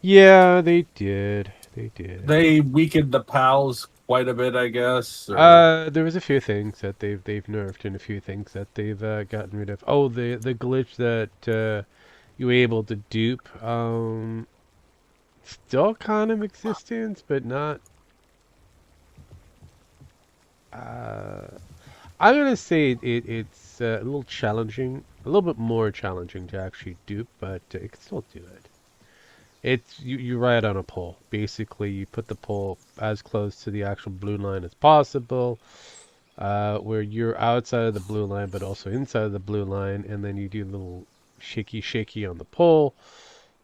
Yeah, they did. They did. They weakened the pals quite a bit, I guess. Or There was a few things that they've nerfed and a few things that they've gotten rid of. Oh, the glitch that you were able to dupe, still kind of existence, but not. Uh, I'm gonna say it's a little challenging, a little bit more challenging to actually dupe, but you can still do it. It's you ride on a pole. Basically, you put the pole as close to the actual blue line as possible, where you're outside of the blue line, but also inside of the blue line, and then you do a little shaky on the pole,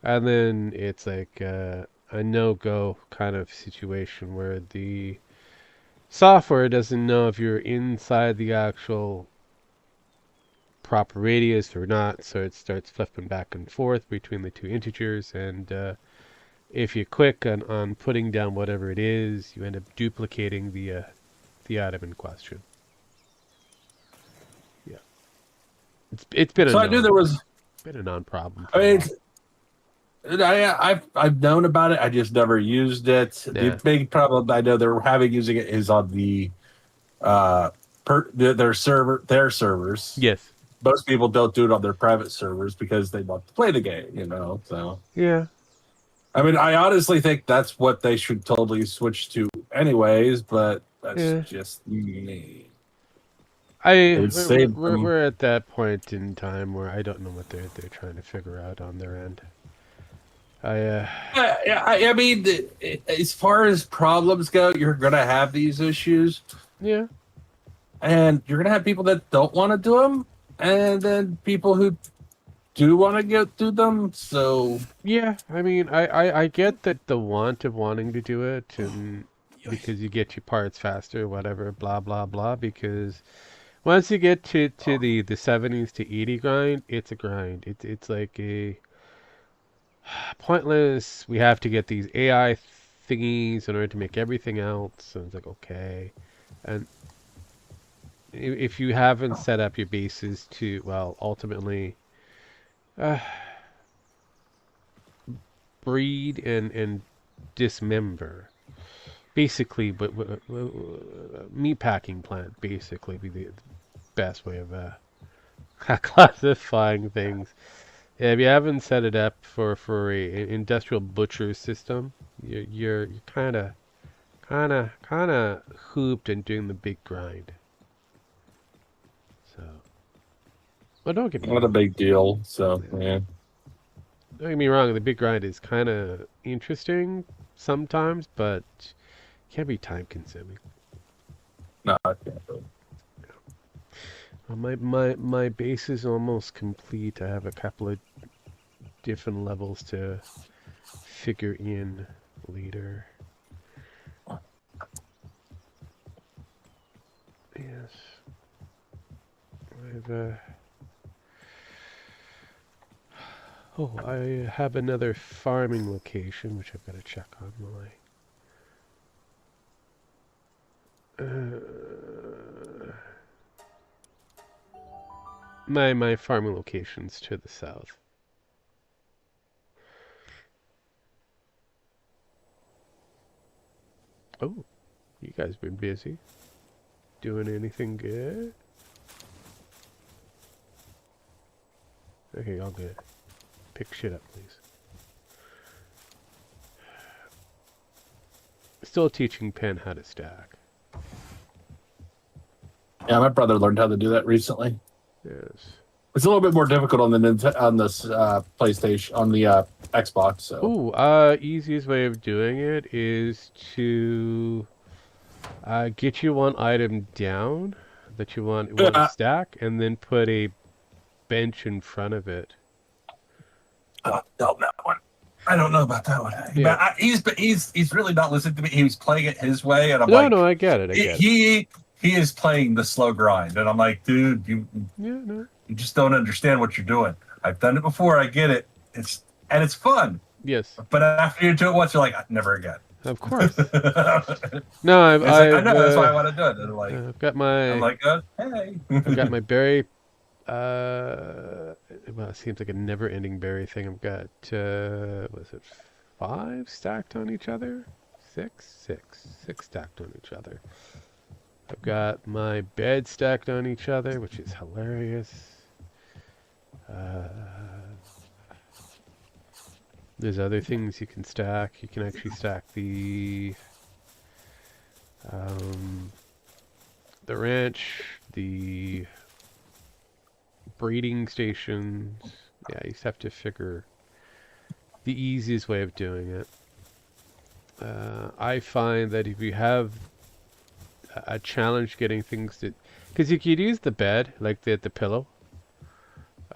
and then it's like a no-go kind of situation where the software doesn't know if you're inside the actual proper radius or not, so it starts flipping back and forth between the two integers, and if you click on putting down whatever it is, you end up duplicating the item in question. Yeah, it's been a so I knew there was. non problem I for a mean, while. I've known about it. I just never used it. The Nah. big problem I know they're having using it is on the uh their servers. Yes. Most people don't do it on their private servers because they want to play the game, you know. So Yeah. I mean, I honestly think that's what they should totally switch to, anyways. But that's Yeah. just me. It I would save them. we're at that point in time where I don't know what they're trying to figure out on their end. I I mean, as far as problems go, you're gonna have these issues, yeah. and you're gonna have people that don't want to do them, and then people who do want to get do them. So Yeah, I mean, I get that the want of wanting to do it, and because you get your parts faster, whatever, blah blah blah. Because once you get to the 70s to 80 grind, it's a grind. It's like a pointless. We have to get these AI thingies in order to make everything else. And it's like okay, and if you haven't set up your bases to well, ultimately. Uh, breed and dismember. Basically, but meat packing plant basically be the best way of classifying things. Yeah, if you haven't set it up for a industrial butcher system, you're kind of hooped and doing the big grind. So, but don't get me not a wrong. big deal. So Yeah. yeah, Don't get me wrong. The big grind is kind of interesting sometimes, but can be time consuming. no, I can't really. My base is almost complete. I have a couple of different levels to figure in later. Yes, I've oh, I have another farming location which I've got to check on my farming locations to the south. Oh, you guys been busy doing anything good? Okay, all good. Pick shit up, please. Still teaching Pen how to stack. Yeah, my brother learned how to do that recently. Yes. It's a little bit more difficult on the on this PlayStation on the Xbox. So Ooh, easiest way of doing it is to get you one item down that you want to uh, stack, and then put a bench in front of it. no, that one. I don't know about that one. Yeah. But he's really not listening to me. He was playing it his way, and I'm No, no, like, I get it. I get it. he is playing the slow grind, and I'm like, dude, Yeah, no. you just don't understand what you're doing. I've done it before. I get it. It's fun. Yes, But after you do it once, you're like, never again. of course. No, I've It's like I I've know that's why I want to do it. And I've got I'm my like, hey. I've got my berry. Uh, well, it seems like a never-ending berry thing. I've got what is it? 5 stacked on each other. 6 stacked on each other. I've got my bed stacked on each other, which is hilarious. There's other things you can stack. You can actually stack the ranch, the breeding stations. Yeah, you just have to figure the easiest way of doing it. I find that if you have a challenge getting things to, because you could use the bed, like the pillow,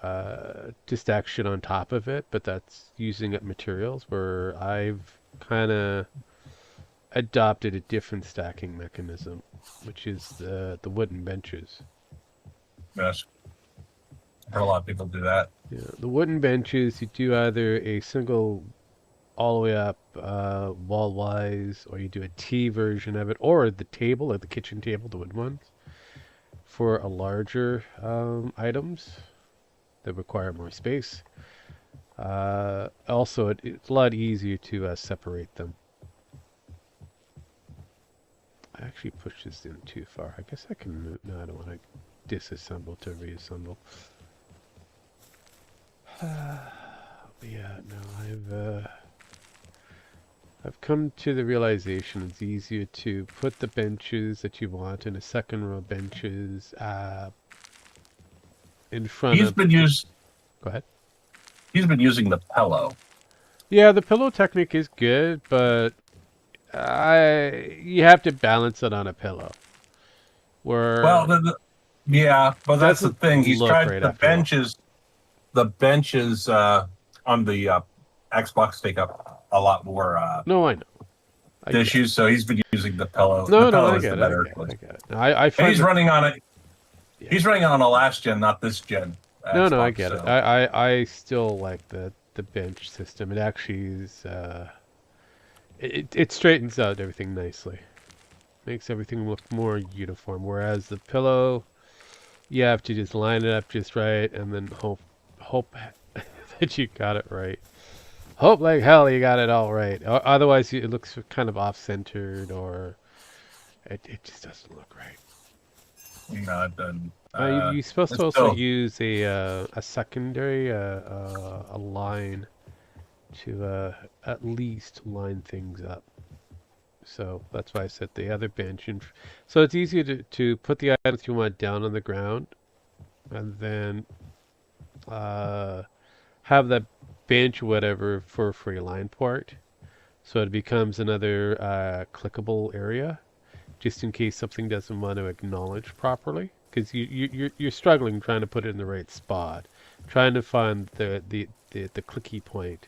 to stack shit on top of it, but that's using up materials. Where I've kind of adopted a different stacking mechanism, which is the wooden benches. Yes. I heard a lot of people do that. Yeah, the wooden benches, you do either a single all the way up wall-wise, or you do a T version of it, or the table, like the kitchen table, the wooden ones, for a larger items that require more space. Also, it's a lot easier to separate them. I actually pushed this in too far. I guess I can move. No, I don't want to disassemble to reassemble. Yeah, no, I've come to the realization it's easier to put the benches that you want in a second row benches in front He's of. been used. Go ahead. He's been using the pillow. Yeah, the pillow technique is good, but you have to balance it on a pillow. Well, yeah, but that's the thing. He's tried right the benches on the Xbox take up a lot more No, I know. issues, so he's been using the pillow. No, the no, pillow I is get the it. better I choice. get it. I find And he's running on it. Yeah. He's running on a last gen, not this gen. No, Xbox, I get so. it. I still like the bench system. It actually is. It straightens out everything nicely. Makes everything look more uniform. Whereas the pillow, you have to just line it up just right, and then hope that you got it right. Hope like hell you got it all right. Otherwise, it looks kind of off-centered, or it just doesn't look right. No, it doesn't. You're supposed to also use a secondary a line to at least line things up. So that's why I set the other bench. So it's easier to put the items you want down on the ground, and then have that bench, whatever, for a free line port. So it becomes another clickable area, just in case something doesn't want to acknowledge properly. Because you're struggling trying to put it in the right spot, trying to find the clicky point,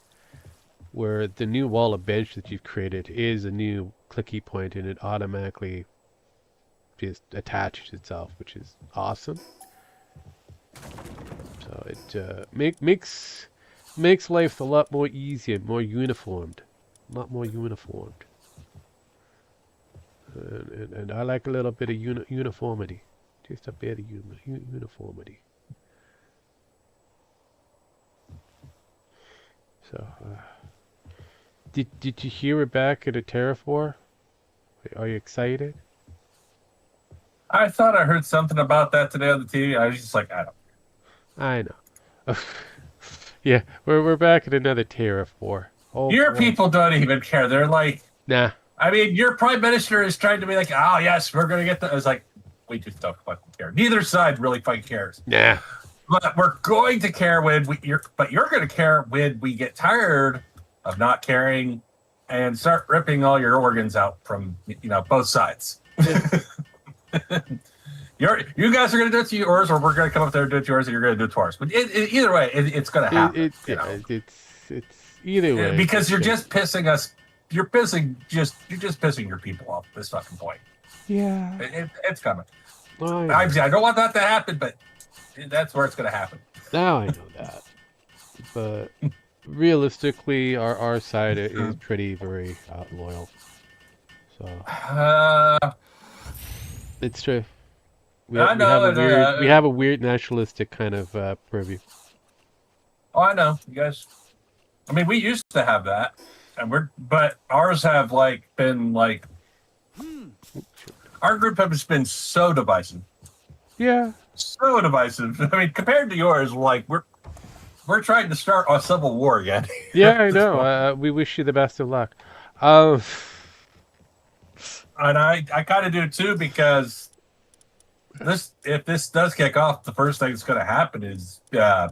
where the new wall of bench that you've created is a new clicky point, and it automatically just attaches itself, which is awesome. So it makes life a lot more easier, more uniformed, a lot more uniformed. And I like a little bit of uniformity, just a bit of uniformity. So, did you hear we're back at a Terrafor? Are you excited? I thought I heard something about that today on the TV. I was just like, I know. Yeah, we're back at another Terrafor. Oh, your people don't even care. They're like, nah. I mean, your prime minister is trying to be like, oh yes, we're gonna get that. I was like, we just don't fucking care. Neither side really fucking cares. Nah. But we're going to care when you're going to care when we get tired of not caring and start ripping all your organs out from both sides. You guys are going to do it to yours, or we're going to come up there and do it to yours, and you're going to do it to ours. But either way, it's going to happen. It's either way. Because you're just pissing us. You're just pissing your people off at this fucking point. Yeah. It's coming. I don't want that to happen, but that's where it's going to happen. Now I know that. But realistically, our side is very loyal. So it's true. We have a weird nationalistic kind of purview. Oh, I know, you guys. I mean, we used to have that. but ours have like been like our group has been so divisive, Yeah. so divisive. I mean, compared to yours, like we're trying to start a civil war again. Yeah, I At this know. point. We wish you the best of luck. Uh, And I kind of do too because this if this does kick off, the first thing that's going to happen is a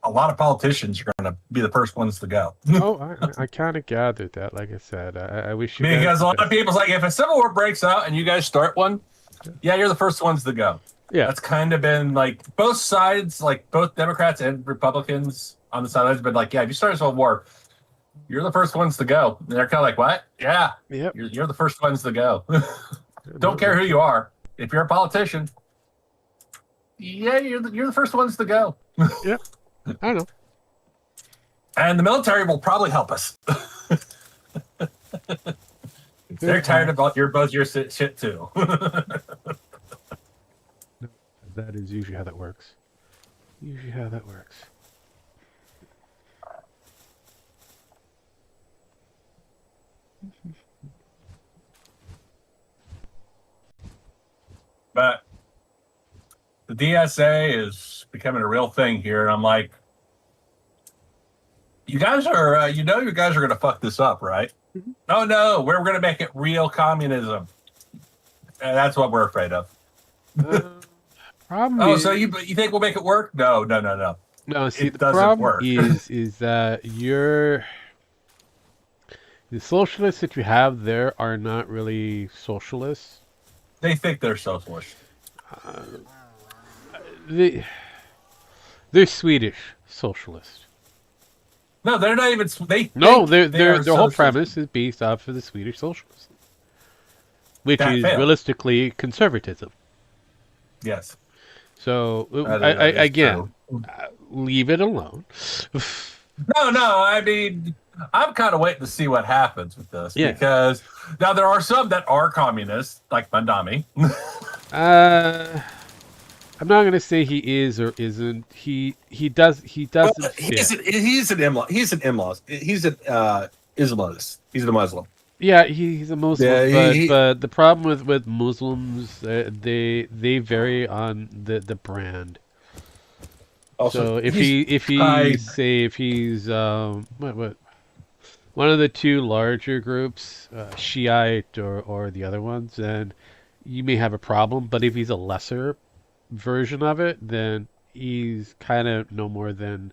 lot of politicians are going to be the first ones to go. oh, I kind of gathered that. Like I said, I wish you guys Because the a lot of best. people's like, if a civil war breaks out and you guys start one, yeah, you're the first ones to go. Yeah. That's kind of been like both sides, like both Democrats and Republicans on the sidelines, been like, yeah, if you start a civil war, you're the first ones to go. And they're kind of like, what? Yeah, Yep. you're the first ones to go. No, Don't care who you are. If you're a politician, yeah, you're the first ones to go. yep. I know. And the military will probably help us. They're tired of both your shit too. That is usually how that works. Usually how that works. But the DSA is becoming a real thing here, and I'm like, you guys are, you guys are going to fuck this up, right? Mhm. Oh no, we're going to make it real communism, and that's what we're afraid of. Uh, problem Oh, is, so you think we'll make it work? No, no, no, no. no. See, It the doesn't problem work. is that the socialists that you have there are not really socialists. They think they're socialist. Uh, they they're Swedish socialists. No, they're not even. They No, think they are their whole socialist. premise is based off of the Swedish socialism, which That is failed. realistically conservatism. Yes, So that is again, true. leave it alone. No, no. I mean, I'm kind of waiting to see what happens with this Yeah. because now there are some that are communists, like Mandami. Uh, I'm not gonna say he is or isn't. He Well, doesn't fit. he's an Imla. He's an Imla. He's an Islamist. He's a Muslim. Yeah, he's a Muslim, Yeah, but the problem with Muslims, they vary on the brand. also So he's if tried. he's what one of the two larger groups, Shiite or the other ones, then you may have a problem. But if he's a lesser version of it, then he's kind of no more than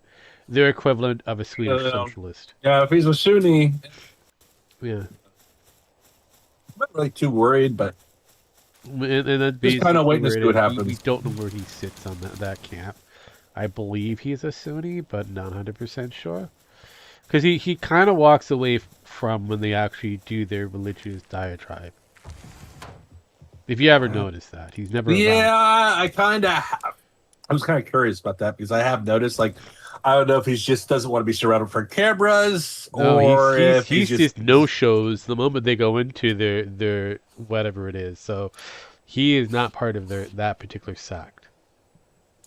their equivalent of a Swedish socialist. Yeah, if he's a Sunni, Yeah, I'm not really too worried, but and that's just kind of basically waiting to where see it what is. We happens. don't know where he sits on that camp. I believe he's a Sunni, but not 100% sure. Because he kind of walks away from when they actually do their religious diatribe. If you ever notice that, he's never around. Yeah, I was kind of curious about that because I have noticed, like, I don't know if he just doesn't want to be surrounded for cameras No, or if he's just no shows the moment they go into their whatever it is. So he is not part of that particular sect,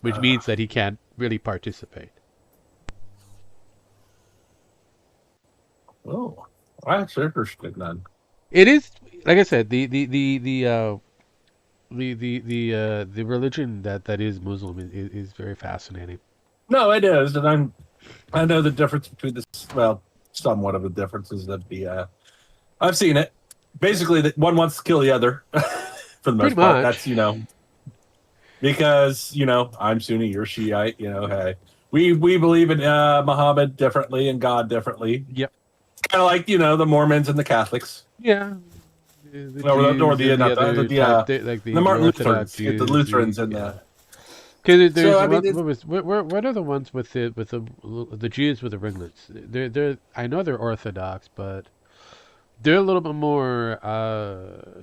which means that he can't really participate. Oh, that's interesting then. It is, like I said, the religion that is Muslim is very fascinating. No, it is, and I know the difference between this. Well, somewhat of the differences that the I've seen it. Basically, that one wants to kill the other for the most Pretty part. much. That's because I'm Sunni, you're Shiite. Hey, we believe in Muhammad differently and God differently. Yep. Kind of like the Mormons and the Catholics. Yeah. Or the Jews and like the Martin Orthodox Lutherans, the Jews, Lutherans and the. Because there's So I mean, what are the ones with the Jews with the ringlets? They're I know they're Orthodox, but they're a little bit more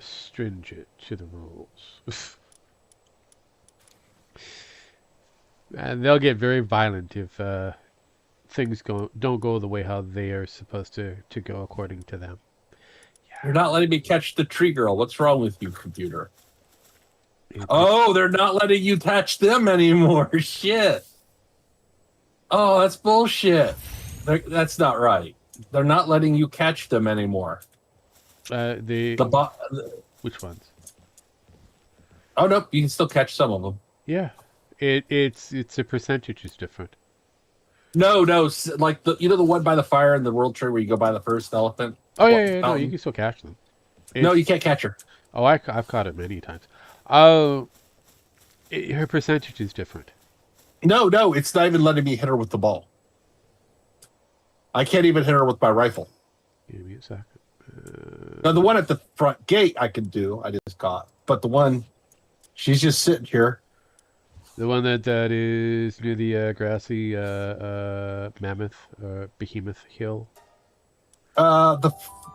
stringent to the rules, and they'll get very violent if things don't go the way how they are supposed to go according to them. You're not letting me catch the tree girl. What's wrong with you, computer? It- Oh, they're not letting you catch them anymore. Shit. Oh, that's bullshit. That's not right. They're not letting you catch them anymore. The The bo- which ones? Oh no, you can still catch some of them. Yeah, it's a percentage is different. No, no, like the one by the fire in the World Tree where you go by the first elephant Oh yeah, yeah, no, you fountain. can still catch them. No, you It's can't catch her. oh, I've caught it many times. Oh, her percentage is different. No, no, it's not even letting me hit her with the ball. I can't even hit her with my rifle. Give me a second. Now the one at the front gate I could do, I just caught, but the one she's just sitting here. The one that is near the grassy mammoth behemoth hill. The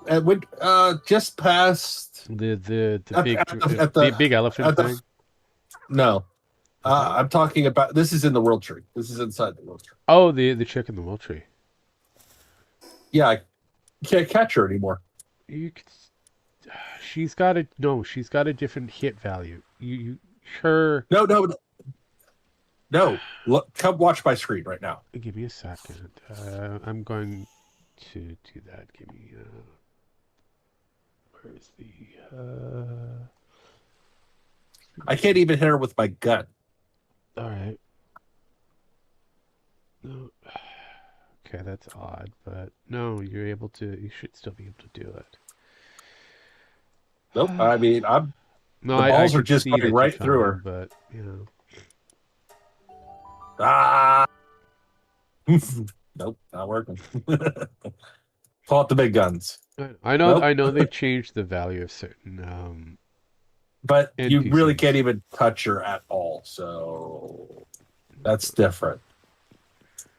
it went just past The big at big elephant at the thing. no. Okay. I'm talking about this is in the World Tree. This is inside the World Tree. Oh, the chick in the will tree. Yeah, I can't catch her anymore. You could, she's got a no. She's got a different hit value. You her. No, no, no. No. Look, come watch my screen right now. Give me a second. I'm going to do that. Give me. Where's the? I can't even hit her with my gun. All right. No. Okay, that's odd, but no, you're able to. You should still be able to do it. Nope. I mean, I'm No, the I balls are could just see going that right you're through trying, her. but you know. Ah. Nope, not working. Pull out the big guns. I know. Nope. I know they've changed the value of certain But you really NPCs. can't even touch her at all. So that's different.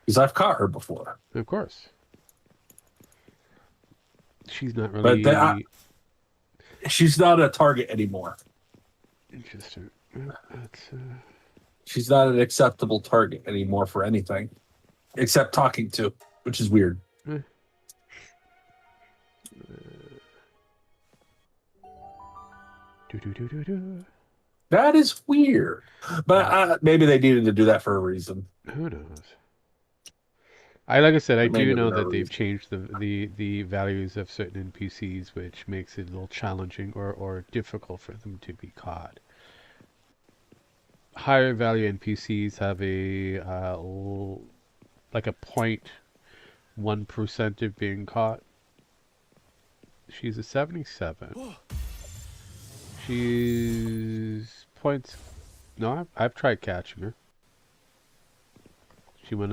Because I've caught her before. Of course, she's not But really she's not a target anymore. interesting. Yeah, that's She's not an acceptable target anymore for anything except talking to, which is weird. eh. Do. That is weird. But maybe they needed to do that for a reason. Who knows? Like I said, I Maybe do for know no that they've reason. changed the values of certain NPCs, which makes it a little challenging or difficult for them to be caught. Higher value NPCs have a like a 0.1% of being caught. She's a 77. She's points. No, I've tried catching her. She went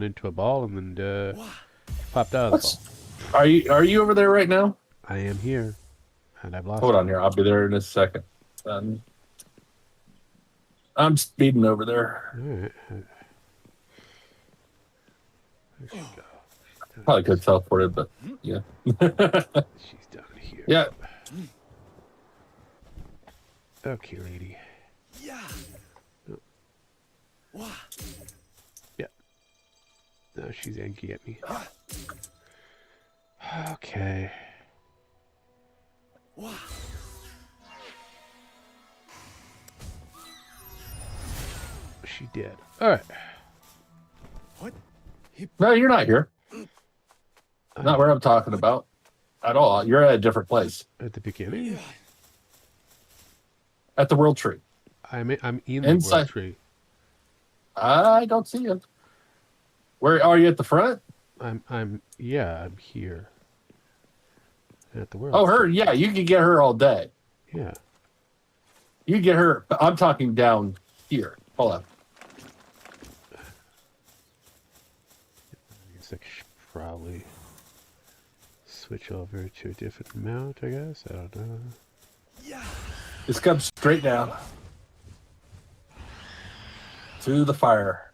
into a ball and then popped out of the ball. Are you over there right now? I am here, and I've lost. Hold on her. here. I'll be there in a second. I'm speeding over there. All right. There she go. Probably could teleport it, but yeah. She's down here. Yeah. Okay, lady. Yeah. Oh. Yeah. Now she's angry at me. Okay. She did. All right. What? No, you're not here. Not where I'm talking about at all. You're at a different place. At the beginning, At the World Tree. I'm in the Inside. World Tree. I don't see you. Where are you at the front? I'm here. At the World. Oh, her. Tree. Yeah, you can get her all day. Yeah. You can get her. I'm talking down here. Hold on. I should probably switch over to a different mount, I guess. I don't know. Just come straight down to the fire.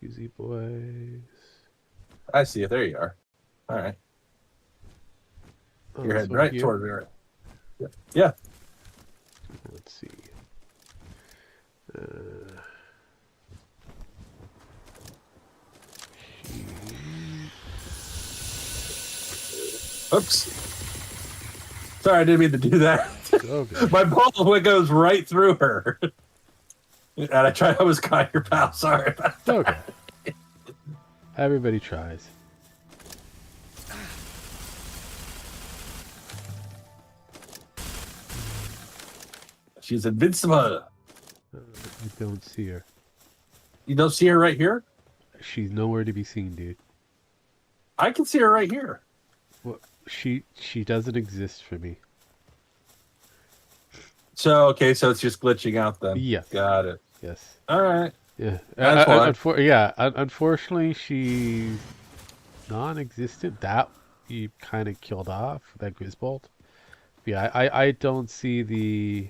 Easy boys. I see you. There you are. All right. Oh, You're this heading one right here? toward me. Yeah. Let's see. She... Oops. Sorry, I didn't mean to do that. Okay. My bullet goes right through her. And I was kind your pal. Sorry about It's okay. Everybody tries. She's invincible. I don't see her. You don't see her right here? She's nowhere to be seen, dude. I can see her right here. Well, she doesn't exist for me. So, okay, so it's just glitching out then. Yes. Got it. Yes. All right. Yeah. That's why. Unfortunately, she's non-existent. That you kind of killed off that Grisbolt. Yeah, I don't see the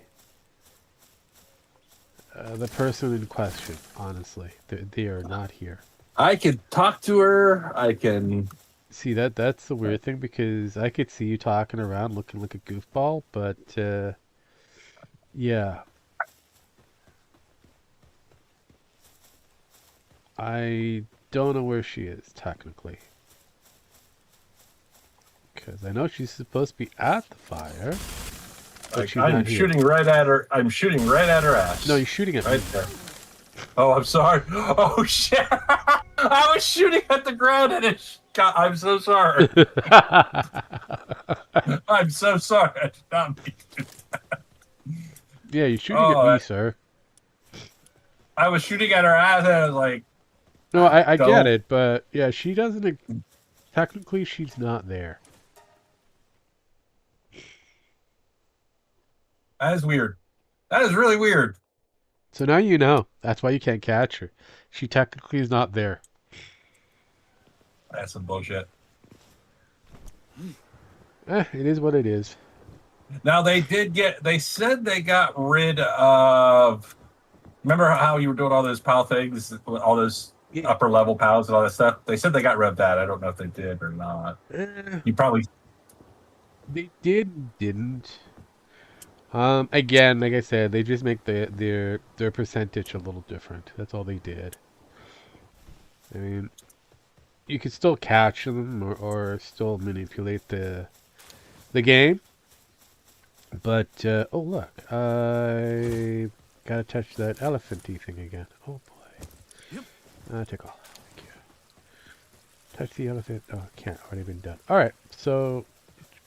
person in question. Honestly, they are not here. I can talk to her. I can. See that's the weird thing because I could see you talking around looking like a goofball, but yeah. I don't know where she is technically. Because I know she's supposed to be at the fire. But she's I'm not here. shooting right at her. I'm shooting right at her ass. No, you're shooting at right me. there. Oh, I'm sorry. Oh shit! I was shooting at the ground and it. God, I'm so sorry. I'm so sorry. I did not mean to. Yeah, you're shooting at me, sir. I was shooting at her ass and I was like. No, I get it, but yeah, she doesn't. Technically, she's not there. That is weird. That is really weird. So now you know. That's why you can't catch her. She technically is not there. That's some bullshit. It is what it is. Now they said they got rid of. Remember how you were doing all those PAL things, all those upper level PALs and all that stuff? They said they got rid of that. I don't know if they did or not. You probably. They didn't. Again, like I said, they just make their percentage a little different. That's all they did. I mean, you could still catch them or still manipulate the game. But oh look, I gotta touch that elephanty thing again. Oh boy. Yep. Tickle. Thank you. Touch the elephant. Oh, can't. Already been done. All right. So,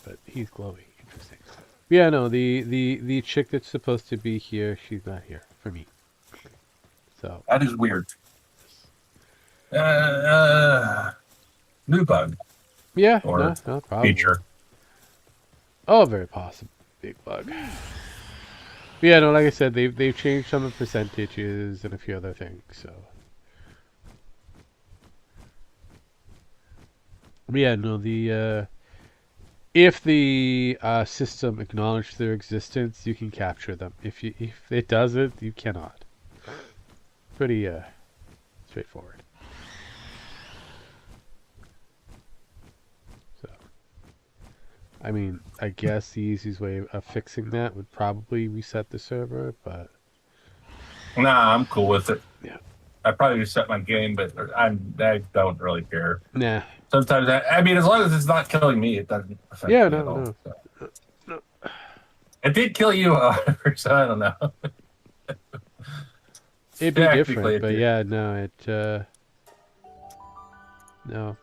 but he's glowing. Interesting. Yeah, no, the chick that's supposed to be here, she's not here for me. So That is weird. New bug. yeah, Or no problem. feature. Oh, very possible. Big bug. But yeah, no, like I said, they've changed some of the percentages and a few other things. So but yeah, no, the if the system acknowledges their existence, you can capture them. If it doesn't, you cannot. Pretty straightforward. So, I mean, I guess the easiest way of fixing that would probably reset the server, but Nah, I'm cool with it. yeah. I probably reset my game, but I don't really care. Nah. Sometimes I mean, as long as it's not killing me, it doesn't affect Yeah, me no, at all. no. So. No. It did kill you, so I don't know. It'd be Technically, different, it but did. yeah, no, no.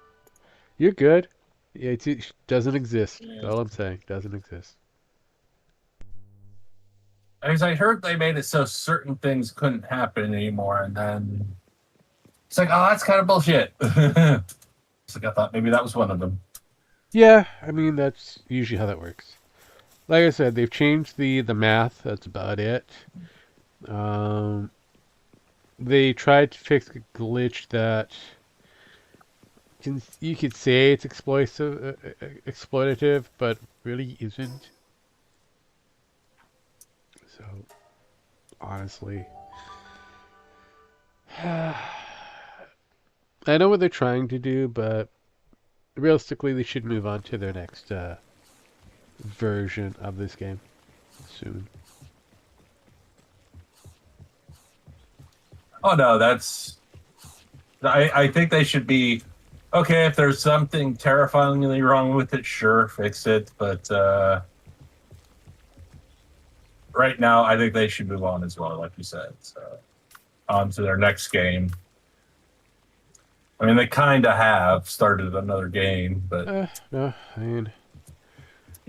You're good. Yeah, it doesn't exist. That's all I'm saying. Doesn't exist. Because I heard they made it so certain things couldn't happen anymore, and then it's like, oh, that's kind of bullshit. It's like I thought maybe that was one of them. Yeah, I mean that's usually how that works. Like I said, they've changed the math. That's about it. They tried to fix a glitch that you could say it's exploitative, but really isn't. So, honestly, I know what they're trying to do, but realistically, they should move on to their next version of this game soon. Oh no, that's. I think they should be okay, if there's something terrifyingly wrong with it, sure, fix it. But right now, I think they should move on as well, like you said. So on to their next game. I mean, they kind of have started another game, but No, I mean,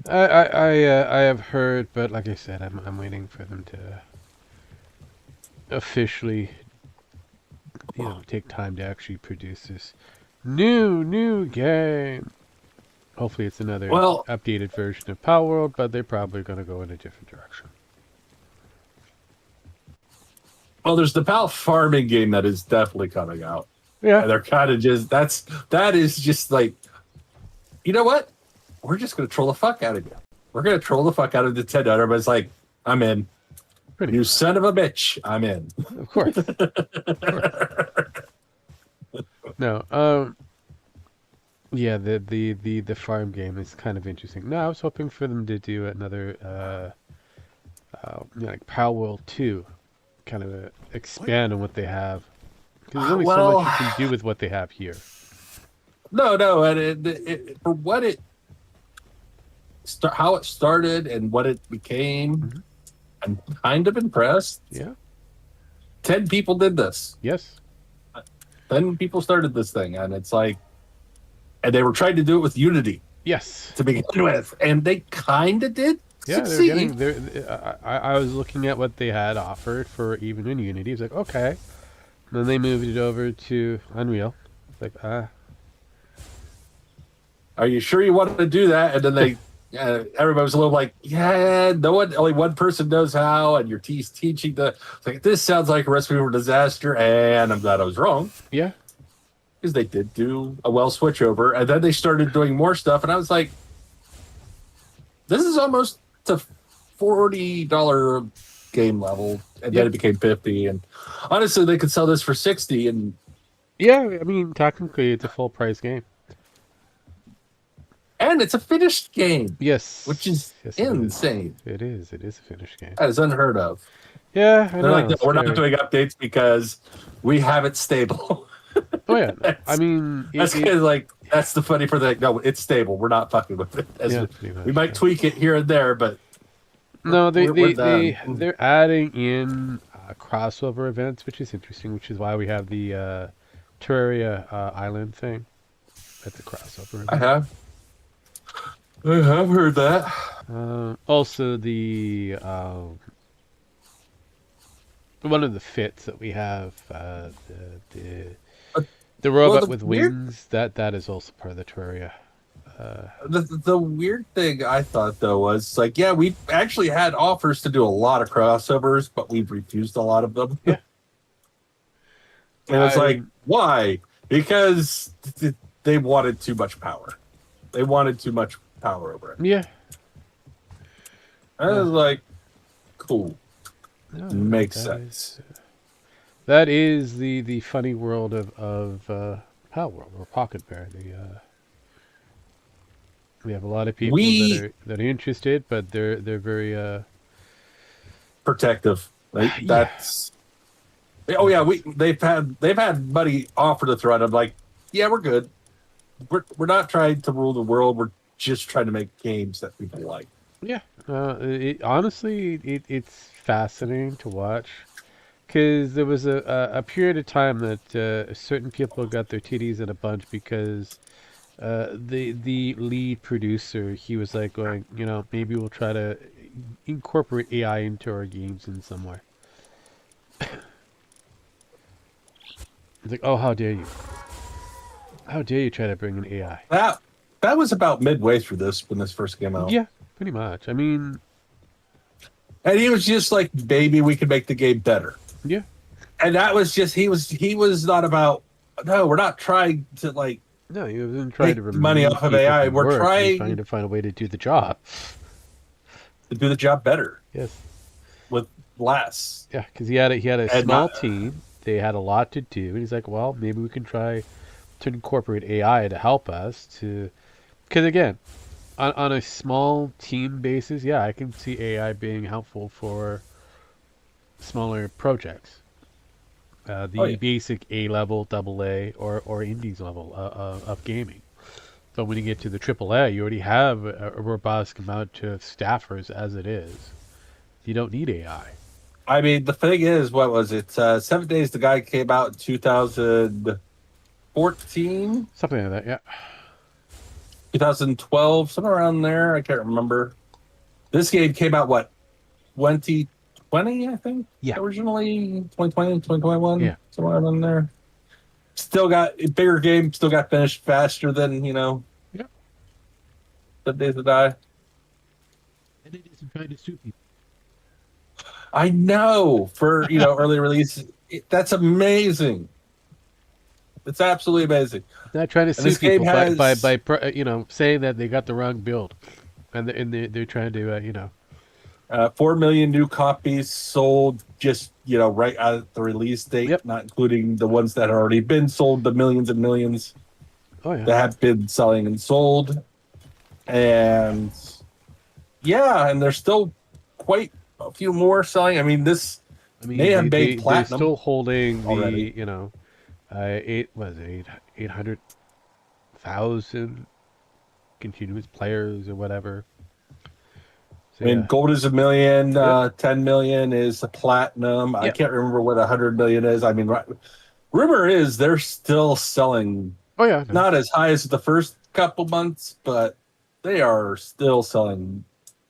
I have heard, but like I said, I'm waiting for them to officially, take time to actually produce this new game. Hopefully, it's another well, updated version of Power World, but they're probably going to go in a different direction. there's the pal farming game that is definitely coming out. Yeah, And they're kind of just that is just like, you know what? We're just gonna troll the fuck out of you. We're gonna troll the fuck out of Nintendo. Everybody's like, I'm in. pretty You much. son of a bitch, I'm in. Of course. No, yeah, the farm game is kind of interesting. No, I was hoping for them to do another, like Power World 2, kind of expand on what they have. Because there's only so Well, much you can do with what they have here. no, and for what how it started and what it became, Mhm. I'm kind of impressed. Yeah. 10 people did this. Yes. 10 people started this thing, and it's like, and they were trying to do it with Unity Yes. to begin with, and they kind of did Yeah, they're succeed. getting. I was looking at what they had offered for even in Unity. It's like okay. And then they moved it over to Unreal. It's like Are you sure you wanted to do that? And then they, everybody was a little like, yeah, only one person knows how, and your teaching the. It's like, this sounds like a recipe for disaster, and I'm glad I was wrong, yeah. because they did do a well switch over, and then they started doing more stuff, and I was like, this is almost a $40 game level, and Yeah. then it became 50, and honestly, they could sell this for 60, and Yeah, I mean, technically, it's a full price game. it's a finished game, Yes. which is Yes, it is. insane. It is. It is a finished game. That is unheard of. Yeah, I They're know. like, no, it's we're not scary. doing updates because we have it stable. Oh yeah. No. I mean, That's kind of like, that's the funny for the, no, it's stable. We're not fucking with it. yeah, pretty much, We might yeah. tweak it here and there, but No, we're done. they're adding in crossover events, which is interesting. Which is why we have the Terraria Island thing. That's a crossover event. I have heard that. Also, one of the fits that we have, the robot the with weird- wings. That is also part of the Terraria. The weird thing I thought though was like, yeah, we actually had offers to do a lot of crossovers, but we've refused a lot of them. Yeah. And it's I like, mean- why? Because they wanted too much power. They wanted too much power over it. Yeah. I was like, cool. No, Makes that sense. That is the funny world of Power World or Pocket Bear. We have a lot of people that are interested, but they're very Protective. Yeah. That's. Oh yeah, they've had money offered to throw. I'm like, yeah, we're good. We're not trying to rule the world. We're just trying to make games that people like. yeah. Honestly, it's fascinating to watch because there was a period of time that certain people got their titties in a bunch because the lead producer, he was like going, maybe we'll try to incorporate AI into our games in some way. It's like, oh, how dare you? How dare you try to bring in AI? That was about midway through this when this first came out. Yeah, pretty much. I mean, And he was just like, maybe we could make the game better. yeah, And that was just he was not about, no, we're not trying to like no, you haven't tried to Make remove money off of people AI. from We're work. You're trying- to find a way to do the job. to do the job better Yes. with less. Yeah, because he had a And small not- team. They had a lot to do, and he's like, well, maybe we can try to incorporate AI to help us to. Because again, on a small team basis, yeah, I can see AI being helpful for smaller projects. The Oh, yeah. basic A level, double A, or indies level of gaming. So when you get to the triple A, you already have a robust amount of staffers as it is. You don't need AI. I mean, the thing is, what was it? 7 Days the Guy came out in 2014, Something like that, yeah. 2012, somewhere around there. I can't remember. This game came out, what, 2020, I think? Yeah. Originally, 2020, 2021, Yeah. somewhere around there. Still got a bigger game, still got finished faster than, Yeah. 7 Days to Die. And it isn't trying to sue people. I know for, early release. That's amazing. It's absolutely amazing. Not trying to And sue this game people by, has saying that they got the wrong build. And they're trying to, 4 million new copies sold just, right at the release date, Yep. not including the ones that had already been sold, the millions and millions Oh, yeah. that have been selling and sold. And yeah, and there's still quite a few more selling. I mean, this may have made they're platinum still holding already. the, 800,000 continuous players or whatever. So, I mean, yeah. gold is 1 million, Yep. 10 million is the platinum. I Yep. can't remember what 100 million is. I mean, rumor is they're still selling, Oh, yeah. No. not as high as the first couple months, but they are still selling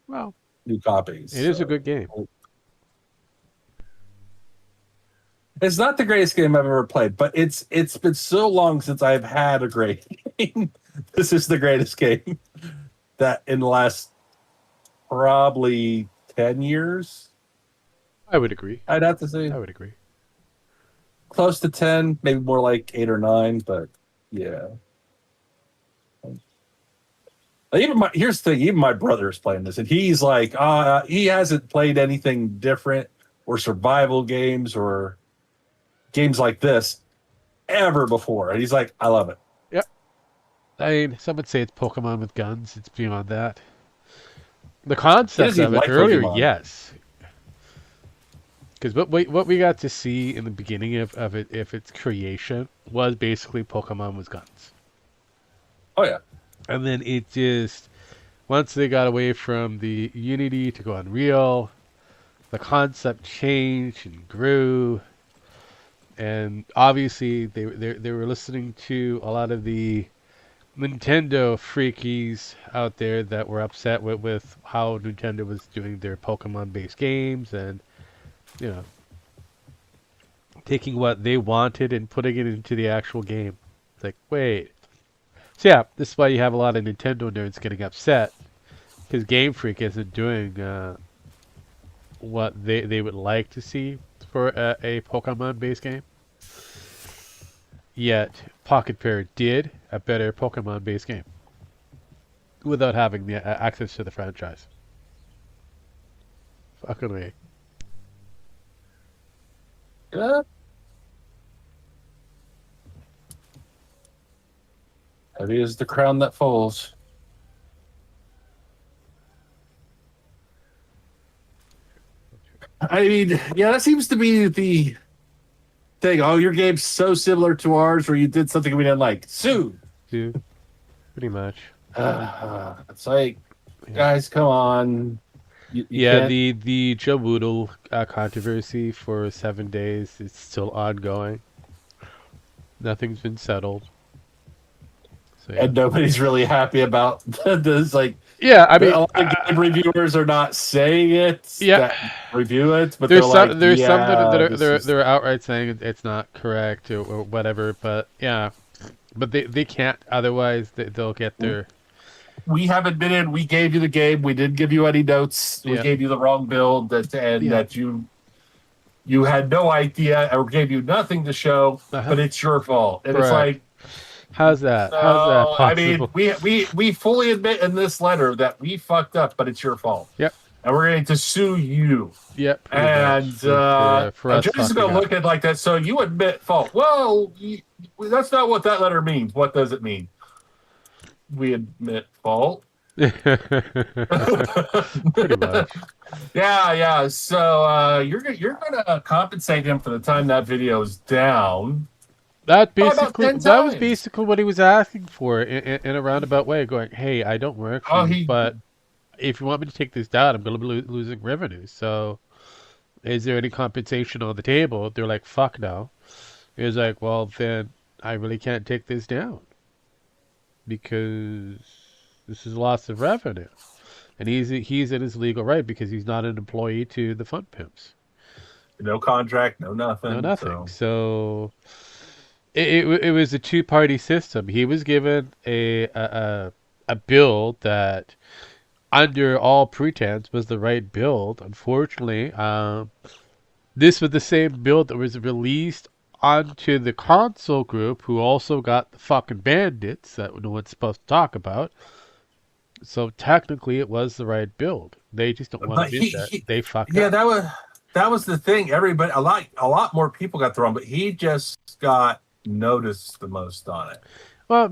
Well, new copies. it is a good game. It's not the greatest game I've ever played, but it's been so long since I've had a great game. This is the greatest game that in the last probably 10 years, I would agree. I'd have to say. I would agree. Close to 10, maybe more like 8 or 9, but yeah. Here's the thing, even my brother is playing this, and he's like, he hasn't played anything different or survival games or games like this ever before. And he's like, I love it. Yep. I mean, some would say it's Pokemon with guns. It's beyond that. The concept doesn't of even it like earlier, Pokemon. Yes. Because what we got to see in the beginning of it, if its creation, was basically Pokemon with guns. Oh, yeah. And then it just, once they got away from the Unity to go Unreal, the concept changed and grew. And obviously, they were listening to a lot of the Nintendo freakies out there that were upset with how Nintendo was doing their Pokemon-based games and, taking what they wanted and putting it into the actual game. It's like, wait. So yeah, this is why you have a lot of Nintendo nerds getting upset because Game Freak isn't doing what they would like to see for a Pokemon-based game. Yet Pocket Pair did a better Pokemon-based game without having the access to the franchise. Fucking way. Yeah. Heavy is the crown that falls. I mean, yeah, that seems to be the thing. Oh, your game's so similar to ours where you did something we didn't like. Sue. Dude, pretty much. It's like, guys, come on. You Yeah, can't- the Joe Woodle controversy for 7 days is still ongoing. Nothing's been settled. So, yeah. And nobody's really happy about this. Like, Yeah, I mean, a lot of game reviewers are not saying it. Yeah. That review it, but there's they're some like, there's some yeah, that this are is- they're outright saying it's not correct or whatever. But yeah, but they can't. Otherwise, they'll get their. we have admitted we gave you the game. We didn't give you any notes. We Yeah. gave you the wrong build that you had no idea or gave you nothing to show, Uh-huh. but it's your fault. And it's Correct. like, How's that? no, How's that I possible? mean, we fully admit in this letter that we fucked up, but it's your fault. Yep. And we're going to sue you. Yep. pretty And much for a us judge is fucking going to up. look at it like that. So you admit fault. Well, that's not what that letter means. What does it mean? We admit fault. Pretty much. Yeah. So you're gonna compensate him for the time that video is down by about 10 That was times. basically what he was asking for in a roundabout way, going, "Hey, I don't work for Oh, you, he but if you want me to take this down, I'm going to be losing revenue. So, is there any compensation on the table?" They're like, "Fuck no." He was like, "Well, then I really can't take this down because this is loss of revenue." And he's in his legal right because he's not an employee to the fun pimps. no contract, no No, nothing. nothing. So So it was a two-party system. He was given a build that, under all pretense, was the right build. Unfortunately, this was the same build that was released onto the console group, who also got the fucking bandits that no one's supposed to talk about. So technically, it was the right build. They just don't want to but admit that he they fucked yeah, up. that was the thing. Everybody, a lot more people got thrown, but he just got noticed the most on it. Well,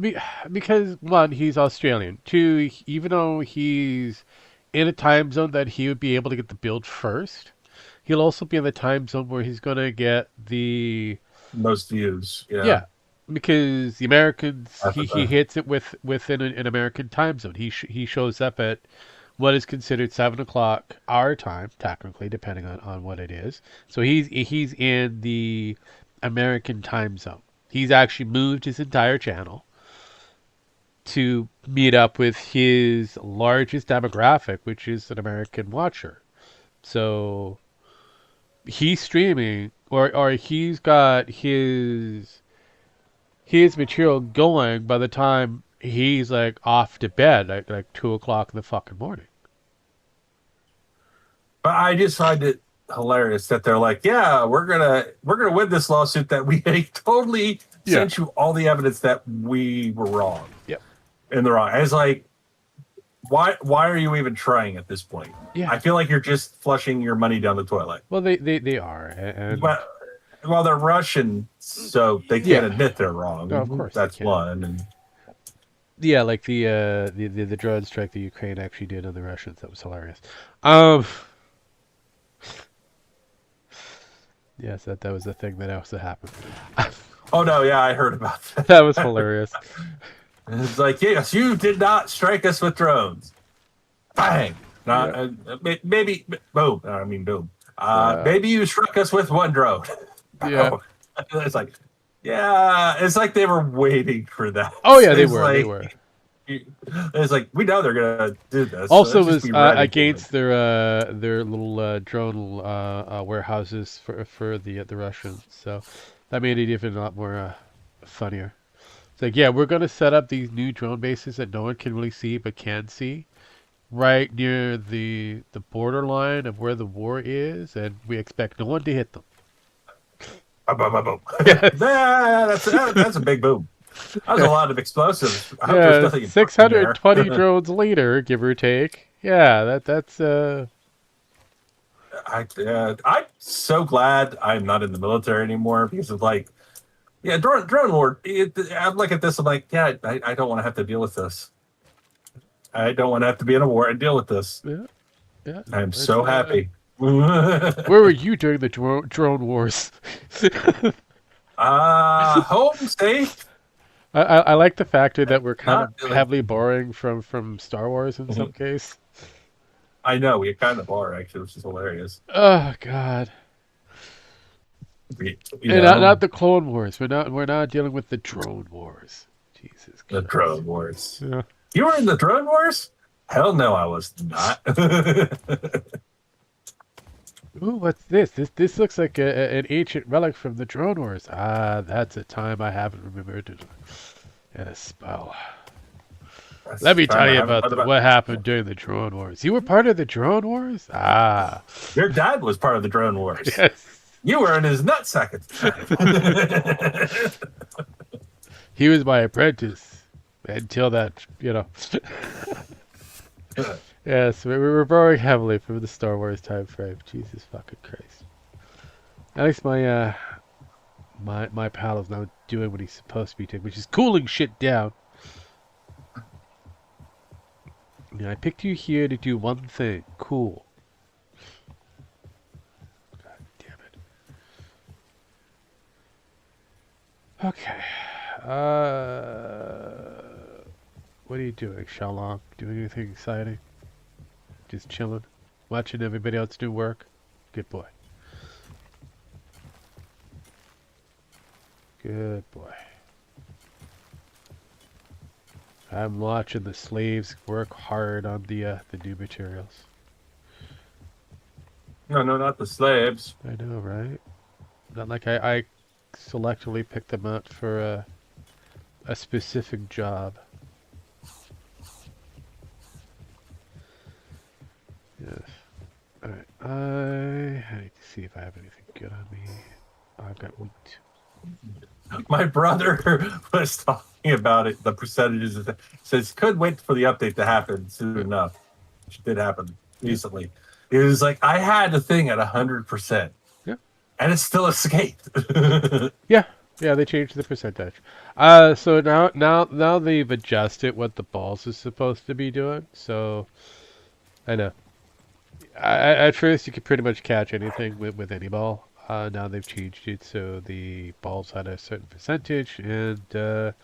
because one, he's Australian. Two, even though he's in a time zone that he would be able to get the build first, he'll also be in the time zone where he's gonna get the Most views. Yeah. yeah, because the Americans, That's he hits it within an American time zone. He shows up at what is considered 7 o'clock our time, technically, depending on what it is. So he's in the American time zone. He's actually moved his entire channel to meet up with his largest demographic, which is an American watcher. So he's streaming, or he's got his material going by the time he's like off to bed, like 2 o'clock in the fucking morning. But I just find it hilarious that they're like, yeah, we're gonna win this lawsuit that we totally Yeah. sent you all the evidence that we were wrong Yep. and they're wrong. And it's like, why are you even trying at this point? Yeah. I feel like you're just flushing your money down the toilet. Well, they are, and But well, they're Russian, so they can't admit they're wrong. No, of course they That's can't. one. And yeah, like the drone strike that Ukraine actually did on the Russians. That was hilarious. Um, yes, that was the thing that also happened. oh no, yeah, I heard about that. That was hilarious. It's like, yes, you did not strike us with drones. Bang. Not maybe boom. I mean boom. Maybe you struck us with one drone. Yeah. It's like, yeah, it's like they were waiting for that. Oh yeah, they It's were. like, They were. It's like we know they're gonna do this. so Also, let's just was be ready. against their little drone warehouses for the Russians. So that made it even a lot more funnier. It's like, yeah, we're gonna set up these new drone bases that no one can really see but can see, right near the borderline of where the war is, and we expect no one to hit them. Boom, boom, boom, boom. Yes. That's a big boom. That was a lot of explosives. I hope there's Yeah, nothing in 620 there. drones later, give or take. Yeah, that's I'm so glad I'm not in the military anymore because of like, yeah, drone war. I look at this, I'm like, yeah, I don't want to have to deal with this. I don't want to have to be in a war and deal with this. yeah. I'm It's, so happy. Where were you during the drone wars? Home safe. I like the factor that we're kind Not of really. heavily borrowing from Star Wars in some case. I know we kind of are actually, which is hilarious. Oh God. You And know, not the Clone Wars. We're not dealing with the drone wars. Jesus the Christ. drone wars. Yeah. You were in the drone wars? Hell no, I was not. Ooh, what's this? This looks like an ancient relic from the drone wars. Ah, that's a time I haven't remembered in a spell. Let me tell you about what happened during the drone wars. You were part of the drone wars? Ah, Your dad was part of the drone wars. yes. You were in his nutsack at the time. He was my apprentice until that, Yes, we were borrowing heavily from the Star Wars time frame. Jesus fucking Christ. At least my pal is now doing what he's supposed to be doing, which is cooling shit down. Yeah, I picked you here to do one thing. Cool. God damn it. Okay. What are you doing, Shalong? Doing anything exciting? Just chilling? Watching everybody else do work? Good boy. Good boy. I'm watching the slaves work hard on the new materials. No, not the slaves. I know, right? Not like I selectively picked them out for a specific job. Yes. Alright, I need to see if I have anything good on me. I've got wheat. My brother was talking about it, the percentages. Says could wait for the update to happen soon enough, which did happen recently. It was like I had a thing at 100%, Yeah, and it still escaped. yeah, they changed the percentage. So now they've adjusted what the balls is supposed to be doing. So I know. At first, you could pretty much catch anything with any ball. Now they've changed it so the balls had a certain percentage, and It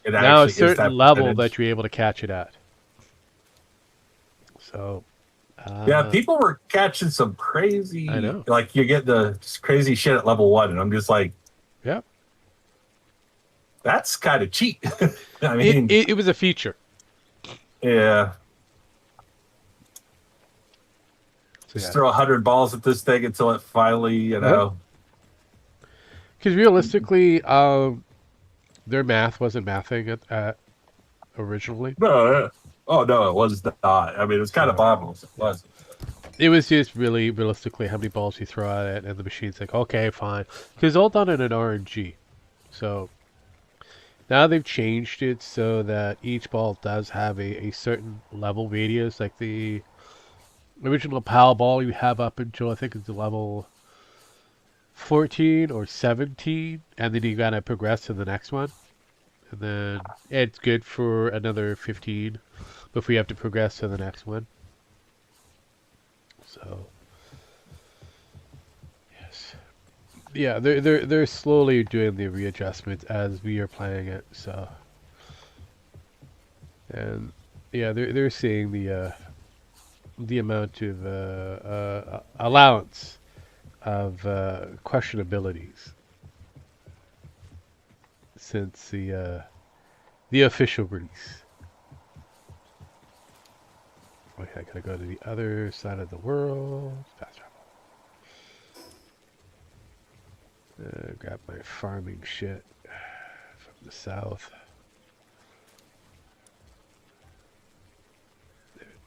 now a actually is certain that level percentage. that you're able to catch it at. So, Yeah, people were catching some crazy. I know. Like you get the crazy shit at level 1, and I'm just like, yeah, that's kind of cheap. I mean, it was a feature. yeah. So, Just throw 100 balls at this thing until it finally, you know. Because realistically, their math wasn't mathing at originally. No, yeah. Oh no, it was not. I mean, it was kind of marvelous. It was. It was just really realistically how many balls you throw at it, and the machine's like, okay, fine. Because it's all done in an RNG. So now they've changed it so that each ball does have a certain level radius. Like the original PAL ball you have up until I think it's level 14 or 17, and then you gotta progress to the next one. And then it's good for another 15 before you have to progress to the next one. So, yes. Yeah, they're slowly doing the readjustments as we are playing it, so. And yeah, they're seeing the amount of allowance of questionabilities since the official release. Okay, I gotta go to the other side of the world. Fast travel. Grab my farming shit from the south.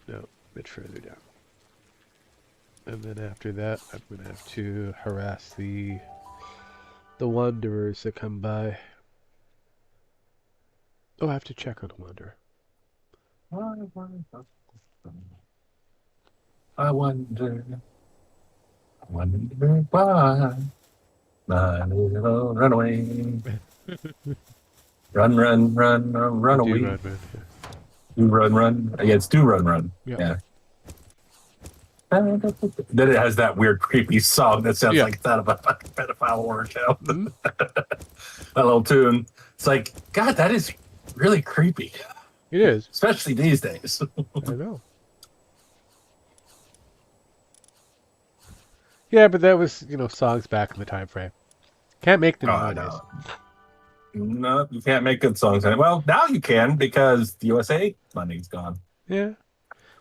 No, a bit further down. And then after that, I'm gonna have to harass the wanderers that come by. Oh, I have to check on a wanderer. I wonder why my little runaway. Run away. Run, man. Do run. Yeah, it's do run. Yeah. Yeah. Then it has that weird, creepy song that sounds like it's out of a fucking pedophile horror show. Mm-hmm. That little tune. It's like, God, that is really creepy. It is. Especially these days. I know. Yeah, but that was, songs back in the time frame. Can't make them nowadays. No, you can't make good songs. Well, now you can because the USA money's gone. Yeah.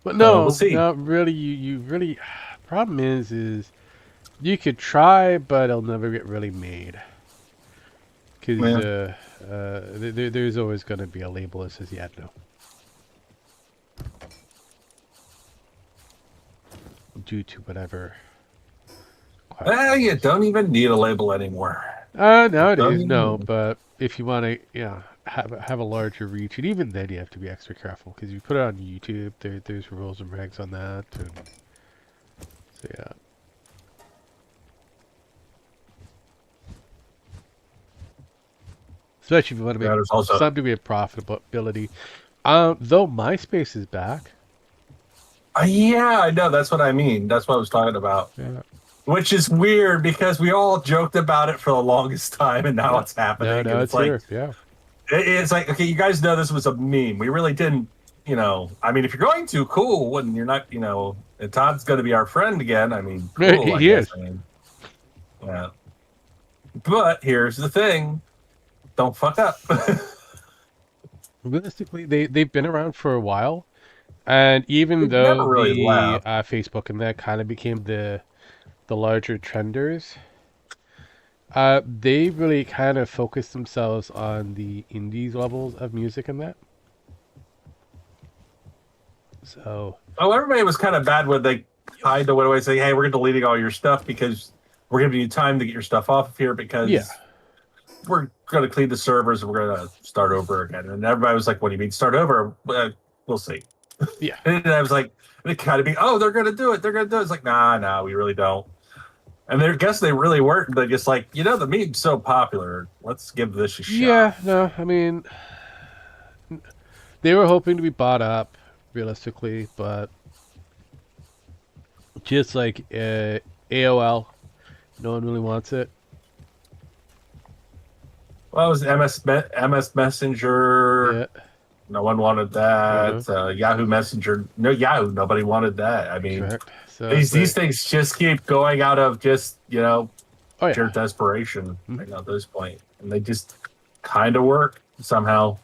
But no, we'll see. no, really, you really, problem is you could try, but it'll never get really made. Because there's always going to be a label that says, yeah, no. Due to whatever. Well, you don't even need a label anymore. Nowadays, no, but if you want to, have a larger reach, and even then you have to be extra careful, because you put it on YouTube, there's rules and regs on that, and so yeah. Especially if you want to make some degree of profitability. Though MySpace is back, Yeah, I know. That's what I mean. That's what I was talking about. Yeah. Which is weird because we all joked about it for the longest time, and now Yeah. it's happening. No, And it's it's like here. Yeah. it's like, okay, you guys know this was a meme. We really didn't, I mean, if you're going to, cool. And you're not, and Todd's going to be our friend again. I mean, cool. I He guess. is. I mean, yeah. But here's the thing: don't fuck up. Realistically, they've been around for a while, and even It never though really the left. Facebook and that kind of became the larger trenders, they really kind of focused themselves on the indies levels of music and that. So Oh, everybody was kind of bad when they kind of went away saying, "Hey, we're deleting all your stuff because we're giving you time to get your stuff off of here because yeah, we're going to clean the servers and we're going to start over again." And everybody was like, "What do you mean start over? We'll see." yeah, And I was like, it kind of be, "Oh, they're going to do it. They're going to do it." It's like, nah, we really don't. And I guess they really weren't. They just like, the meme's so popular. Let's give this a yeah. shot. No, I mean, they were hoping to be bought up, realistically, but just like AOL, no one really wants it. Well, it was MS Messenger. Yeah, No one wanted that. Yahoo Messenger. No Yahoo. Nobody wanted that. I mean, correct. So these things just keep going out of just, oh sheer yeah, desperation Mhm. at this point. And they just kind of work somehow.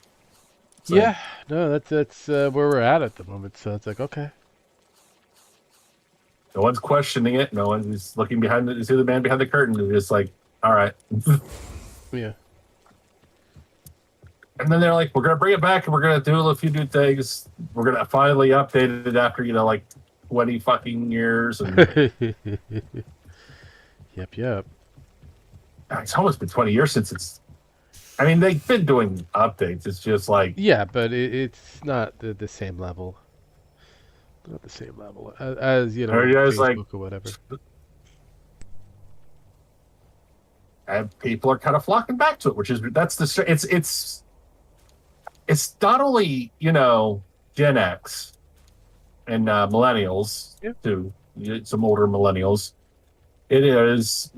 So yeah. No, that's where we're at the moment. So it's like, okay. no one's questioning it. No one's looking behind to see the man behind the curtain. They're just like, all right. Yeah. And then they're like, we're going to bring it back and we're going to do a few new things. We're going to finally update it after, like 20 fucking years. And Yep. it's almost been 20 years since it's. I mean, they've been doing updates. It's just like. Yeah, but it's not the same level. Not the same level as Or you guys Facebook like. or whatever. And people are kind of flocking back to it, which is. It's not only, Gen X and millennials, Yeah. too. Some older millennials. It is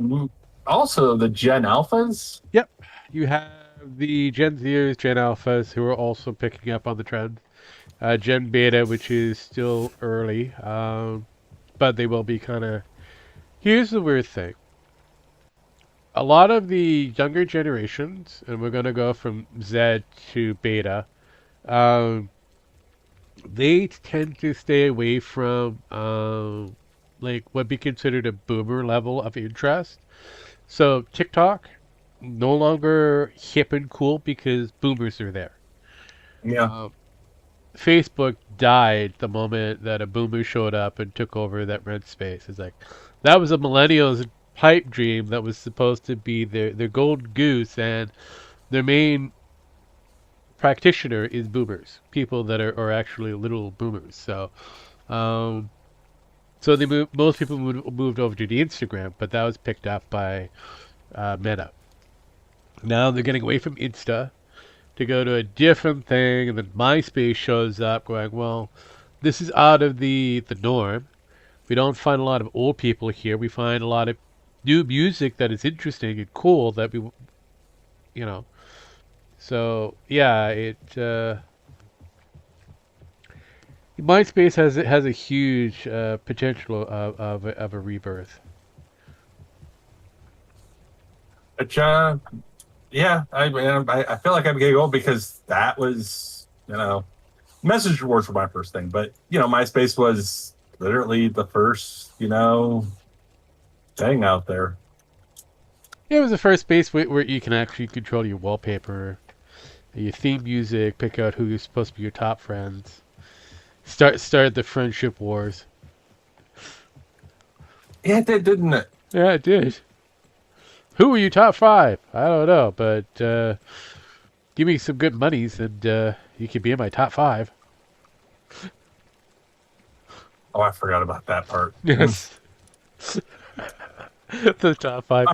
also the Gen Alphas. Yep. You have the Gen Zers, Gen Alphas, who are also picking up on the trend. Gen Beta, which is still early, but they will be kind of. Here's the weird thing. A lot of the younger generations, and we're going to go from Z to Beta, um, they tend to stay away from like what be considered a boomer level of interest. So TikTok no longer hip and cool because boomers are there. Yeah. Facebook died the moment that a boomer showed up and took over that red space. It's like that was a millennials pipe dream that was supposed to be their gold goose, and their main practitioner is boomers, people that are actually little boomers. So, um, so most people moved over to the Instagram, but that was picked up by Meta. Now they're getting away from Insta to go to a different thing, and then MySpace shows up, going, "Well, this is out of the norm. We don't find a lot of old people here. We find a lot of new music that is interesting and cool that we, you know." So yeah, MySpace has a huge potential of a rebirth. But, yeah, I feel like I'm getting old because that was, message boards were my first thing. But, MySpace was literally the first, thing out there. Yeah, it was the first space where you can actually control your wallpaper, your theme music, pick out who you're supposed to be your top friends. Start the friendship wars. Yeah, it did, didn't it? Yeah, it did. Who are you top five? I don't know, but give me some good monies and you can be in my top five. Oh, I forgot about that part. Yes. The top five.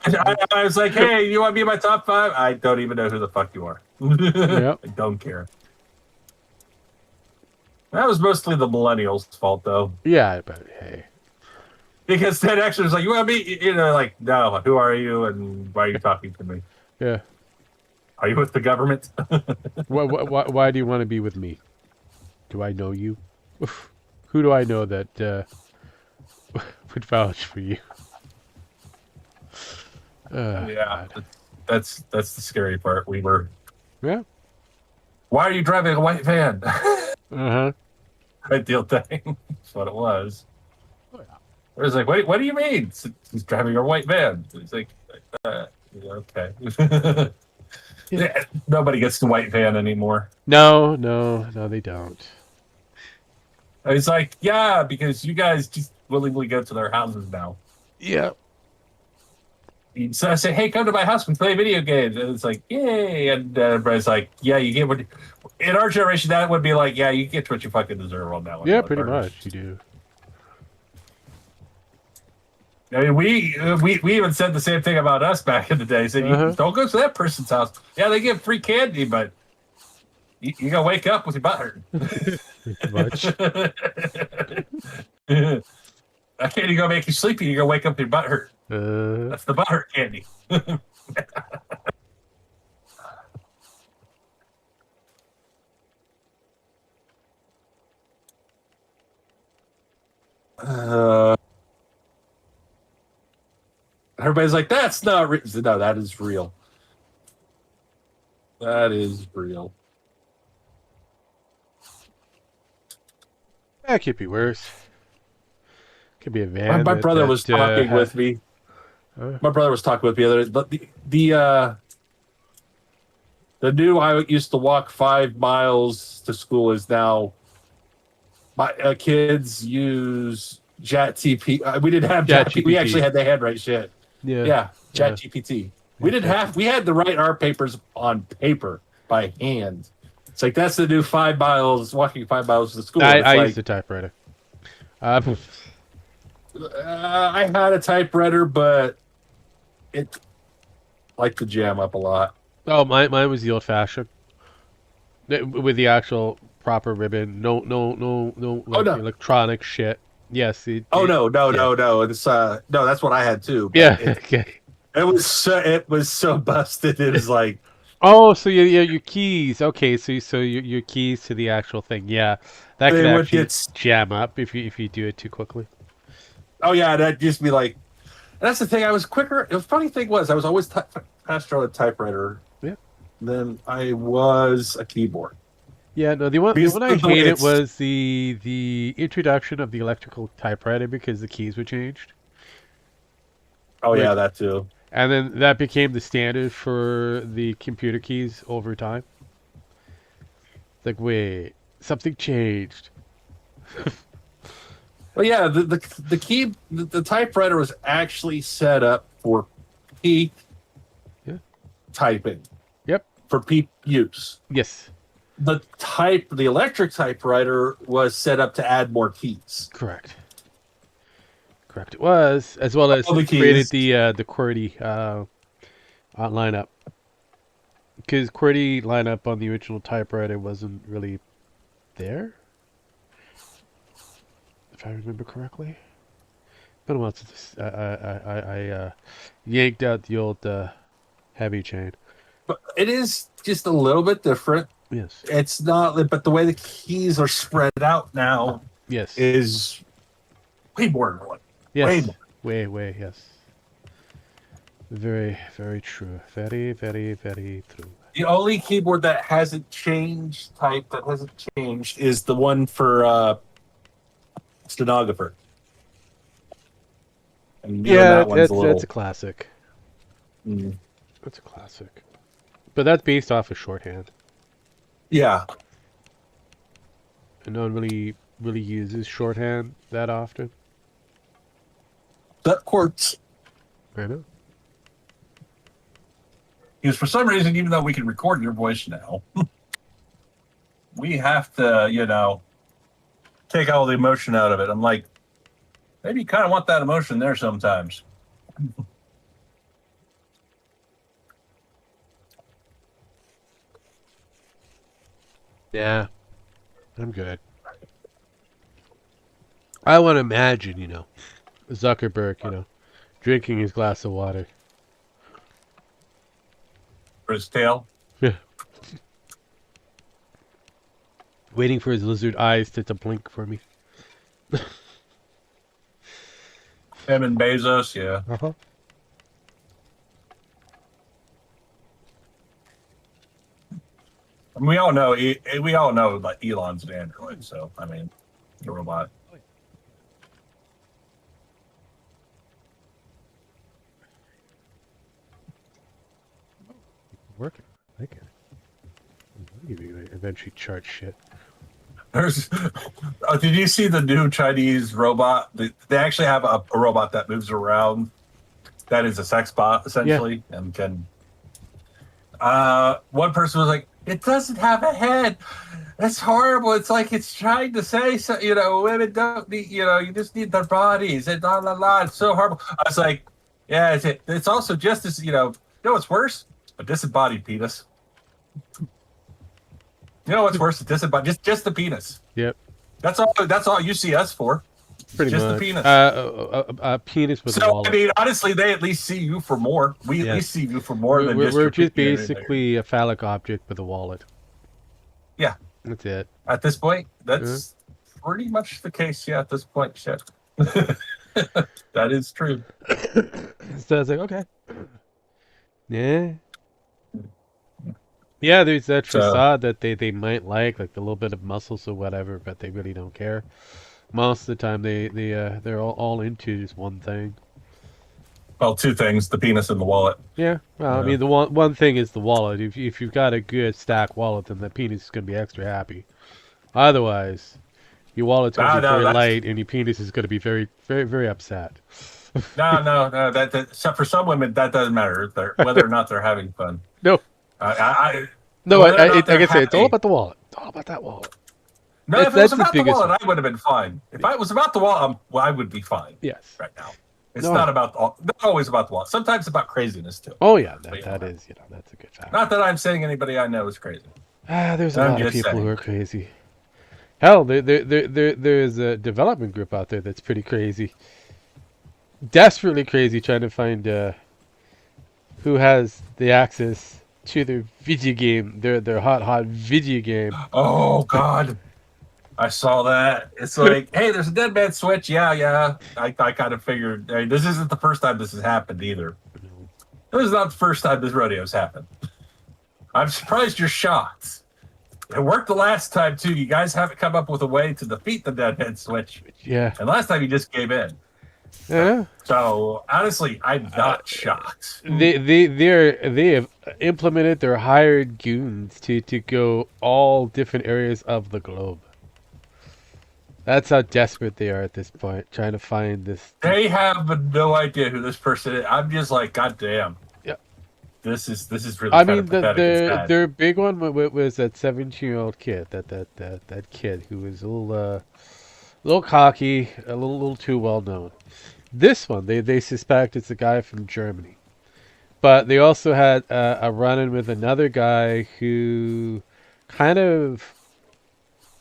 I was like, hey, you want to be in my top five? I don't even know who the fuck you are. Yep. I don't care. That was mostly the millennials' fault, though. Yeah, but hey. Because Ted actually was like, "You want to be?" You know, like, "No, who are you, and why are you talking to me? Yeah. Are you with the government?" Why do you want to be with me? Do I know you? Who do I know that would vouch for you? Yeah, God. that's the scary part. We were. Yeah. Why are you driving a white van? Uh-huh. Ideal thing. That's what it was. Oh, yeah. It was like, what do you mean? He's driving a white van. It's like, yeah, okay. Yeah. Yeah, nobody gets the white van anymore. No, no, no, they don't. It's like, yeah, because you guys just willingly go to their houses now. Yeah. So I say, hey, come to my house. We play video games. And it's like, yay. And everybody's like, yeah, you get what. In our generation, that would be like, yeah, you get what you fucking deserve on that one. Yeah, pretty much. You do. I mean, we even said the same thing about us back in the day. Said, Uh-huh. you don't go to that person's house. Yeah, they give free candy, but you gotta wake up with your butt hurt. Pretty much. That candy gonna make you sleepy. You're gonna wake up with your butt hurt. Uh, That's the butt hurt candy. Everybody's like, that's not real. No, that is real. That is real. that could be worse. Could be a van. My brother was talking with me. Huh? My brother was talking with me the other day. But the new I used to walk 5 miles to school is now my kids use ChatGPT. We didn't have ChatGPT. We actually had the handwrite shit. Yeah, ChatGPT. We didn't have. We had to write our papers on paper by hand. It's like that's the new 5 miles. Walking 5 miles to school. I used a typewriter. I had a typewriter, but it liked to jam up a lot. Oh, mine was the old fashioned with the actual proper ribbon. No, like No. electronic shit. Yes. No. It's no. That's what I had too. Yeah. Okay. It was so busted. It was like. Oh, so your keys. Okay, so your keys to the actual thing. Yeah, that could actually jam up if you do it too quickly. Oh yeah, that'd just be like. And that's the thing. I was quicker. The funny thing was, I was always faster on a typewriter. Yeah. Than I was a keyboard. Yeah, no. The one I hated was the introduction of the electrical typewriter because the keys were changed. Oh yeah, that too. And then that became the standard for the computer keys over time. Like, wait, something changed. Well, yeah, the typewriter was actually set up for peak typing. Yep. For peak use. Yes. The electric typewriter was set up to add more keys. Correct. It was, as well as created the QWERTY lineup. Because QWERTY lineup on the original typewriter wasn't really there, if I remember correctly. Been a while since I yanked out the old heavy chain. But it is just a little bit different. Yes. It's not, but the way the keys are spread out now, yes, is way more important. Yes. Way, yes. Very, very true. Very, very, very true. The only keyboard that hasn't changed, is the one for stenographer. And yeah, that's a classic. Mm. That's a classic. But that's based off of shorthand. Yeah. And no one really uses shorthand that often. That quartz. I know. Because for some reason, even though we can record your voice now, we have to, take all the emotion out of it. I'm like, maybe you kind of want that emotion there sometimes. Yeah. I'm good. I want to imagine, Zuckerberg, drinking his glass of water. For his tail. Yeah. Waiting for his lizard eyes to blink for me. Him and Bezos, yeah. Uh-huh. I mean, we all know like Elon's an android, so I mean, a robot. Working. I like it. You eventually chart shit. Did you see the new Chinese robot? They actually have a robot that moves around. That is a sex bot essentially, and can. One person was like, "It doesn't have a head. That's horrible. It's like it's trying to say, so, women don't need, you just need their bodies and la la la. It's so horrible." I was like, "Yeah, it's also just as what's worse? A disembodied penis. You know what's worse? A disembodied, just the penis. Yep. That's all you see us for. Pretty just much. the penis. A penis with a wallet. I mean, honestly, they at least see you for more. We at least see you for more than just. We're just basically a phallic object with a wallet. Yeah, that's it. At this point, that's pretty much the case. Yeah, at this point, shit. That is true. So I was like, okay, yeah. Yeah, there's that facade that they might like the little bit of muscles or whatever, but they really don't care. Most of the time, they're all into just one thing. Well, two things: the penis and the wallet. Yeah. Well, I mean, the one thing is the wallet. If you've got a good stack wallet, then the penis is gonna be extra happy. Otherwise, your wallet's gonna be very light, and your penis is gonna be very, very, very upset. No. That for some women, that doesn't matter whether or not they're having fun. No. Like I say, it's all about the wallet. It's all about that wallet. No, if it was about the wallet, I would have been fine. If it was about the wallet, I would be fine. Yes. Right now, it's not always about the wallet. Sometimes about craziness too. Oh yeah, that is that's a good fact. Not that I'm saying anybody I know is crazy. There's a lot of people who are crazy. Hell, there's a development group out there that's pretty crazy. Desperately crazy, trying to find who has the access to their video game, their hot video game. Oh God, I saw that. It's like, hey, there's a dead man switch. Yeah. I kind of figured this isn't the first time this has happened either. This is not the first time this rodeo's happened. I'm surprised you're shocked. It worked the last time too. You guys haven't come up with a way to defeat the deadhead switch. Yeah. And last time you just gave in. Yeah. So honestly, I'm not shocked. They have implemented their hired goons to go all different areas of the globe. That's how desperate they are at this point, trying to find this. They have no idea who this person is. I'm just like, God damn. Yeah. This is really. I mean, their big one was that 17-year-old kid, that kid who was a little cocky, a little too well known. This one, they suspect it's a guy from Germany, but they also had a run-in with another guy who, kind of,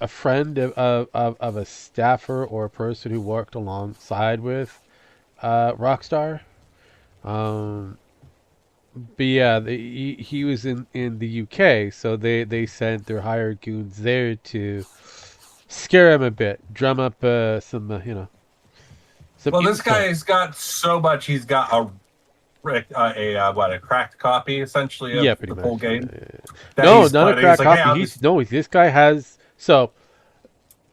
a friend of a staffer or a person who worked alongside with Rockstar. But yeah, he was in the UK, so they sent their hired goons there to scare him a bit, drum up some well, this guy's got so much. He's got a cracked copy essentially of the full game. No, not a cracked copy. This guy has. So,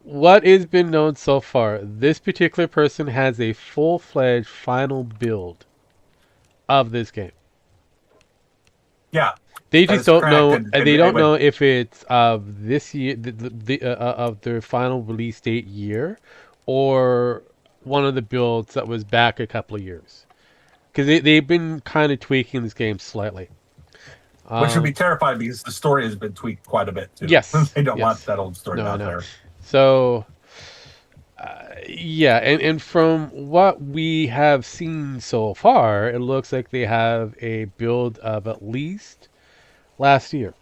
what has been known so far? This particular person has a full-fledged final build of this game. Yeah. They just don't know, and they don't know if it's of this year, of their final release date year, or one of the builds that was back a couple of years, because they've been kind of tweaking this game slightly, which would be terrifying because the story has been tweaked quite a bit too. Yes. They don't want that old story out there. So yeah, and from what we have seen so far, it looks like they have a build of at least last year.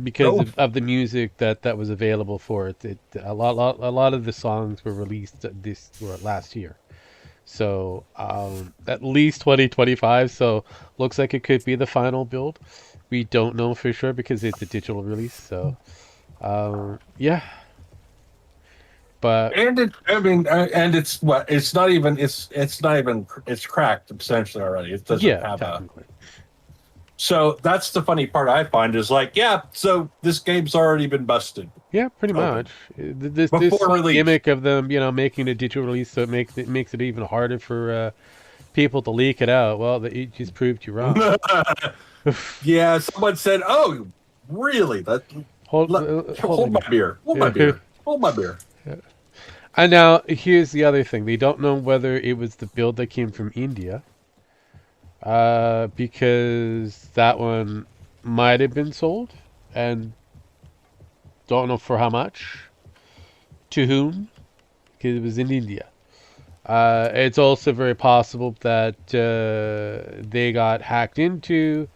because Oh. of the music that was available for it. A lot of the songs were released this or last year. So at least 2025. So looks like it could be the final build. We don't know for sure because it's a digital release. So yeah, but And and it's what it's not even it's not even it's cracked essentially already. It doesn't yeah, have a. technically, So that's the funny part I find is like, yeah, so this game's already been busted yeah, pretty open much. This before whole release. gimmick of them, making a digital release so it makes it even harder for people to leak it out. Well, it just proved you wrong. Yeah, someone said, "Oh, really? That Hold let, hold hold on my beer, hold my here. beer, hold my beer." And now here's the other thing: they don't know whether it was the build that came from India, because that one might have been sold, and don't know for how much, to whom, because it was in India. It's also very possible that they got hacked into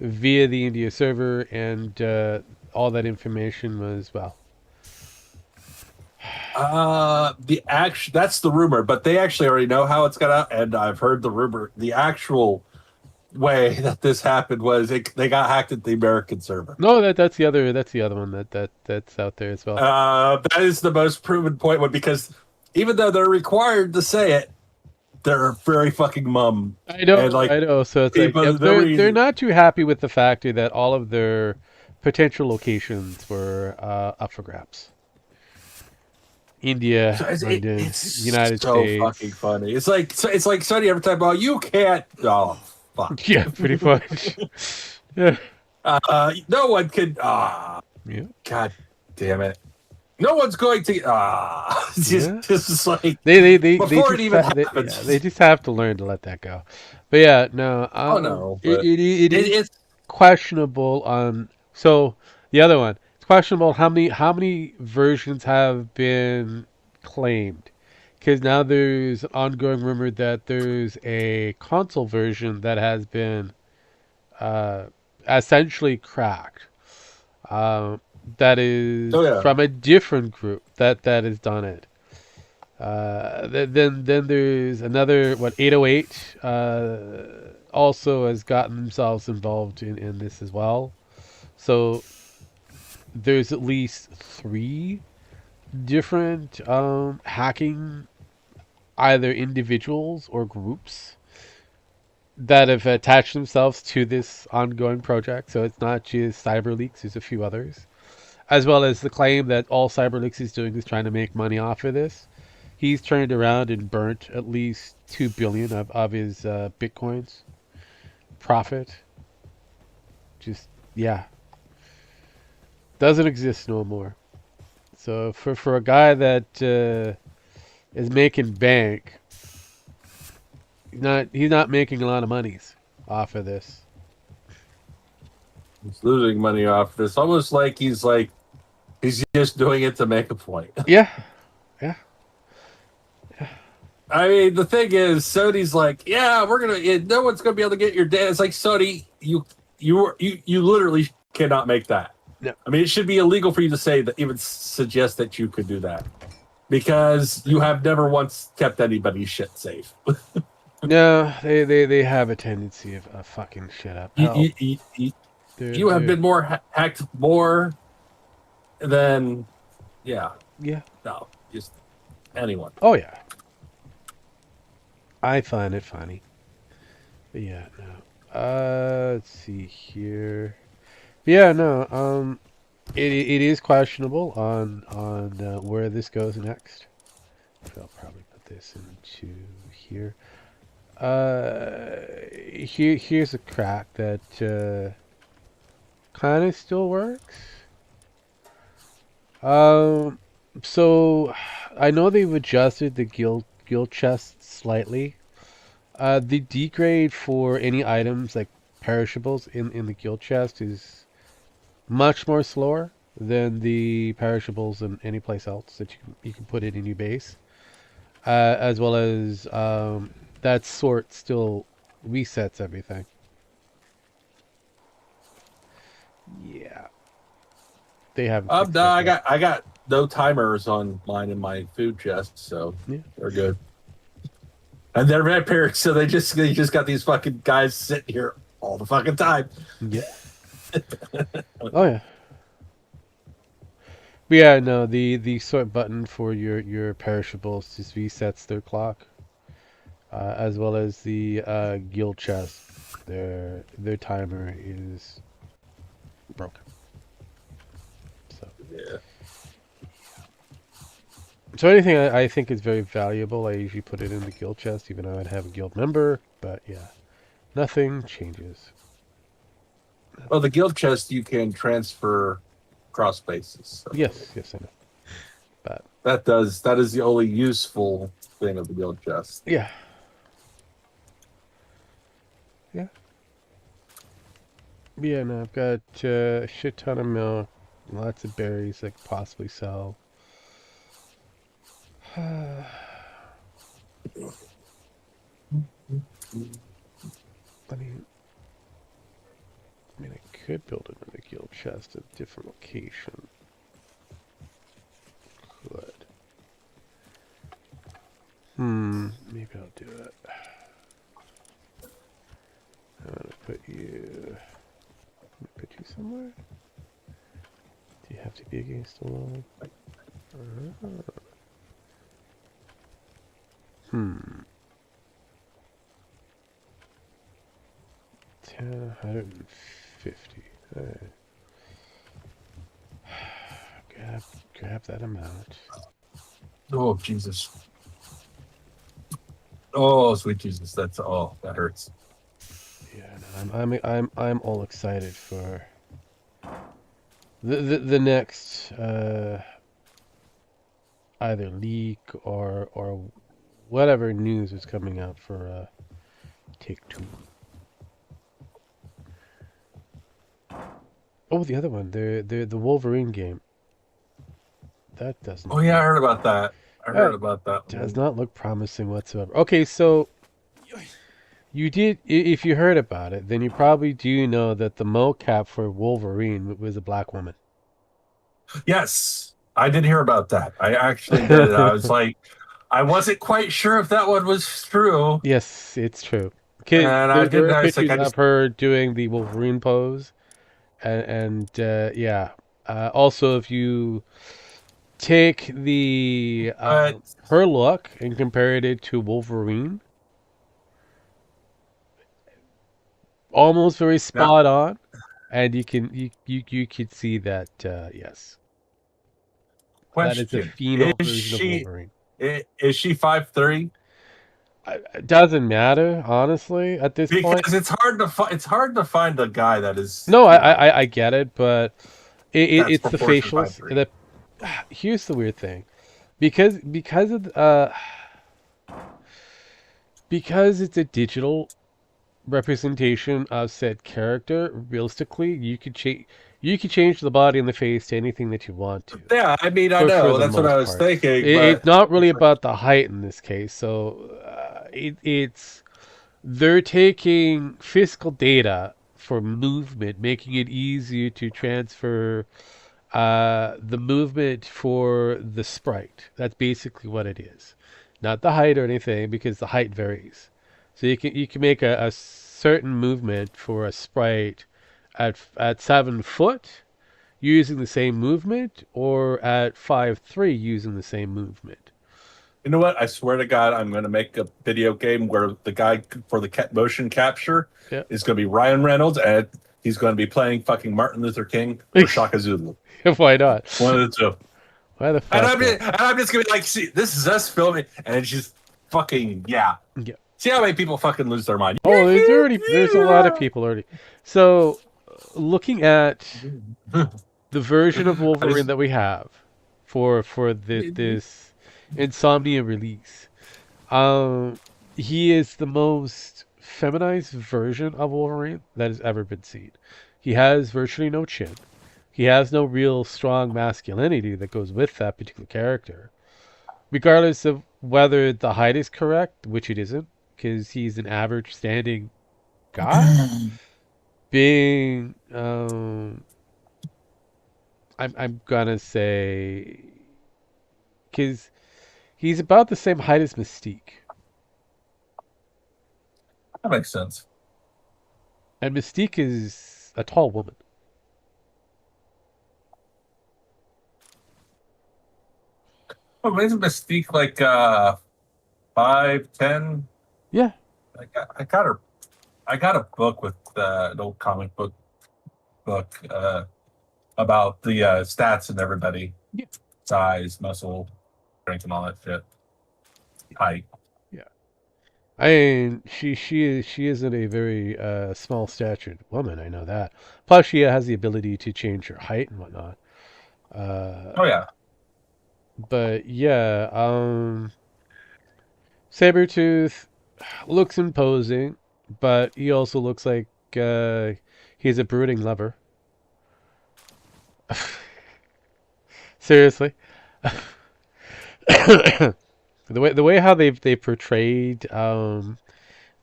via the India server, and all that information was, well, The action that's the rumor, but they actually already know how it's gonna. And I've heard the rumor. The actual way that this happened was they got hacked at the American server. no, that's the other one that's out there as well. That is the most proven point one because even though they're required to say it, they're very fucking mum. I And know, like I know. So it's like, people, yeah, the they're reason, not too happy with the fact that all of their potential locations were up for grabs. India, so London, it's United so fucking States. funny. It's like Sonny every time. Oh, you can't. Oh, fuck. Yeah, pretty much. Yeah, No one can. yeah, God damn it. No one's going to. It's yeah. just like They before it just even yeah, they happens. just have to learn to let that go. But yeah, no, Oh no, it, but it is it's questionable on. So the other one, it's questionable how many versions have been claimed, because now there's ongoing rumor that there's a console version that has been uh, essentially cracked. Um, that is oh yeah. from a different group that has done it. Then there's another, what, 808 also has gotten themselves involved in this as well. So there's at least three different hacking, either individuals or groups, that have attached themselves to this ongoing project. So it's not just CyberLeaks, there's a few others. As well as the claim that all CyberLeaks is doing is trying to make money off of this. He's turned around and burnt at least 2 billion of his bitcoins profit. Just, yeah, doesn't exist no more. So for a guy that is making bank, he's not making a lot of monies off of this. He's losing money off this. Almost like he's just doing it to make a point. Yeah, yeah, I mean, the thing is, Sony's like, yeah, we're gonna. No one's gonna be able to get your data. It's like Sony, you literally cannot make that. no, I mean, it should be illegal for you to say that, even suggest that you could do that, because you have never once kept anybody's shit safe. no. They have a tendency of fucking shit up. You Hell, you have they're been more hacked more than, yeah, yeah. no, just anyone. Oh yeah, I find it funny. But yeah, no. Let's see here. But yeah, no. It is questionable on where this goes next. I'll probably put this into here. Here's a crack that kind of still works. Um, so I know they've adjusted the guild chest slightly. The degrade for any items like perishables in the guild chest is much more slower than the perishables in any place else that you can put it in your base. As well as that sort still resets everything. Yeah. They haven't fixed No, that I yet. got no timers on mine in my food chest, so Yeah. they're good. And they're vampires, so they just got these fucking guys sitting here all the fucking time. Yeah. Oh yeah. But yeah, no, the sort button for your perishables just resets their clock, as well as the guild chest. Their timer is broken. So, Yeah. so anything I think is very valuable, I usually put it in the guild chest, even though I'd have a guild member. But yeah, nothing changes. Well, the guild chest you can transfer cross spaces. So Yes, yes, I know. But that is the only useful thing of the guild chest. yeah, yeah. Yeah, no, I've got a shit ton of milk, lots of berries I could possibly sell. I mean, I could build another guild chest at a different location. Could. Maybe I'll do it. I'm gonna put you somewhere. Do you have to be against the wall? Hmm. 150. Alright. Grab that amount. Oh Jesus! Oh sweet Jesus! That hurts. Yeah, no, I'm all excited for the next either leak or whatever news is coming out for Take-Two. Oh, the other one, the Wolverine game. That doesn't. Oh yeah, I heard about that. I heard about that. Does not look promising whatsoever. Okay, so you did. If you heard about it, then you probably do know that the mocap for Wolverine was a black woman. Yes, I did hear about that. I actually did. I was like, I wasn't quite sure if that one was true. Yes, it's true. And I There didn't. are I was like, pictures of her doing the Wolverine pose, and yeah. Also, if you take the her look and compared it to Wolverine, almost very spot on, and you could see that yes, that is a question: female version of Wolverine. Is she 5'3"? It doesn't matter, honestly, at this point. Because it's hard to find a guy that is. No, I get it, but it's the proportion facials. 5'3". Here's the weird thing, because it's a digital representation of said character. Realistically, you could change the body and the face to anything that you want to. Yeah, I mean, I For know the that's what most I was part. thinking. It's not really about the height in this case. So it's they're taking physical data for movement, making it easier to transfer the movement for the sprite. That's basically what it is. Not the height or anything, because the height varies. So you can make a certain movement for a sprite at 7 foot using the same movement, or at 5'3" using the same movement. You know what? I swear to God, I'm going to make a video game where the guy for the motion capture Yeah. is going to be Ryan Reynolds, and he's going to be playing fucking Martin Luther King or Shaka Zulu. Why not? One of the two. Why the fuck? And I'm just going to be like, see, this is us filming, and it's just fucking, yeah. Yeah. See how many people fucking lose their mind? Oh, there's a lot of people already. So, looking at the version of Wolverine that we have for this Insomnia release, he is the most feminized version of Wolverine that has ever been seen. He has virtually no chin. He has no real strong masculinity that goes with that particular character. Regardless of whether the height is correct, which it isn't, because he's an average standing guy. Being, I I'm gonna say because he's about the same height as Mystique, That makes sense. and Mystique is a tall woman. Oh, isn't Mystique like 5'10"? Yeah, I got her. I got a book with an old comic book about the stats and everybody, yeah, size, muscle, strength, and all that shit. Height. yeah. I mean, she isn't a very small statured woman. I know that. Plus, she has the ability to change her height and whatnot. Oh yeah. But yeah, Sabretooth looks imposing, but he also looks like he's a brooding lover. Seriously. The way how they portrayed the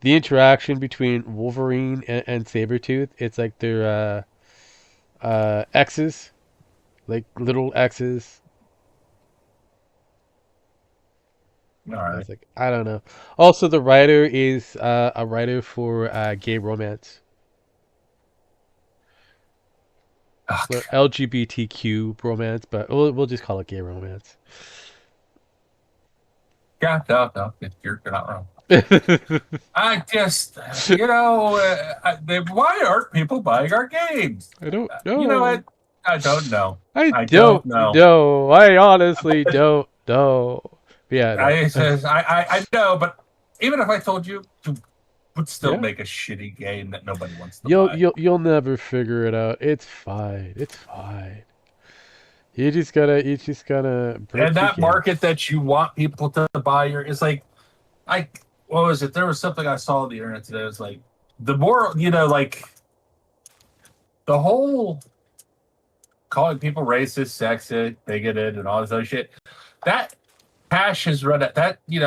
interaction between Wolverine and Sabretooth, it's like they're exes, like little exes. All I right. was like, I don't know. Also, the writer is a writer for gay romance, Okay. LGBTQ romance, but we'll just call it gay romance. Yeah, no, you're not wrong. I I just, why aren't people buying our games? don't You know know. what? I don't know. I I don't don't know. know. I honestly don't know. Yeah, I no. says I know, but even if I told you, you would still Yeah. make a shitty game that nobody wants to You'll buy. you'll you'll never figure it out. It's fine. It's fine. You just gotta And break your that game. market that you want people to buy your is like, what was it? There was something I saw on the internet today. It was like the more like the whole calling people racist, sexist, bigoted, and all this other shit. That cash has run out. That we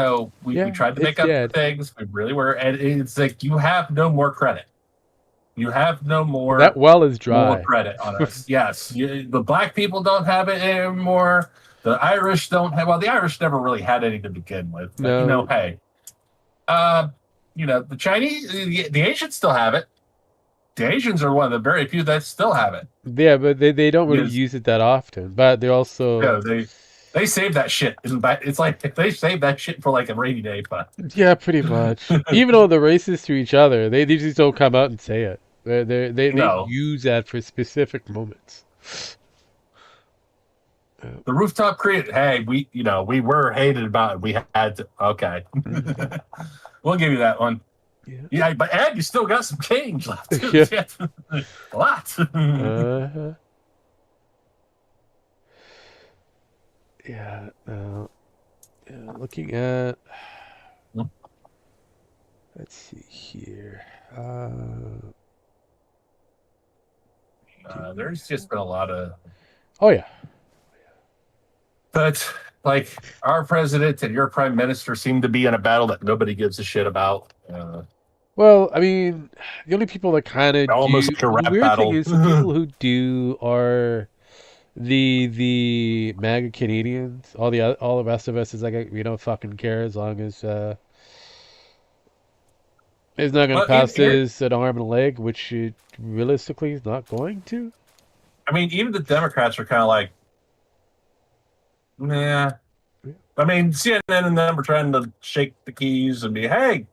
Yeah, tried to it's make up dead. things. We really were, and it's like you have no more credit. You have no That well is more dry. credit on us. Yes, the black people don't have it anymore. The Irish don't have. Well, the Irish never really had any to begin with. But No. hey, the Chinese, the Asians still have it. The Asians are one of the very few that still have it. Yeah, but they don't really Because use it that often. But they also they save that shit. It's like if they save that shit for like a rainy day fund. yeah, pretty much. Even though they're racist to each other, they just don't come out and say it. They No, use that for specific moments. the rooftop created. Hey, we were hated about it. We had to. Okay, we'll give you that one. Yeah. Yeah, but Ed, you still got some change left. Too. Yeah. A lot. Uh-huh. Yeah. Looking at. Let's see here. There's just been a lot of. Oh yeah. But like our president and your prime minister seem to be in a battle that nobody gives a shit about. Well, I mean, the only people that kind of Almost do. like a The rap weird thing battle. is, the people who do are the MAGA Canadians. All the rest of us is like we don't fucking care as long as it's not going to But in cost here, us an arm and a leg, which it realistically is not going to. I mean, even the Democrats are kind of like, nah. Yeah. I mean, CNN and them are trying to shake the keys and be, hey,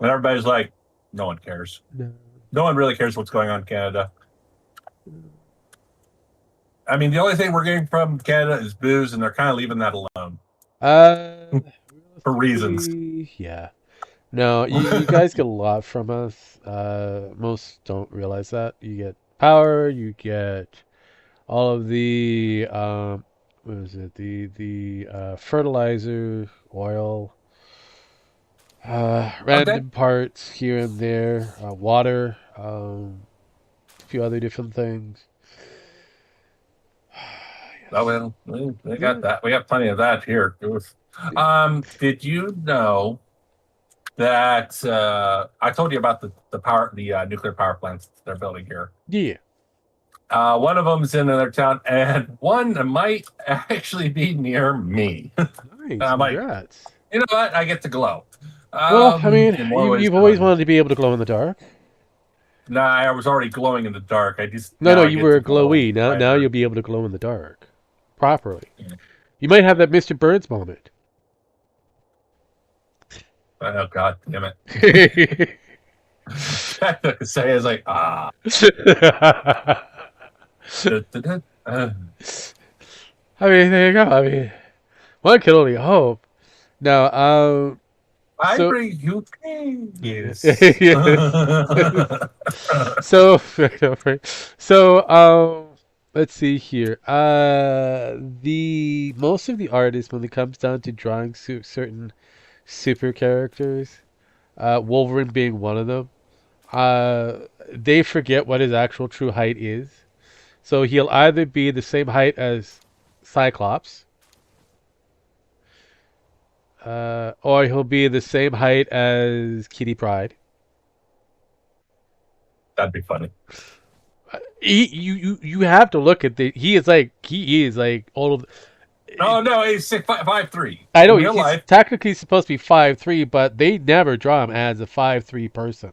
and everybody's like, no one cares. No. No one really cares what's going on in Canada. I mean, the only thing we're getting from Canada is booze, and they're kind of leaving that alone for reasons. Yeah. No, you guys get a lot from us. Most don't realize that. You get power, you get all of the what is it? The fertilizer, oil, Okay. random parts here and there, water, a few other different things. Oh, well, we got that. We have plenty of that here. Did you know that I told you about the nuclear power plants they're building here? Yeah. One of them's in another town, and one might actually be near me. Nice, I'm like, congrats. you know what? I get to glow. Well, I mean, In more ways you've than always one. wanted to be able to glow in the dark. Nah, I was already glowing in the dark. I just No, now I you get to were glow glowy. Now brighter. you'll be able to glow in the dark properly. Yeah. You might have that Mr. Burns moment. Oh God damn it! Say it's like da, da, da. I mean, there you go. I mean, one can only hope. Now, I so bring you yes. peace. So, so, let's see here. The most of the artists, when it comes down to drawing certain super characters, Wolverine being one of them, they forget what his actual true height is. So he'll either be the same height as Cyclops, or he'll be the same height as Kitty Pryde. That'd be funny. You have to look at the. He is like all of. Oh no, he's 5'3". I know In real he's life, technically supposed to be 5'3", but they never draw him as a 5'3" person.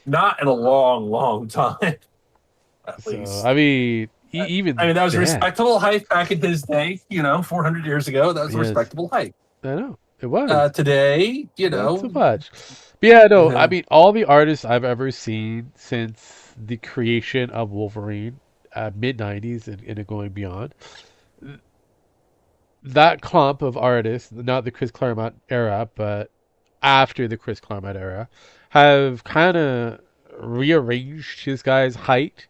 not in a long, long time. At So least. I mean, I even mean, that was a then, respectable height back in his day. 400 years ago, that was a yes, respectable height. I know it was. Today, Not so much. But yeah, no, I uh, mean, all the artists I've ever seen since the creation of Wolverine, mid 90s and going beyond, that clump of artists, not the Chris Claremont era, but after the Chris Claremont era, have kind of rearranged his guy's height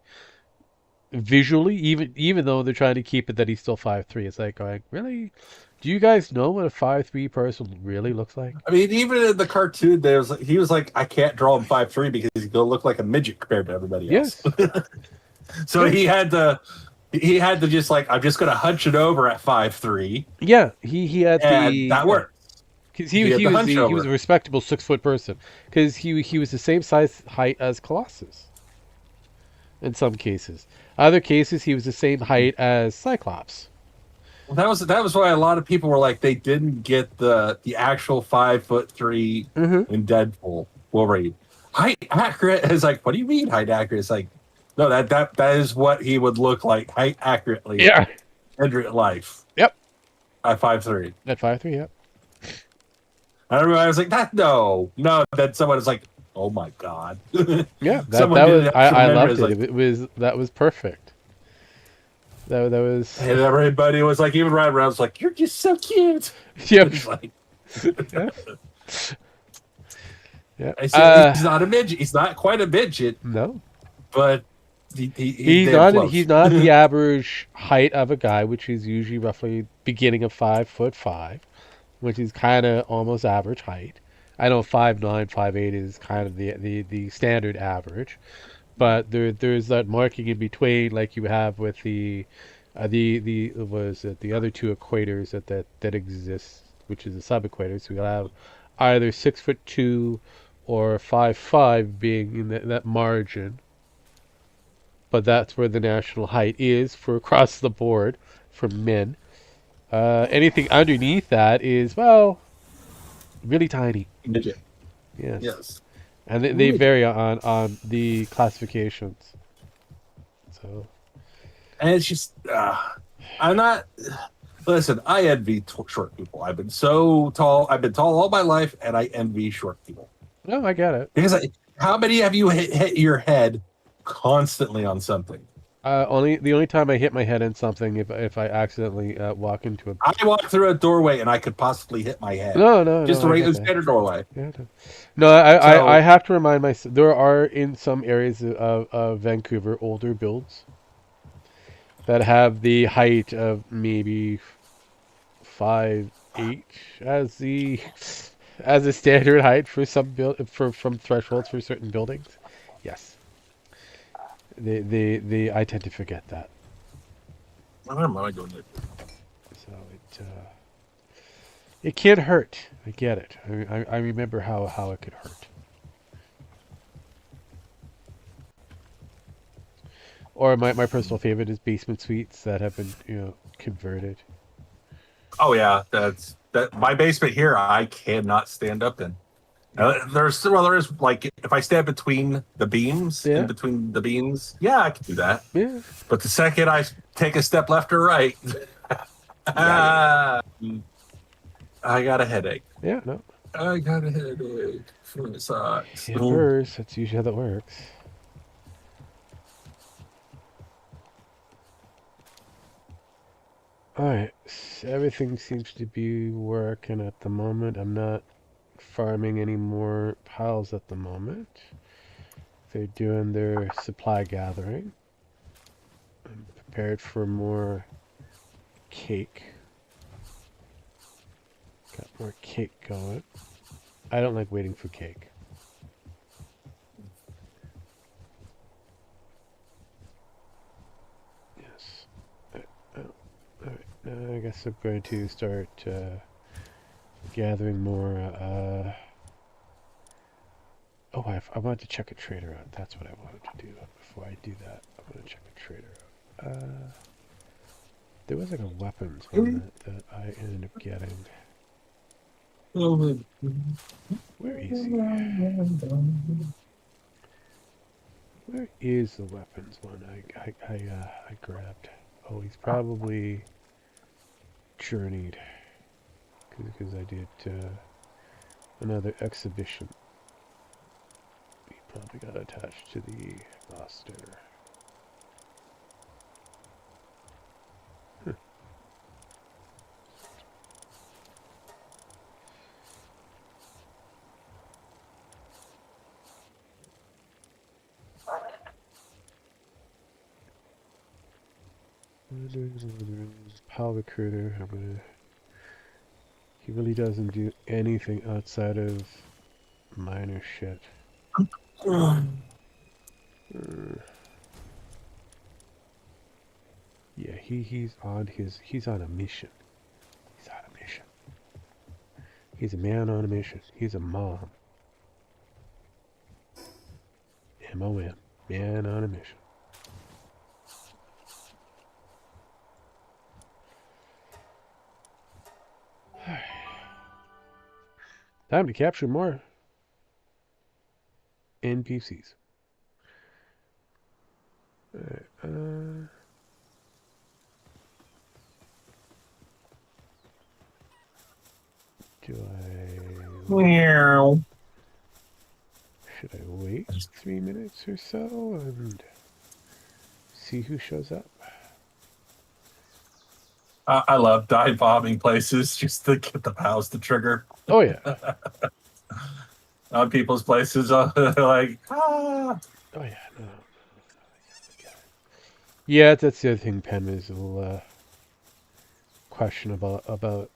visually, even though they're trying to keep it that he's still 5'3". It's like going, really? Do you guys know what a 5'3" person really looks like? I mean, even in the cartoon, he was like, I can't draw him 5'3" because he's gonna look like a midget compared to everybody else. Yes. So Yes. he had to just like, I'm just gonna hunch it over at 5'3", Yeah, he had and that worked. because He had the hunch he was over. a respectable 6 foot person because he was the same size height as Colossus. In some cases, other cases he was the same height as Cyclops. Well, that was why a lot of people were like, they didn't get the actual 5'3" Mm-hmm. in Deadpool Wolverine. Height accurate is like, what do you mean height accurate? It's like, no, that is what he would look like height accurately Yeah. in real life. Yep. At 5'3". At 5'3", yep. I remember I was like, no. Then someone is like, oh my god. Yeah, Someone that did was an I extra loved measure, it. like, It was that was perfect. That was and everybody was like, even Ryan Reynolds was like, you're just so cute. yep. It's like, Yeah. Yeah. I said, he's not a midget. He's not quite a midget, No. but He's damn not close. he's not the average height of a guy, which is usually roughly beginning of 5'5", which is kind of almost average height. I know 5'9", 5'8" is kind of the standard average, but there's that marking in between, like you have with the was it the other two equators that exist, which is the sub-equators. So you'll have either 6'2" or 5'5" being in that margin, but that's where the national height is for across the board for men. Anything underneath that is, well, really tiny. midget. Yes. Yes. And they vary on the classifications. So And it's just, I'm not. Listen, I envy short people. I've been so tall. I've been tall all my life, and I envy short people. no, I get it. Because how many have you hit your head constantly on something? The only time I hit my head in something if I accidentally walk into a. I walk through a doorway and I could possibly hit my head. No, Just no, a I regular get that. standard doorway. Yeah, no, So- I have to remind myself there are in some areas of Vancouver older builds that have the height of maybe 5'8" as a standard height for some from thresholds for certain buildings. Yes, I tend to forget that. I don't know. I go there. So it can hurt. I get it. I remember how it could hurt. Or my personal favorite is basement suites that have been converted. Oh yeah, that's that. My basement here, I cannot stand up in. There is like if I stand between the beams, in Yeah, between the beams, yeah, I can do that. yeah, But the second I take a step left or right, yeah. I got a headache. Yeah, no. I got a headache. It sucks. It burrs. That's usually how that works. Alright, everything seems to be working at the moment. I'm not farming any more piles at the moment. They're doing their supply gathering. I'm prepared for more cake. Got more cake going. I don't like waiting for cake. Yes. Alright, now I guess I'm going to start gathering more. Oh, I wanted to check a trader out. That's what I wanted to do. Before I do that, I want to check a trader out. There was like a weapons one that I ended up getting. Where is he? Where is the weapons one I grabbed? Oh, he's probably journeyed. Because I did another exhibition. He probably got attached to the roster. Huh. Pal recruiter. He really doesn't do anything outside of minor shit. Yeah, he's on a mission. He's on a mission. He's a man on a mission. He's a mom. M-O-M. Man on a mission. Time to capture more NPCs. Alright, Meow. should I wait 3 minutes or so and see who shows up? I love dive bombing places just to get the pals to trigger Oh yeah. on people's places. Like, ah. Oh yeah. No. Yeah, that's the other thing. Pen is a little question about.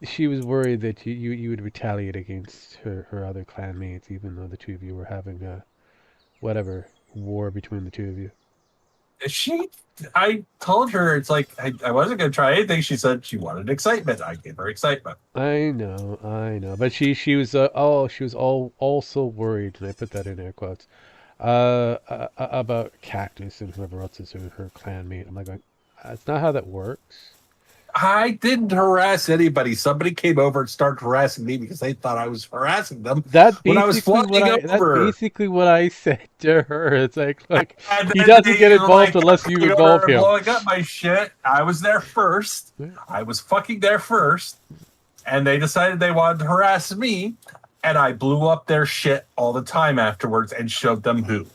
She was worried that you would retaliate against her other clanmates, even though the two of you were having a whatever war between the two of you. I told her it's like I wasn't gonna try anything. She said she wanted excitement. I gave her excitement. I know, but she was she was also worried, and I put that in air quotes, about Cactus and whoever else is her clanmate. I'm like, that's not how that works. I didn't harass anybody. Somebody came over and started harassing me because they thought I was harassing them when I was flying over. That's basically what I said to her. It's like he doesn't get involved unless you involve him. Blowing up my shit. I was there first. Yeah. I was fucking there first. And they decided they wanted to harass me. And I blew up their shit all the time afterwards and showed them who.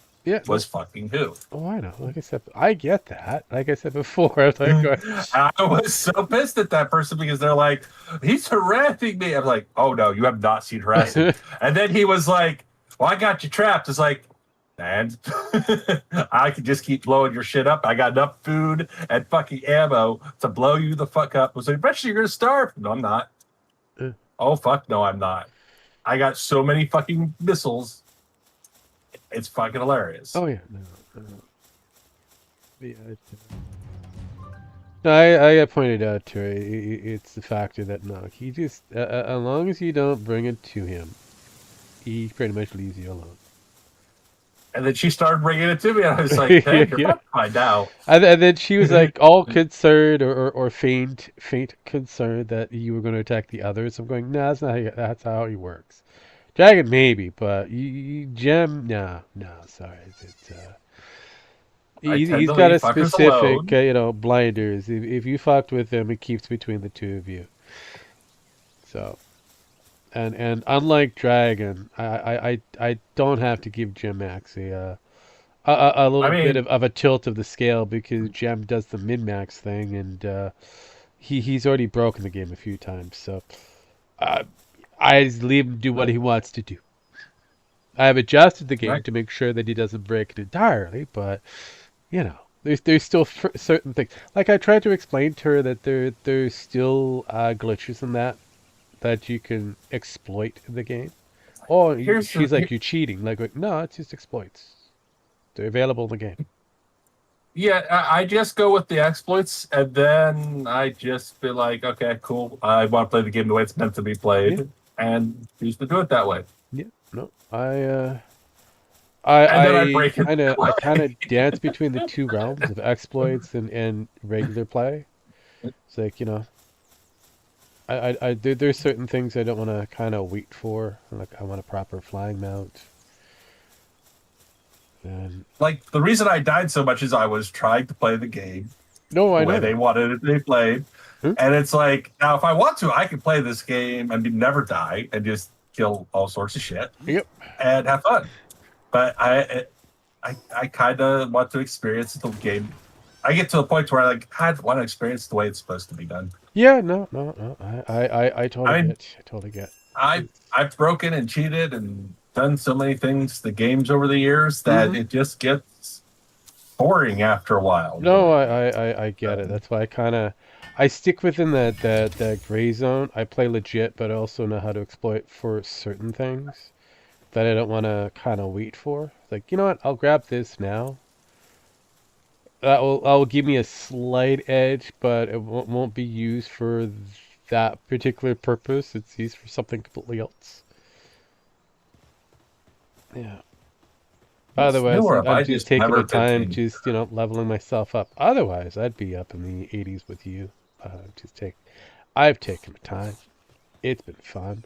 Was fucking who. Oh, I know. Like I said, I get that. Like I said before, I was like, I was so pissed at that person because they're like, he's harassing me. I'm like, oh no, you have not seen harassing. And then he was like, well, I got you trapped. It's like, and I can just keep blowing your shit up. I got enough food and fucking ammo to blow you the fuck up. I was like, eventually you're gonna starve. No, I'm not. Oh fuck, no, I'm not. I got so many fucking missiles. It's fucking hilarious. oh yeah, no. Yeah, No, I pointed out to her, it's the factor that no, he just, as long as you don't bring it to him, he pretty much leaves you alone. And then she started bringing it to me, and I was like, "Hey, you're Yeah. about to find out." And then she was like all concerned or faint concerned that you were going to attack the others. I'm going, no, that's how he works. Dragon maybe, but Gem, no, sorry. I tend He's to got a leave fuckers specific, alone. blinders. If you fucked with him, it keeps between the two of you. So, and unlike Dragon, I don't have to give Gem Max a I little bit mean, of a tilt of the scale because Gem does the min max thing, and he's already broken the game a few times. So uh, I just leave him do what he wants to do. I have adjusted the game right? to make sure that he doesn't break it entirely, but there's still certain things. Like I tried to explain to her that there's still glitches in that you can exploit in the game. Oh, Here's the she's like, you're cheating. Like, no, it's just exploits. They're available in the game. Yeah, I just go with the exploits, and then I just be like, okay, cool. I want to play the game the way it's meant to be played, Yeah. and choose to do it that way. Yeah, no, And then I I break it. kind of dance between the two realms of exploits and regular play. It's like there's certain things I don't want to kind of wait for. Like I want a proper flying mount, and Like the reason I died so much is I was trying to play the game no, the I way know they that. wanted it to be played, Hmm? and it's like now if I want to, I can play this game and never die and just kill all sorts of shit Yep. and have fun. But I kind of want to experience the game. I get to a point where I want to experience the way it's supposed to be done. Yeah, no. I totally I mean, get. I totally get. I've broken and cheated and done so many things to games over the years that it just gets boring after a while. No, I get it. That's why I stick within that gray zone. I play legit, but I also know how to exploit for certain things that I don't want to kind of wait for. Like, you know what? I'll grab this now. That will give me a slight edge, but it won't be used for that particular purpose. It's used for something completely else. Yeah. It's Otherwise, newer. I'm I just just taking never my time, continued. just leveling myself up. Otherwise, I'd be up in the 80s with you. I've taken my time. It's been fun.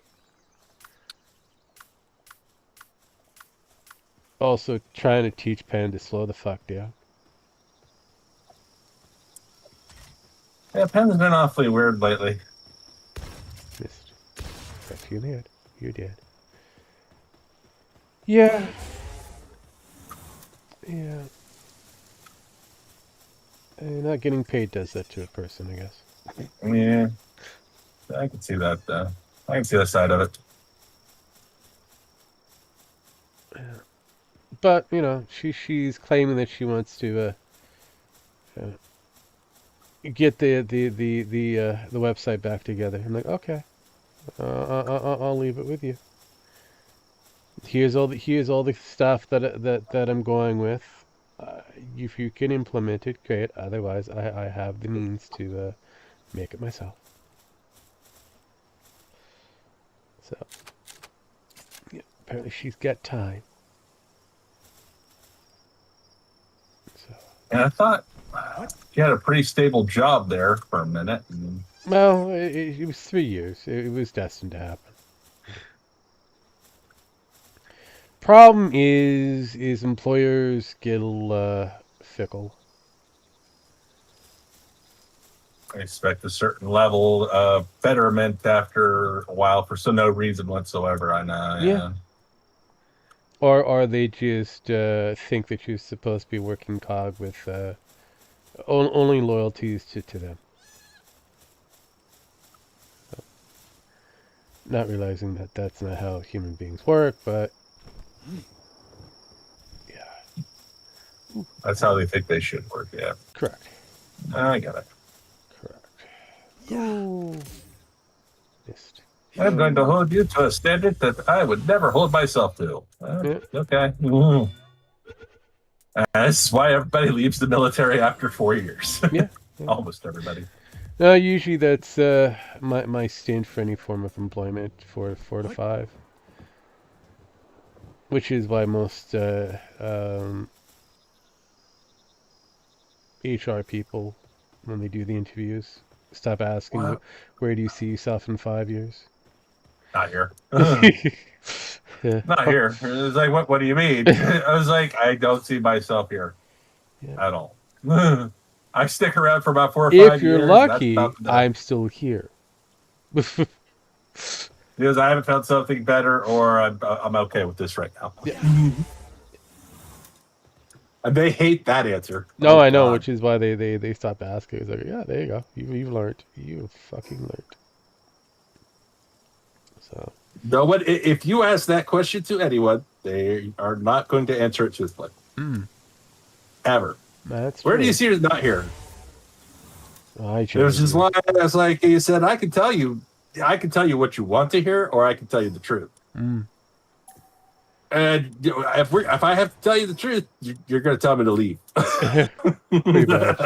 Also, trying to teach Pen to slow the fuck down. Yeah, Pen's been awfully weird lately. Missed. Got you in the head. You're dead. Yeah. Yeah. Not getting paid does that to a person, I guess. Yeah, I can see that. I can see the side of it. But she's claiming that she wants to get the website back together. I'm like, okay, I'll leave it with you. Here's all the stuff that I'm going with. If you can implement it, great. Otherwise, I have the means to make it myself. So, yeah, apparently she's got time. So, And I thought you had a pretty stable job there for a minute. And well, it was 3 years. It was destined to happen. Problem is employers get a little fickle. I expect a certain level of betterment after a while for no reason whatsoever. I know. Yeah. Or they just think that you're supposed to be working cog with only loyalties to them. So, not realizing that that's not how human beings work, but yeah. That's how they think they should work. Yeah. Correct. I got it. Correct. Ooh. Missed. I'm going to hold you to a standard that I would never hold myself to. Yeah. Okay. This is why everybody leaves the military after 4 years. Yeah. Yeah. Almost everybody. No, usually that's my stint for any form of employment for 4 to 5, which is why most HR people, when they do the interviews, stop asking Wow. where do you see yourself in 5 years. Not here. Yeah. Not here. It was like, what do you mean? I was like, I don't see myself here Yeah. at all. I stick around for about 4 or If 5 you're years. And that's lucky, about the I'm still here. because I haven't found something better, or I'm okay with this right now. Yeah. And they hate that answer. No, Oh, I know, God. which is why they stopped asking. It's like, yeah, there you go. You've learned. You fucking learned. So. No, but if you ask that question to anyone, they are not going to answer it truthfully. Ever. That's Where true. do you see it not here? I It was just like you said, I can tell you what you want to hear, or I can tell you the truth. And if I have to tell you the truth, you're going to tell me to leave. Pretty much.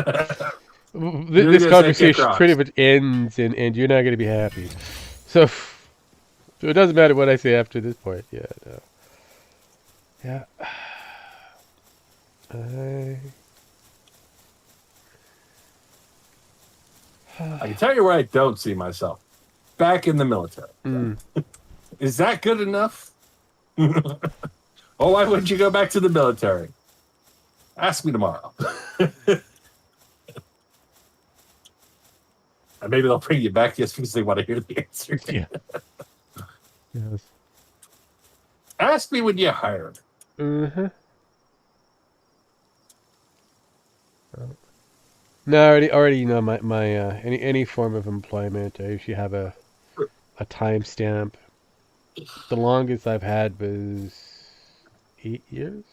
You're This gonna say, conversation "Kick pretty rocks." much ends, and you're not going to be happy. So it doesn't matter what I say after this point. Yeah. No. Yeah. I can tell you where I don't see myself. Back in the military. Is that good enough? Oh, why wouldn't you go back to the military? Ask me tomorrow. And maybe they'll bring you back just because they want to hear the answer. Yeah. Yes. Ask me when you hired. Mm-hmm. No, already, you know, my any form of employment, I usually have a timestamp. The longest I've had was 8 years.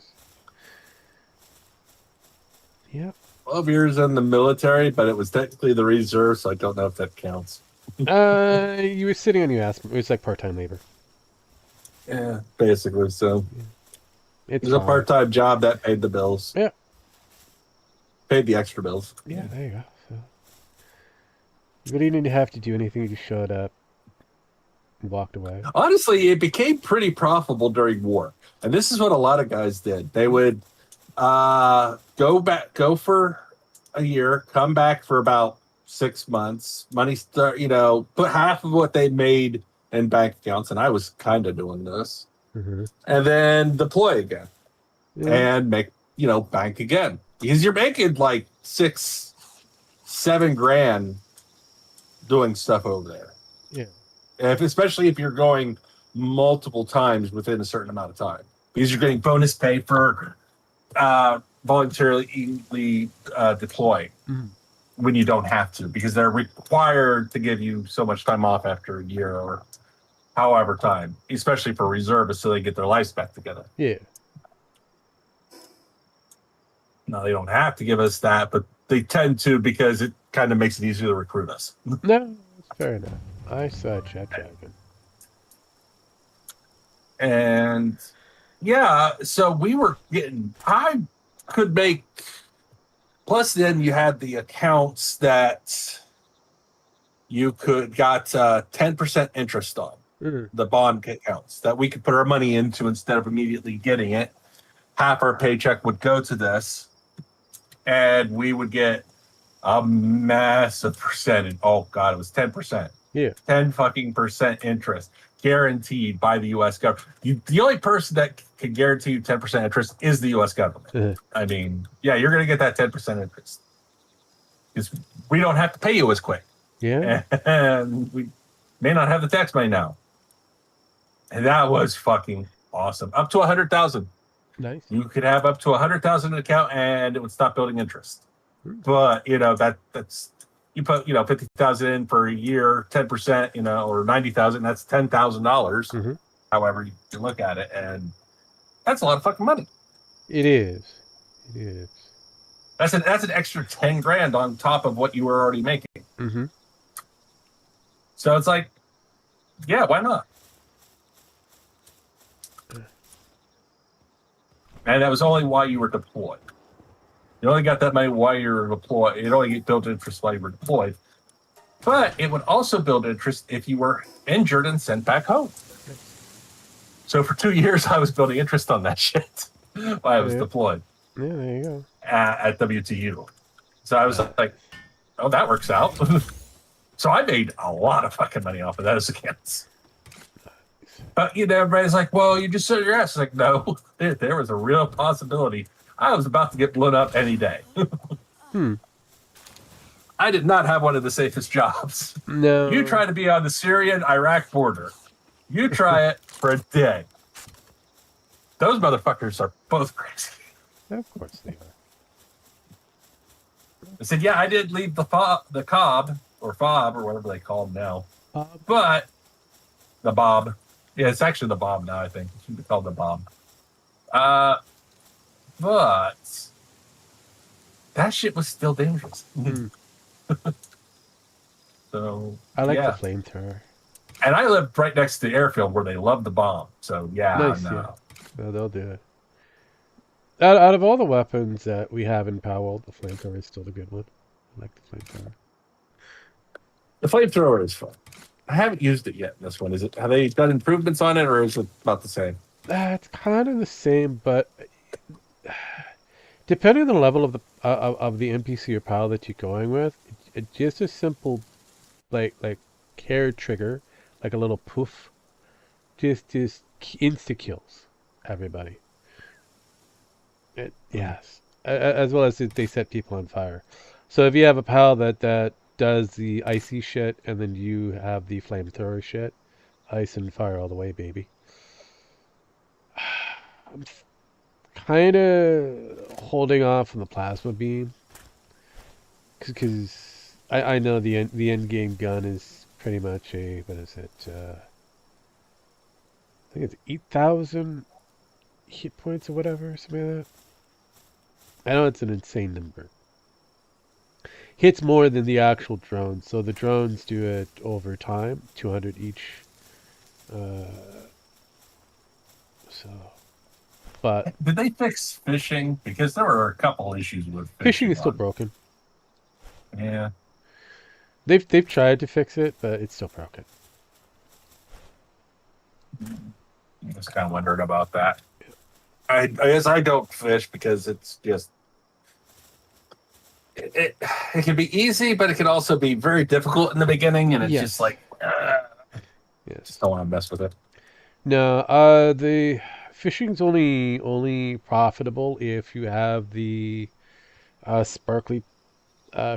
Yeah. 12 years in the military, but it was technically the reserve, so I don't know if that counts. You were sitting on your ass. It was like part-time labor. Yeah, basically. So It's it was a fine. part-time job that paid the bills. Yeah. Paid the extra bills. Yeah, there you go. So, you didn't have to do anything. You just showed up, and walked away. Honestly, it became pretty profitable during war. And this is what a lot of guys did. They would go for a year, come back for about 6 months, money start, put half of what they made in bank accounts, and I was kind of doing this, and then deploy again and make, bank again, because you're making like 6-7 grand doing stuff over there. Yeah. Especially if you're going multiple times within a certain amount of time, because you're getting bonus pay for voluntarily deploy when you don't have to, because they're required to give you so much time off after a year or however time, especially for reservists, so they get their lives back together. Yeah. No, they don't have to give us that, but they tend to, because it kind of makes it easier to recruit us. No, it's fair enough. I saw Chat Dragon. And yeah, so we were getting, I could make, plus then you had the accounts that you got 10% interest on, the bond accounts that we could put our money into instead of immediately getting it. Half our paycheck would go to this, and we would get a massive percentage. Oh God, it was 10%. Yeah. 10 fucking percent interest guaranteed by the U.S. government. The only person that can guarantee you 10% interest is the U.S. government. I mean, yeah, you're going to get that 10% interest, because we don't have to pay you as quick. Yeah. And we may not have the tax money now. And that was fucking awesome. Up to 100,000. Nice. You could have up to 100,000 in an account, and it would stop building interest. But that's you put 50,000 in for a year, 10%, or 90,000. That's $10,000. However you look at it, and that's a lot of fucking money. It is. It is. That's an extra 10 grand on top of what you were already making. So it's like, yeah, why not? And that was only while you were deployed. You only got that money while you're deployed. It only built interest while you were deployed. But it would also build interest if you were injured and sent back home. So for 2 years, I was building interest on that shit while I was deployed. Yeah, there you go. At WTU. So I was like, oh, that works out. So I made a lot of fucking money off of those accounts. But, everybody's like, well, you just said your ass. Like, no, there was a real possibility. I was about to get blown up any day. I did not have one of the safest jobs. No. You try to be on the Syrian-Iraq border. You try it for a day. Those motherfuckers are both crazy. Of course they are. I said, yeah, I did leave the Cobb, or Fob, or whatever they call them now. Bob? But the Bob. Yeah, it's actually the Bob now, I think. It should be called the Bob. But that shit was still dangerous. So I like the flamethrower. And I lived right next to the airfield where they love the bomb. So Nice, no. yeah. No, they'll do it. Out of all the weapons that we have in Powell, the flamethrower is still the good one. I like the flamethrower. The flamethrower is fun. I haven't used it yet in this one. Have they done improvements on it, or is it about the same? It's kind of the same, but depending on the level of the NPC or POW that you're going with, it's just a simple, like hair trigger, like a little poof, just insta kills everybody. Yes, as well as they set people on fire. So if you have a POW that does the icy shit, and then you have the flamethrower shit, ice and fire all the way, baby. I'm kind of holding off on the plasma beam because I know the end game gun is pretty much a, what is it? I think it's 8,000 hit points or whatever, something like that. I know it's an insane number. Hits more than the actual drones, so the drones do it over time, 200 each. But did they fix fishing? Because there were a couple issues with fishing is still broken. Yeah, they've tried to fix it, but it's still broken. I was kind of wondering about that. I guess I don't fish because it's just it can be easy, but it can also be very difficult in the beginning, and it's just like just don't want to mess with it. No, the fishing's only profitable if you have the sparkly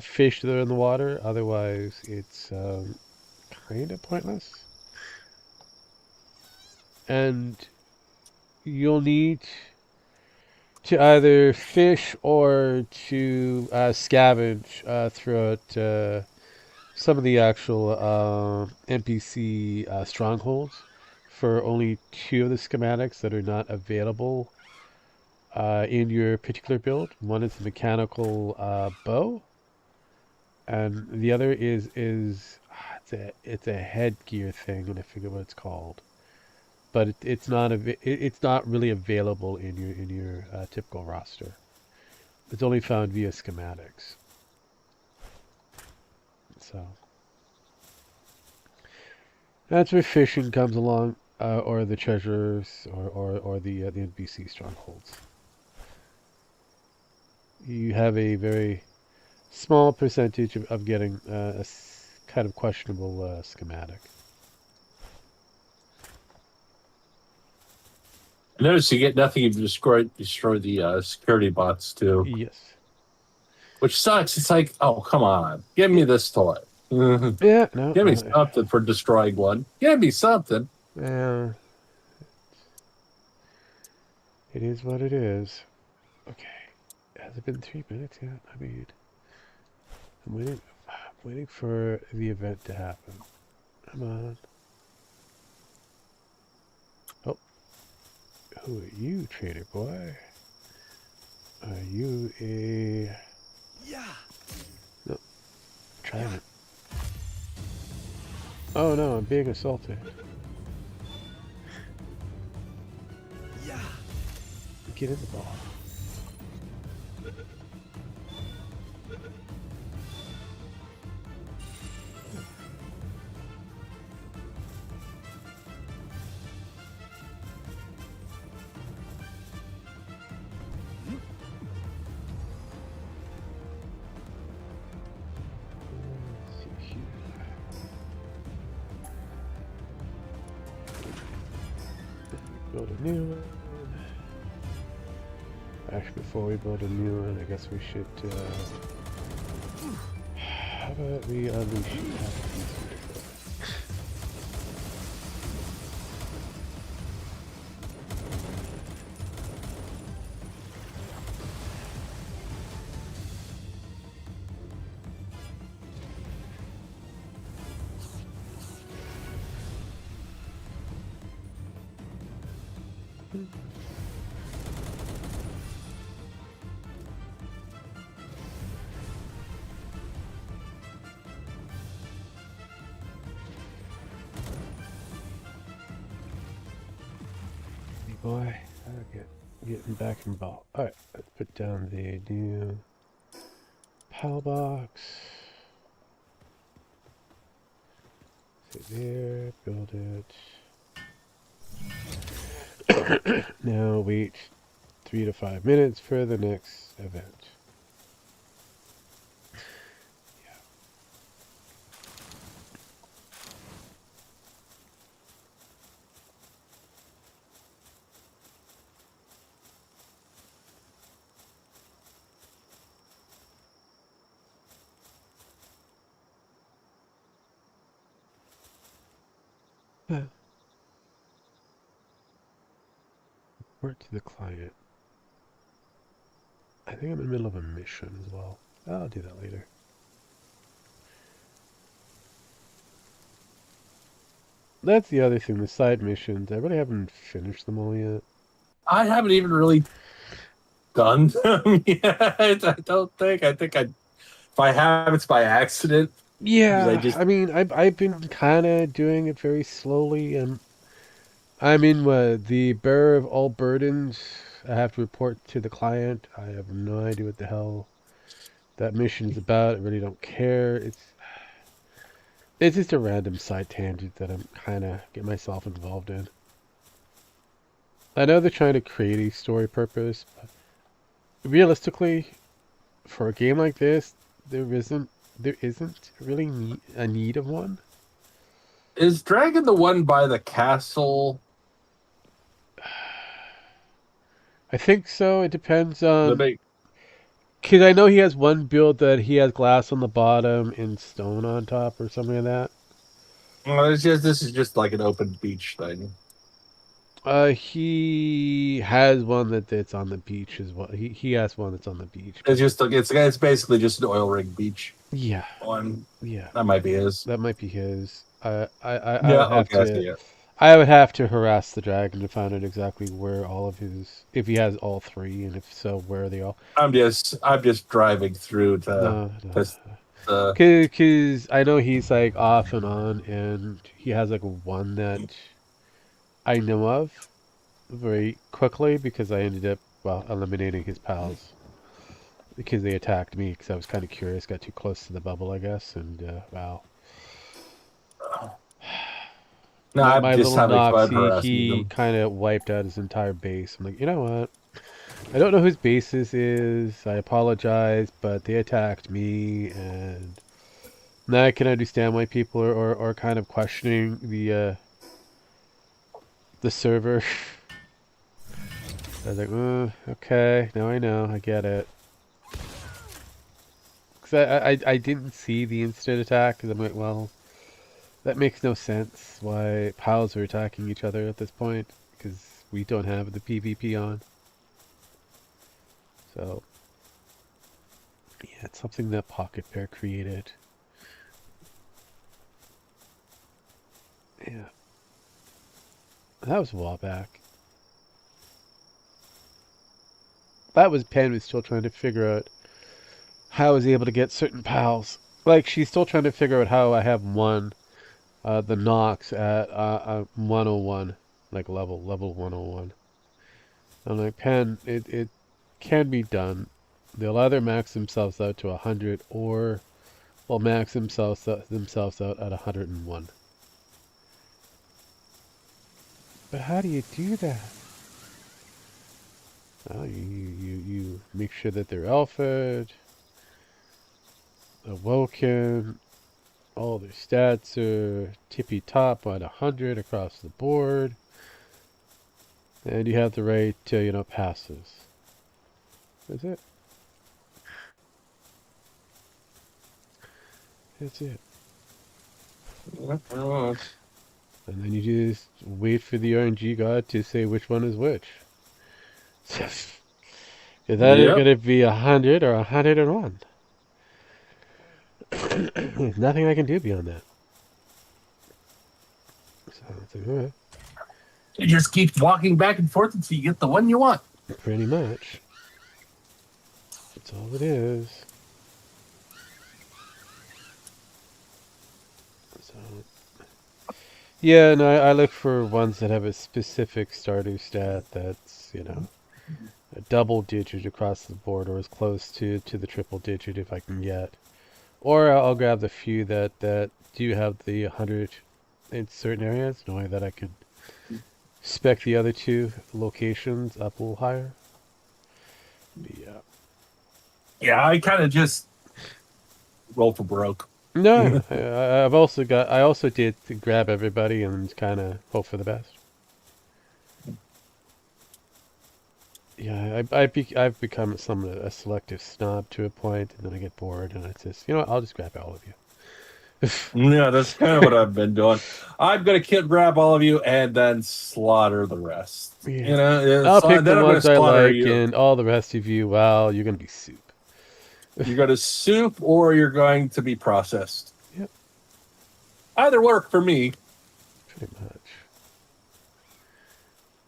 fish that are in the water. Otherwise, it's kind of pointless. And you'll need to either fish or to scavenge throughout some of the actual NPC strongholds for only 2 of the schematics that are not available in your particular build. One is the mechanical bow, and the other is it's a headgear thing, and I forget what it's called. But it's not really available in your typical roster. It's only found via schematics. So that's where fishing comes along, or the treasures, or the NPC strongholds. You have a very small percentage of getting a kind of questionable schematic. I notice you get nothing if you destroy the security bots too. Yes. Which sucks. It's like, oh, come on. Give me this toy. Yeah, no. Give me something for destroying one. Give me something. Yeah. It is what it is. Okay. Has it been 3 minutes yet? I mean, I'm waiting for the event to happen. Come on. Oh. Who are you, trader boy? Are you a... Yeah. No. Try it. Oh no, I'm being assaulted. Yeah. Get in the ball. build a new one. Actually, before we build a new one, I guess we should, how about we unleash you? Boy, getting back involved. Alright, let's put down the new PAL box. Sit there, build it. Now wait 3 to 5 minutes for the next event. Report to the client. I think I'm in the middle of a mission as well. I'll do that later. That's the other thing, the side missions. I really haven't finished them all yet. I haven't even really done them yet. I don't think. I think if I have, it's by accident. Yeah, I I mean, I've been kind of doing it very slowly, and I'm in the bearer of all burdens. I have to report to the client. I have no idea what the hell that mission is about. I really don't care. It's just a random side tangent that I'm kind of getting myself involved in. I know they're trying to create a story purpose, but realistically, for a game like this, there isn't really a need of one. Is Dragon the one by the castle? I think so. It depends on... The Because I know he has one build that he has glass on the bottom and stone on top or something like that. Well, this is just like an open beach thing. He has one that's on the beach as well. He has one that's on the beach. It's basically just an oil rig beach. Yeah. One. Yeah. That might be his. That might be his. I Yeah. would have Okay. I to. see it. I would have to harass the dragon to find out exactly where all of his, if he has all three, and if so, where are they all? I'm just driving through to No. Because I know he's like off and on, and he has like one that I know of very quickly because I ended up eliminating his pals because they attacked me because I was kind of curious, got too close to the bubble, I guess, and wow. No, My I'm just little having fun Nox, harassing he them. kind of wiped out his entire base. I'm like, you know what? I don't know whose base this is. I apologize, but they attacked me, and now I can understand why people are kind of questioning the server. I was like, okay, now I know, I get it. Because I didn't see the instant attack, because I'm like, well, that makes no sense why pals are attacking each other at this point, because we don't have the PvP on. So, yeah, it's something that Pocket Bear created. Yeah. That was a while back. That was Pen was still trying to figure out how I was able to get certain pals. Like, she's still trying to figure out how I have won the Nox at 101, like level 101. I'm like, Pen, it can be done. They'll either max themselves out to 100 or they'll max themselves out at 101. But how do you do that? Well, you make sure that they're alphaed, awoken, all their stats are tippy top at 100 across the board. And you have the right to, passes. That's it. That's it. And then you just wait for the RNG god to say which one is which. It's either going to be 100 or 101. There's nothing I can do beyond that. So it's like, alright. You just keep walking back and forth until you get the one you want. Pretty much. That's all it is. So, yeah, no, I look for ones that have a specific starter stat that's, a double digit across the board or as close to the triple digit if I can get. Or I'll grab the few that do have the 100 in certain areas, knowing that I could spec the other two locations up a little higher. But yeah. Yeah, I kind of just roll for broke. No, I also did grab everybody and kind of hope for the best. Yeah, I've become a selective snob to a point, and then I get bored, and it's just, I'll just grab all of you. Yeah, that's kind of what I've been doing. I'm gonna grab all of you and then slaughter the rest. Yeah. I'll pick the ones I like, and all the rest of you, well, you're gonna be soup. You're going to soup or you're going to be processed. Yep. Either work for me. Pretty much.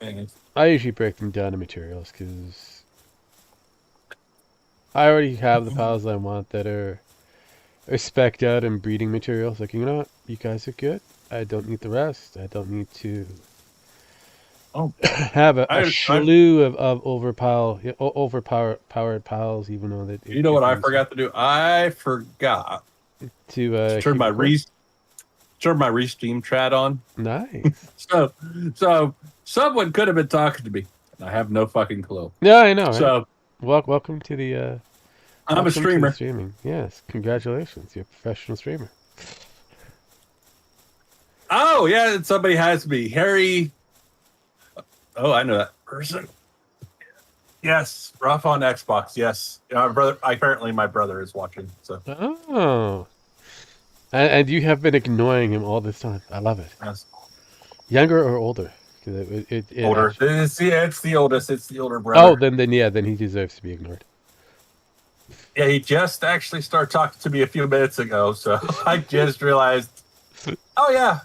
And I usually break them down to materials because I already have the piles I want that are spec'd out in breeding materials. Like, you know what? You guys are good. I don't need the rest. I don't need to have a slew of overpowered piles, even though that. You know what I forgot to do? I forgot to turn my restream chat on. Nice. so someone could have been talking to me. I have no fucking clue. Yeah, I know. Right? So welcome to the. I'm a streamer. Streaming. Yes, congratulations. You're a professional streamer. Oh yeah, somebody has me. Harry. Oh, I know that person. Yes, rough on Xbox. Yes, apparently my brother is watching. So. Oh. And you have been ignoring him all this time. I love it. Yes. Younger or older? It older. Actually... It's the oldest. It's the older brother. Oh, then he deserves to be ignored. Yeah, he just actually started talking to me a few minutes ago, so I just realized. Oh yeah.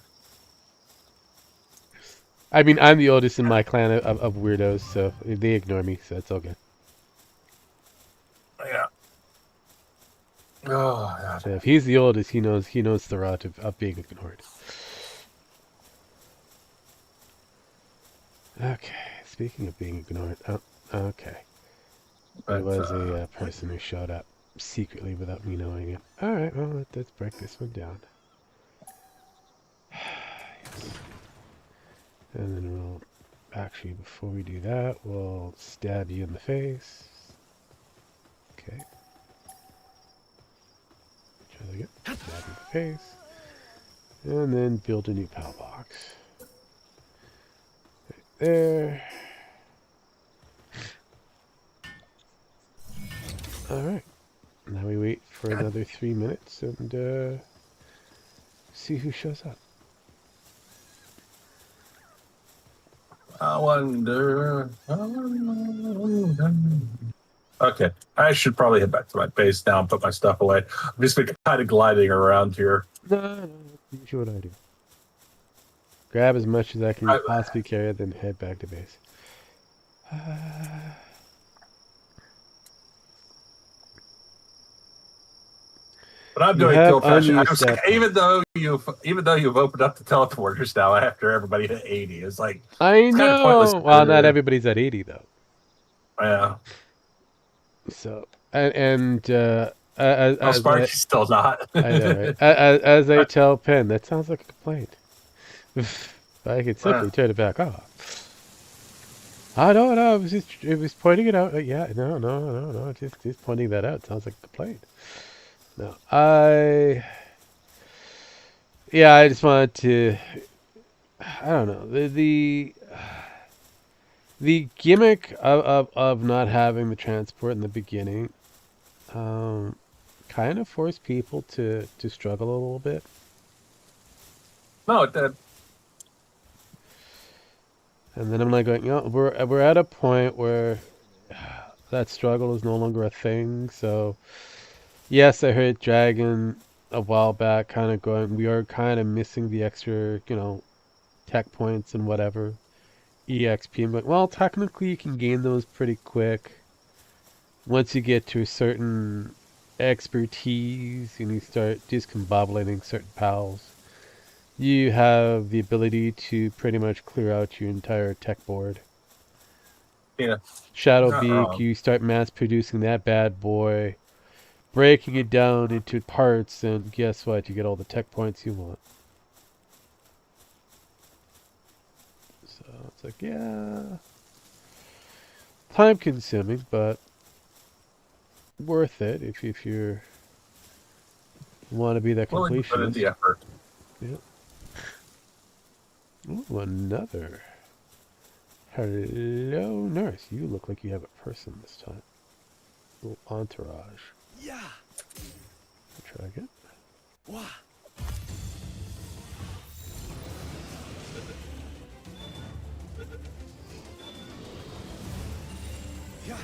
I mean, I'm the oldest in my clan of weirdos, so they ignore me, so it's all good. Yeah. Oh, God. So if he's the oldest, he knows the rot of being ignored. Okay, speaking of being ignored, okay. There was a person who showed up secretly without me knowing it. Alright, well, let's break this one down. Yes. And then we'll, actually, before we do that, we'll stab you in the face. Okay. Try that again. Stab you in the face. And then build a new PAL box. Right there. Alright. Now we wait for another 3 minutes and see who shows up. I wonder. Okay, I should probably head back to my base now and put my stuff away. I've just been kind of gliding around here. No, you do what I do. Grab as much as I can possibly carry, then head back to base. But I'm doing tilt fashion. Even though you've opened up the teleporters now after everybody hit 80, it's like I know. Well, not everybody's at 80 though. Yeah. So as Sparky's still not. I know, right? As I tell Penn, that sounds like a complaint. I could simply turn it back off. I don't know. It was pointing it out. Yeah, no. Just pointing that out sounds like a complaint. No, I just wanted to. I don't know. The gimmick of not having the transport in the beginning kind of forced people to struggle a little bit. No, it did. And then I'm like going, we're at a point where that struggle is no longer a thing. So yes, I heard Dragon a while back kind of going, we are kind of missing the extra, tech points and whatever. EXP. I'm like, well, technically you can gain those pretty quick once you get to a certain expertise and you start discombobulating certain pals. You have the ability to pretty much clear out your entire tech board. Yeah. Not Shadowbeak, wrong. you start mass producing that bad boy, breaking it down into parts, and guess what? You get all the tech points you want. So it's like, yeah, time consuming, but worth it if you want to be that Willing to put in completionist. the effort. Yep. Ooh, another. Hello, nurse. You look like you have a person this time. Little entourage. Yeah. Try again. Wah. Yeah.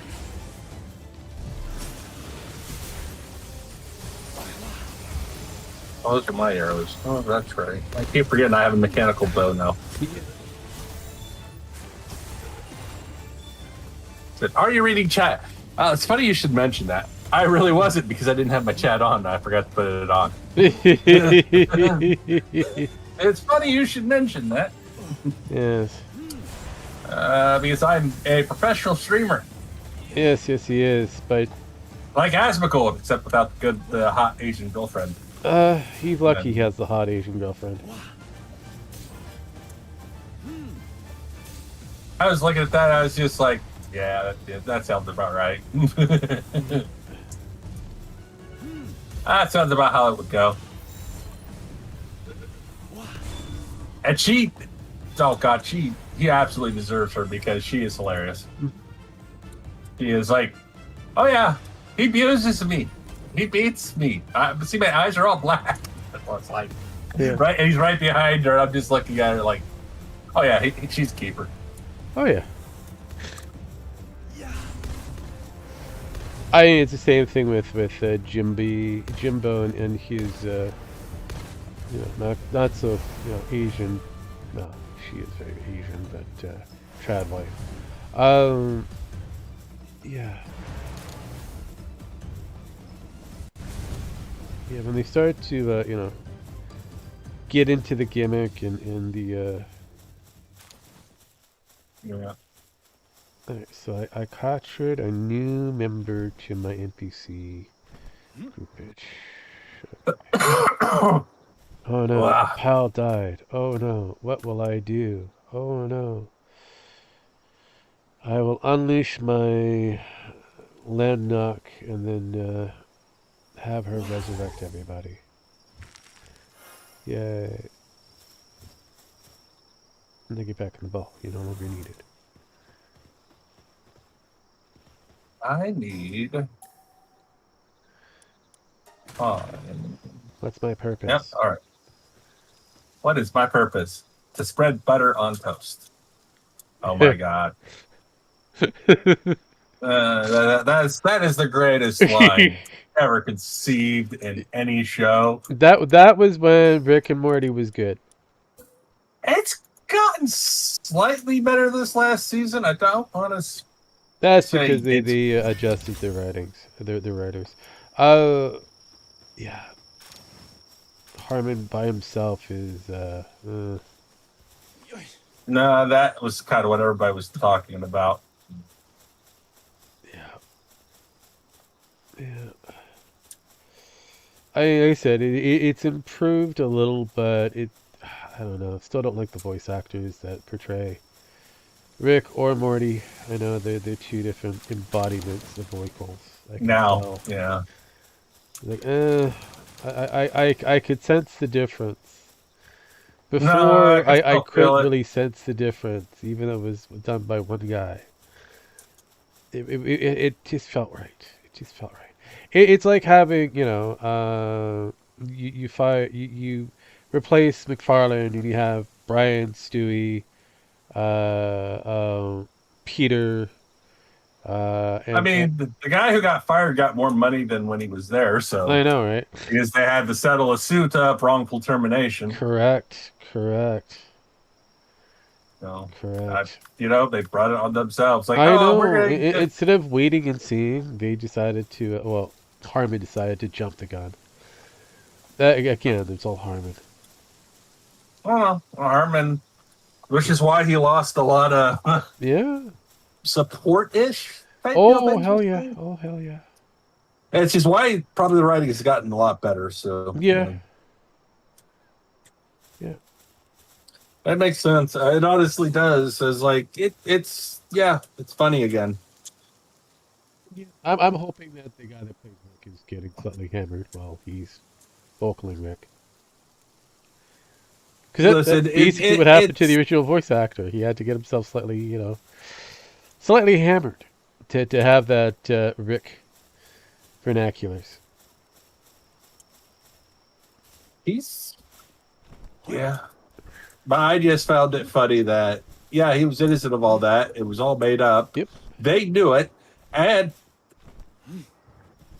Oh, those are my arrows. Oh, that's right. I keep forgetting I have a mechanical bow now. Said, are you reading chat? It's funny you should mention that. I really wasn't because I didn't have my chat on. I forgot to put it on. It's funny you should mention that. Yes. Because I'm a professional streamer. Yes, he is. But Like Asmongold, except without the good, hot Asian girlfriend. he's lucky he has the hot Asian girlfriend. I was looking at that, I was just like, yeah, that sounds about right. That sounds about how it would go. And she, oh god, he absolutely deserves her because she is hilarious. She is like, oh yeah, he abuses me. He beats me. See, my eyes are all black. Well, it's like, Yeah. right, and he's right behind her. I'm just looking at her like, oh yeah, she's a keeper. Oh yeah. Yeah. I mean, it's the same thing with Jimbo and his not so Asian. No, she is very Asian, but trad wife. Yeah. Yeah, when they start to get into the gimmick and the Yeah. Alright, so I captured a new member to my NPC groupage. Oh no, a Wow. pal died. Oh no, what will I do? Oh no. I will unleash my land knock and then have her resurrect everybody. Yay. And then get back in the ball. You no longer need it. I need. What's my purpose? Yep. All right. What is my purpose? To spread butter on toast. Oh my god. That is the greatest line ever conceived in any show. That was when Rick and Morty was good. It's gotten slightly better this last season. I don't want to. That's Say because they it's- adjusted their writings, their writers. Yeah. Harmon by himself is No, that was kind of what everybody was talking about. yeah. Like I said, it's improved a little, but I don't know. Still don't like the voice actors that portray Rick or Morty. I know they're two different embodiments of vocals. I can Now, tell. yeah. Like, I could sense the difference. Before, can I still feel couldn't it. really sense the difference, even though it was done by one guy. It just felt right. It just felt right. It's like having, you replace McFarlane and you have Brian, Stewie, Peter, I and mean, the guy who got fired got more money than when he was there, so I know, right? because they had to settle a suit up, wrongful termination. Correct. So, I, Correct. they brought it on themselves. Like, I oh, we're know. gonna get. Instead of waiting and seeing, they decided to. Harmon decided to jump the gun. That again, it's all Harmon. I don't know, Harmon, which is why he lost a lot of Yeah. support-ish type deal. Oh Benji hell was yeah. saying. Oh hell yeah. And it's just why probably the writing has gotten a lot better. So Yeah. Yeah. that makes sense. It honestly does. It's like it's funny again. Yeah. I'm hoping that the guy that plays Rick is getting slightly hammered while he's vocaling Rick. Because that's Listen, basically what happened to the original voice actor. He had to get himself slightly, slightly hammered to have that Rick vernaculars. he's yeah. But I just found it funny that he was innocent of all that. It was all made up. Yep. They knew it, and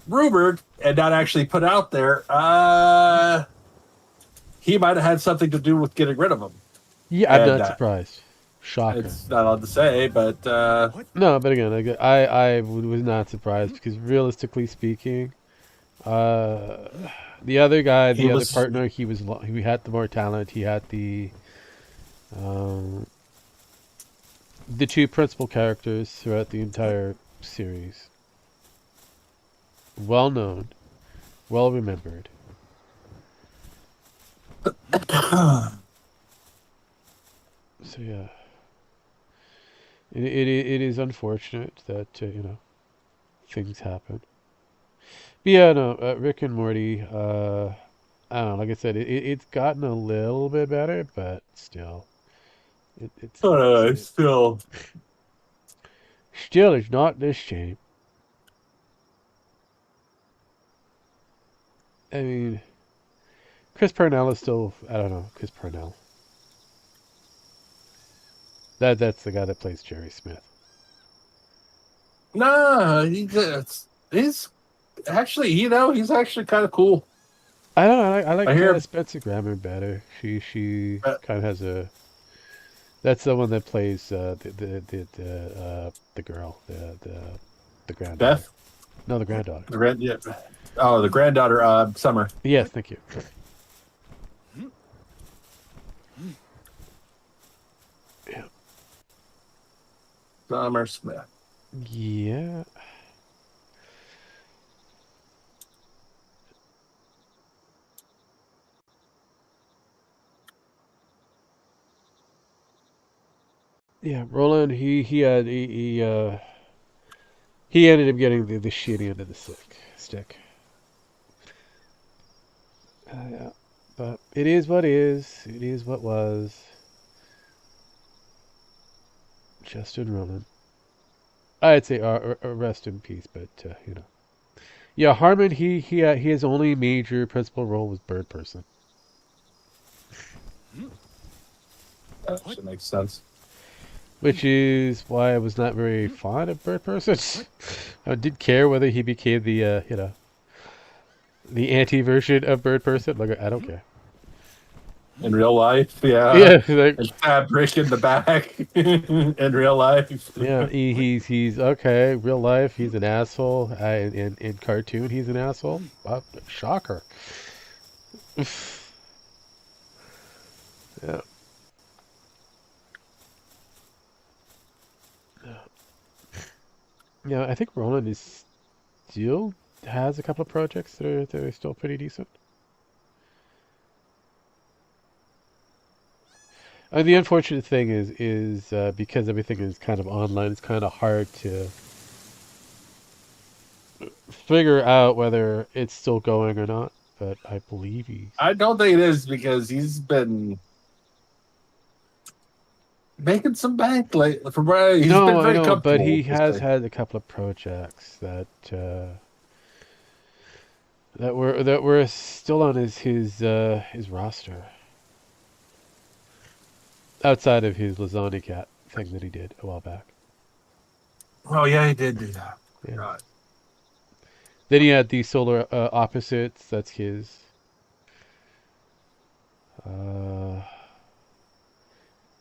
rumored and not actually put out there. He might have had something to do with getting rid of him. Yeah, I'm And, not surprised. Shocker. It's not allowed to say, but No, but again, I was not surprised because realistically speaking, the other guy, He the other was- partner, he had the more talent. He had um, the two principal characters throughout the entire series. Well known, well remembered. So yeah, it is unfortunate that things happen. But yeah, no, Rick and Morty. I don't know. Like I said, it's gotten a little bit better, but still, it's still. still it's not this shape. I mean, Chris Parnell is still. I don't know, Chris Parnell. That's the guy that plays Jerry Smith. No, he's actually, he's actually kind of cool. I don't know. I like I hear- Spencer Grammer better. She Uh, kind of has a. That's the one that plays the girl, the granddaughter. Beth, No, the granddaughter. the granddaughter, Summer. Yes, thank you. Yeah. Summer Smith. Yeah. Yeah, Roland. He ended up getting the shitty end of the stick. Yeah, but it is what is. It is what was. Justin Roland. I'd say rest in peace, but Yeah, Harmon. His only major principal role was Bird Person. That actually makes sense. Which is why I was not very fond of Bird Person. I did care whether he became the anti-version of Bird Person. Like, I don't care. In real life, yeah. Yeah, like, And fabric in the back in real life. yeah. He's okay. Real life, he's an asshole. In cartoon, he's an asshole. Shocker. Yeah. Yeah, I think Roland is still has a couple of projects that are still pretty decent. The unfortunate thing is because everything is kind of online, it's kind of hard to figure out whether it's still going or not. But I believe I don't think it is because he's been making some bank. Like from where he's No, been I very know, but comfortable. he with this has thing. had a couple of projects that were still on his roster outside of his lasagna cat thing that he did a while back. Oh yeah, he did do that. Yeah. Right. Then he had the Solar Opposites. That's his. Uh,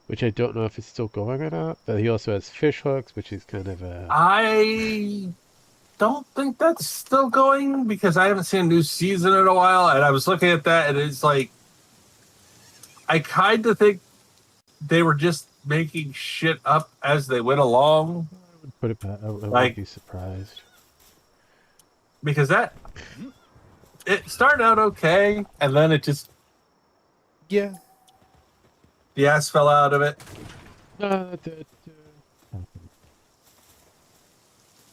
which I don't know if it's still going or not. But he also has Fish Hooks, which is kind of a. I don't think that's still going because I haven't seen a new season in a while, and I was looking at that, and it's like I kind of think they were just making shit up as they went along. I would put it back. I wouldn't Like- be surprised. Because it started out okay, and then it just Yeah. the ass fell out of it.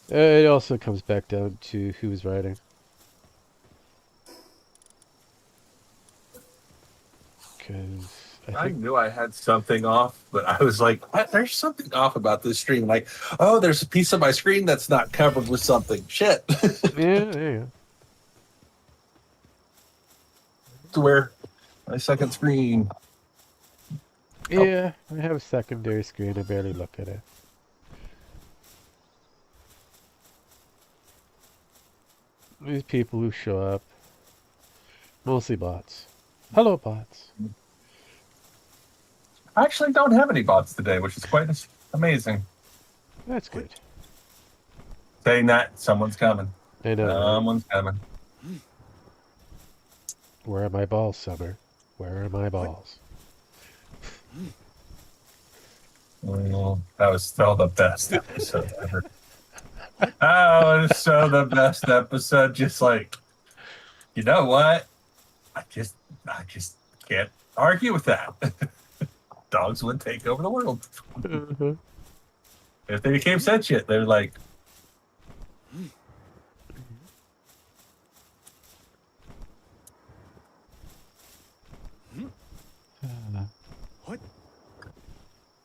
It also comes back down to who's writing. Because I I think knew I had something off, but I was like, what? There's something off about this stream. Like, oh, there's a piece of my screen that's not covered with something. Shit. yeah. To where my second screen. Yeah, I have a secondary screen. I barely look at it. These people who show up, mostly bots. Hello, bots. I actually don't have any bots today, which is quite amazing. That's good. Saying that, someone's coming. I know. Someone's coming. Where are my balls, Summer? Where are my balls? Well, that was still the best episode ever. Oh, it was so the best episode. Just like, you know what? I just can't argue with that. Dogs would take over the world. Uh-huh. If they became sentient, they're like,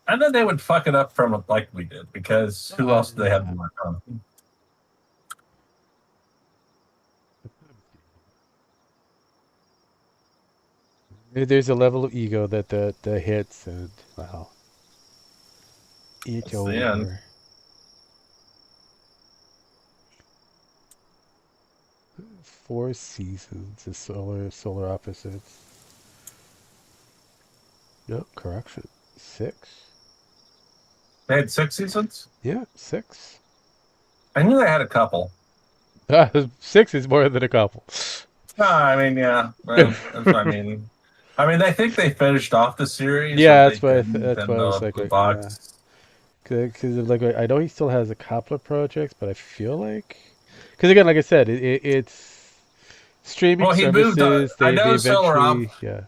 and then they would fuck it up from like we did, because who else do they have to work on? There's a level of ego that hits, and wow, it's That's the end. over. 4 seasons of solar opposites. No, correction. 6. They had 6 seasons? Yeah, 6. I knew they had a couple. 6 is more than a couple. No, I mean, yeah. Well, that's what I mean. I mean, I think they finished off the series. Yeah, If they that's why. didn't, That's then why I was the like, Blue Box. because like I know he still has a couple of projects, but I feel like, because again, like I said, it's streaming Well, he moved on. services. I They know Solar eventually, Op. yeah.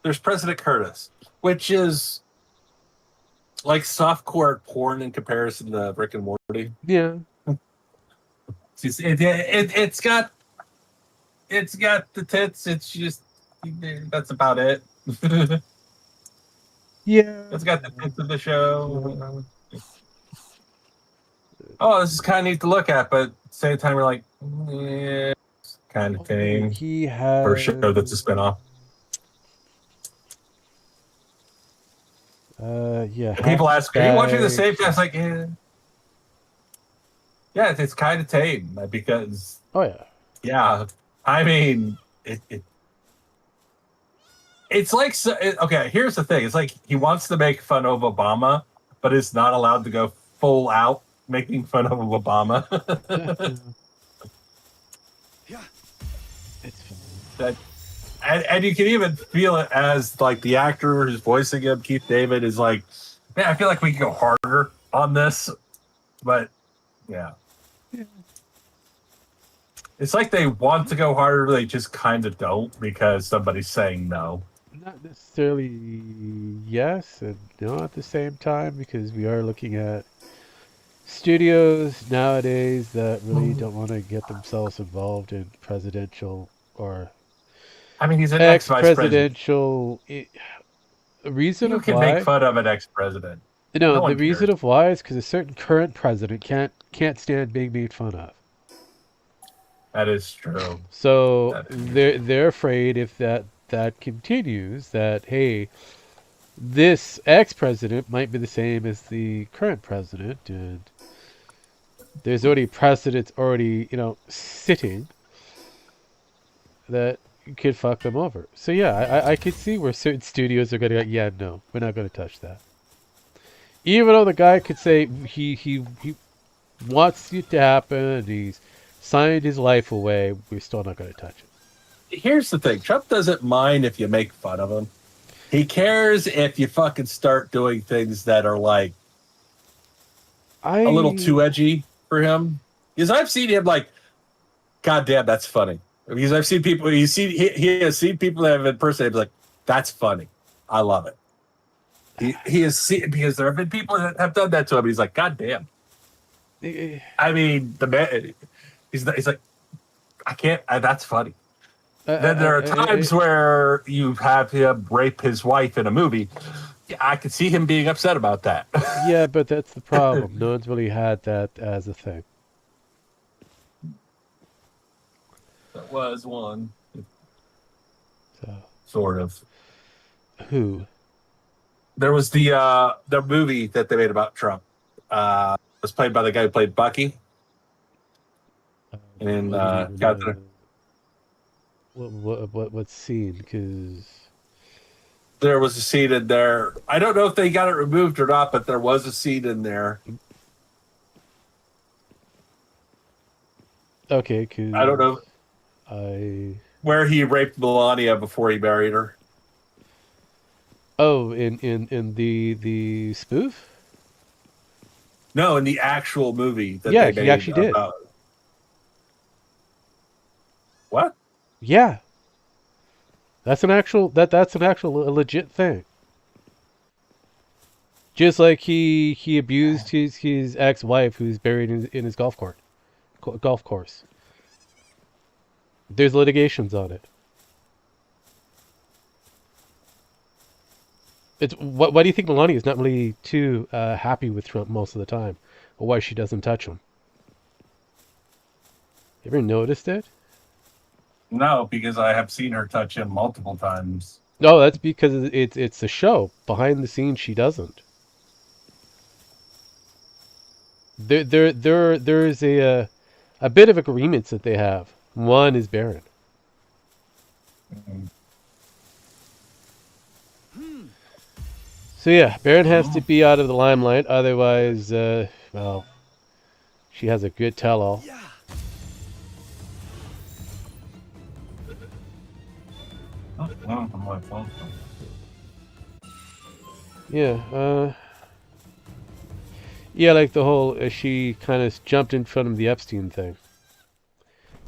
There's President Curtis, which is like softcore porn in comparison to Rick and Morty. Yeah. It's got the tits. It's just that's about it. Yeah. It's got the tits of the show. Oh, this is kind of neat to look at, but at the same time, we're like, yeah, it's kind of tame He has for a show that's a spinoff. Yeah. People ask, "Are you watching the Hashtags. same thing?" I was like, yeah, it's kind of tame because, Oh yeah. yeah, I mean, it's like, okay, here's the thing: it's like he wants to make fun of Obama, but is not allowed to go full out making fun of Obama. Yeah. It's fine. That, and you can even feel it as like the actor who's voicing him, Keith David, is like, man, I feel like we can go harder on this, but yeah. It's like they want to go harder, they just kind of don't because somebody's saying no. Not necessarily yes and no at the same time, because we are looking at studios nowadays that really don't want to get themselves involved in presidential or I mean, he's an ex-vice president. ex-presidential The reason You of can make why, fun of an ex-president. no, No the one reason cares. of why is because a certain current president can't stand being made fun of. That is true. So That is true. they're afraid if that continues, that hey, this ex-president might be the same as the current president, and there's already precedents already sitting that could fuck them over. So yeah, I could see where certain studios are gonna go, yeah, no, we're not gonna touch that. Even though the guy could say he wants it to happen and he's signed his life away, we're still not gonna touch it. Here's the thing: Trump doesn't mind if you make fun of him. He cares if you fucking start doing things that are like a little I too edgy for him. Because I've seen him like, God damn, that's funny. Because I've seen people, he has seen people that have impersonated like, that's funny. I love it. He has seen, because there have been people that have done that to him. He's like, God damn. I mean, the man, he's like, I can't, that's funny. Then there are times where you have him rape his wife in a movie. Yeah, I could see him being upset about that. yeah, but that's the problem. No one's really had that as a thing. That was one. So Sort of. who? There was the movie that they made about Trump. It was played by the guy who played Bucky. And Captain. What scene? Because There was a scene in there. I don't know if they got it removed or not, but there was a scene in there. okay, because I don't know where he raped Melania before he married her. Oh, in the spoof? No, in the actual movie that Yeah, they he made actually did. about what? Yeah. That's an actual legit thing. Just like he abused his ex-wife who's buried in his golf course. There's litigations on it. It's why do you think Melania is not really too happy with Trump most of the time, or why she doesn't touch him? You ever noticed it? No, because I have seen her touch him multiple times. No, that's because it's a show. Behind the scenes, she doesn't. There is a bit of agreements that they have. One is barren. Mhm. So yeah, Baron has to be out of the limelight, otherwise, well, she has a good tell-all. Yeah. Oh, my phone. Yeah, yeah, like the whole she kind of jumped in front of the Epstein thing.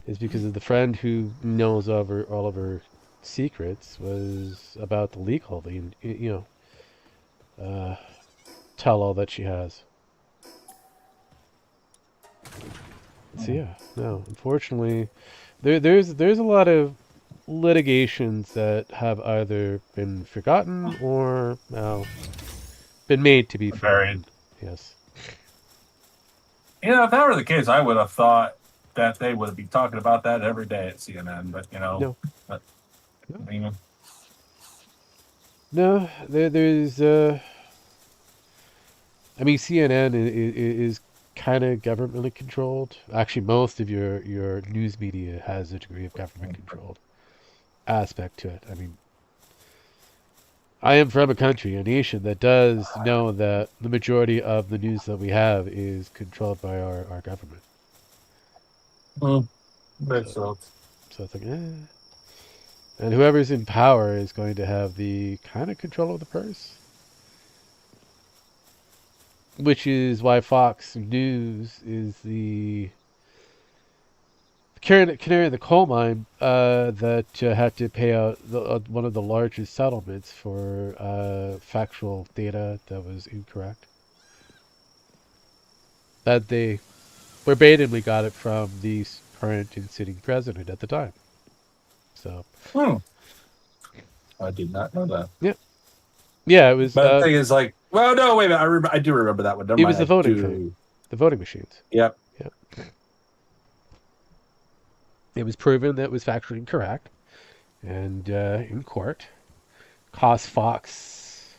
Is because of the friend who knows all of her secrets was about to leak all the tell-all that she has. So yeah, no, unfortunately, there's a lot of litigations that have either been forgotten or been made to be Buried. forgotten. Yes. You know, if that were the case, I would have thought that they would be talking about that every day at CNN. But No. but, No. you know, No, there's I mean CNN is kind of governmentally controlled. Actually, most of your news media has a degree of government controlled aspect to it. I mean, I am from a country, a nation that does know that the majority of the news that we have is controlled by our government. Makes sense. So it's like, and whoever's in power is going to have the kind of control of the purse. Which is why Fox News is the canary in the coal mine that had to pay out one of the largest settlements for factual data that was incorrect. That they verbatimly got it from the current and sitting president at the time. So, I did not know that. yeah. Yeah, it was. But the thing is, like, well, no, wait a minute. I do remember that one. Never It mind. was the I voting thing, do. the voting machines. Yep. Yeah, it was proven that it was factually incorrect, and in court, cost Fox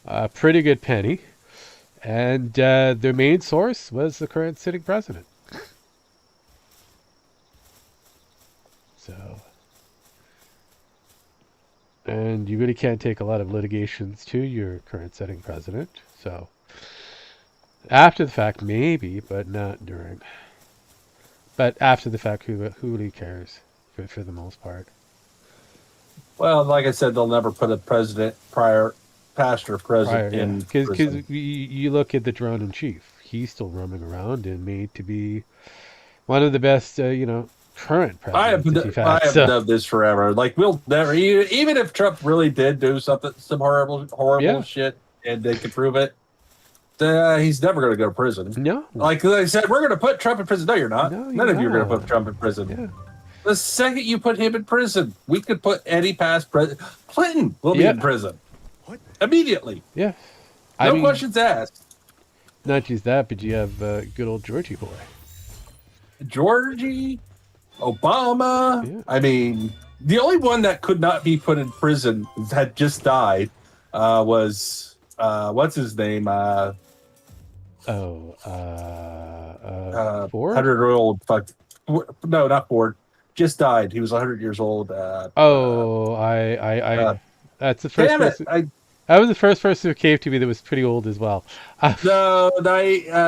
a pretty good penny, and their main source was the current sitting president. So, and you really can't take a lot of litigations to your current sitting president. So, after the fact, maybe, but not during. But after the fact, who really cares for the most part? Well, like I said, they'll never put a pastor Prior, president yeah, in because prison. you look at the drone in chief, he's still roaming around and made to be one of the best, current presidents that you've I had. have So done this forever. Like we'll never, even if Trump really did do some horrible yeah, shit, and they could prove it, he's never going to go to prison. no, Like I said, we're going to put Trump in prison. No, you're not. no, you're None of you are going to put not. Trump in prison. Yeah, The second you put him in prison, we could put any past president. Clinton will be yeah, in prison What? immediately. yeah. I No mean, questions asked. not just that, but you have good old Georgie boy. Georgie, Obama. Yeah. I mean, the only one that could not be put in prison had just died was what's his name? Oh, Ford. 100-year-old fuck. No, not Ford. Just died. He was 100 years old. Oh, I. uh, That's the first damn it! person. That was the first person who came to me that was pretty old as well. No,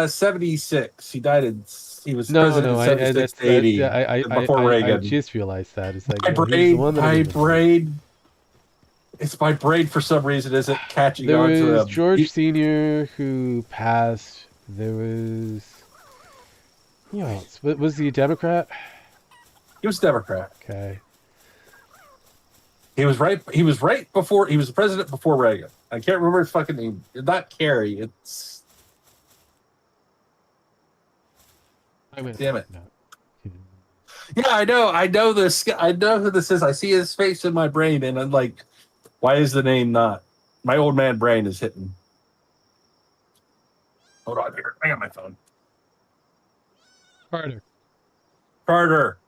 76. He died in. He was No, president no, in I 76 that's to that. 80 before I Reagan. just realized that. It's like My no, he's the brain, one that my I'm missing. brain. It's my brain for some reason isn't catching There on to was him. George Senior who passed. There was who else? Was he a Democrat? He was Democrat. Okay. He was right. He was right before. He was the president before Reagan. I can't remember his fucking name. It's not Kerry. It's damn it. No. Yeah, I know. I know this. I know who this is. I see his face in my brain, and I'm like, why is the name not? My old man brain is hitting. Hold on here. I got my phone. Carter. Carter.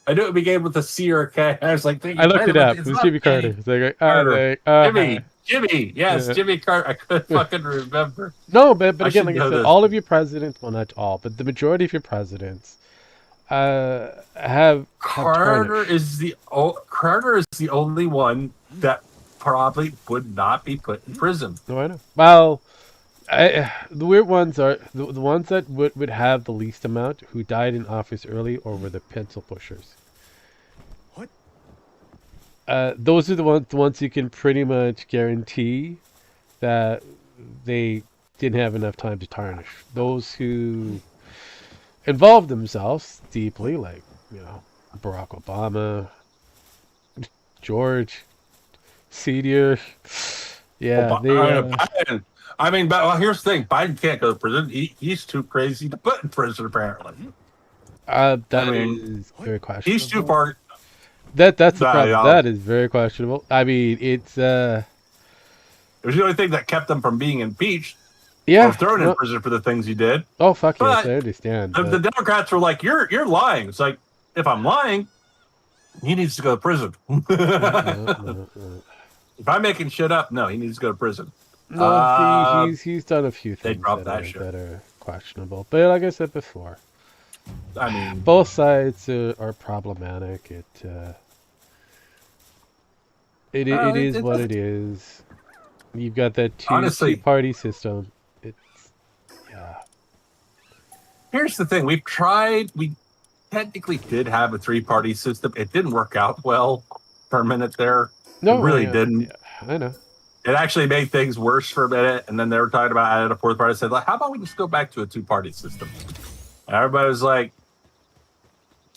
I knew it began with a C or a K. I was like, thinking, I looked wait a it up. minute, It it's was not Jimmy Carter. Eddie It's like, Carter. hi. Jimmy. Yes, Yeah. Jimmy Carter. I couldn't fucking remember. No, but I again, should like I know said, this. all of your presidents, well, not all, but the majority of your presidents, have Carter tarnished. is the only one that probably would not be put in prison. No, I know. Well, the weird ones are the ones that would have the least amount who died in office early or were the pencil pushers. What? Those are the ones you can pretty much guarantee that they didn't have enough time to tarnish. Those who involved themselves deeply, like Barack Obama, George Senior. Yeah, they. Biden. I mean, but well, here's the thing: Biden can't go to prison. He's too crazy to put in prison. Apparently, That I mean, is very questionable. he's too far. That's the Nah, problem. yeah. That is very questionable. I mean, it's It was the only thing that kept him from being impeached yeah. or thrown in No, prison for the things he did. oh fuck yes, But I understand. the But Democrats were like, "You're lying." It's like, if I'm lying, he needs to go to prison. no. If I'm making shit up, no, he needs to go to prison. No, he's done a few They things dropped that that are, shit. that are questionable. But like I said before, I mean, both sides are problematic. It is it what doesn't- it is. You've got that Honestly- two-party system. It's yeah. here's the thing: we technically did have a 3-party system. It didn't work out well for a minute there. No, It really I, didn't. Yeah, I know. It actually made things worse for a minute, and then they were talking about adding a 4th party. I said, like, how about we just go back to a 2-party system? And everybody was like,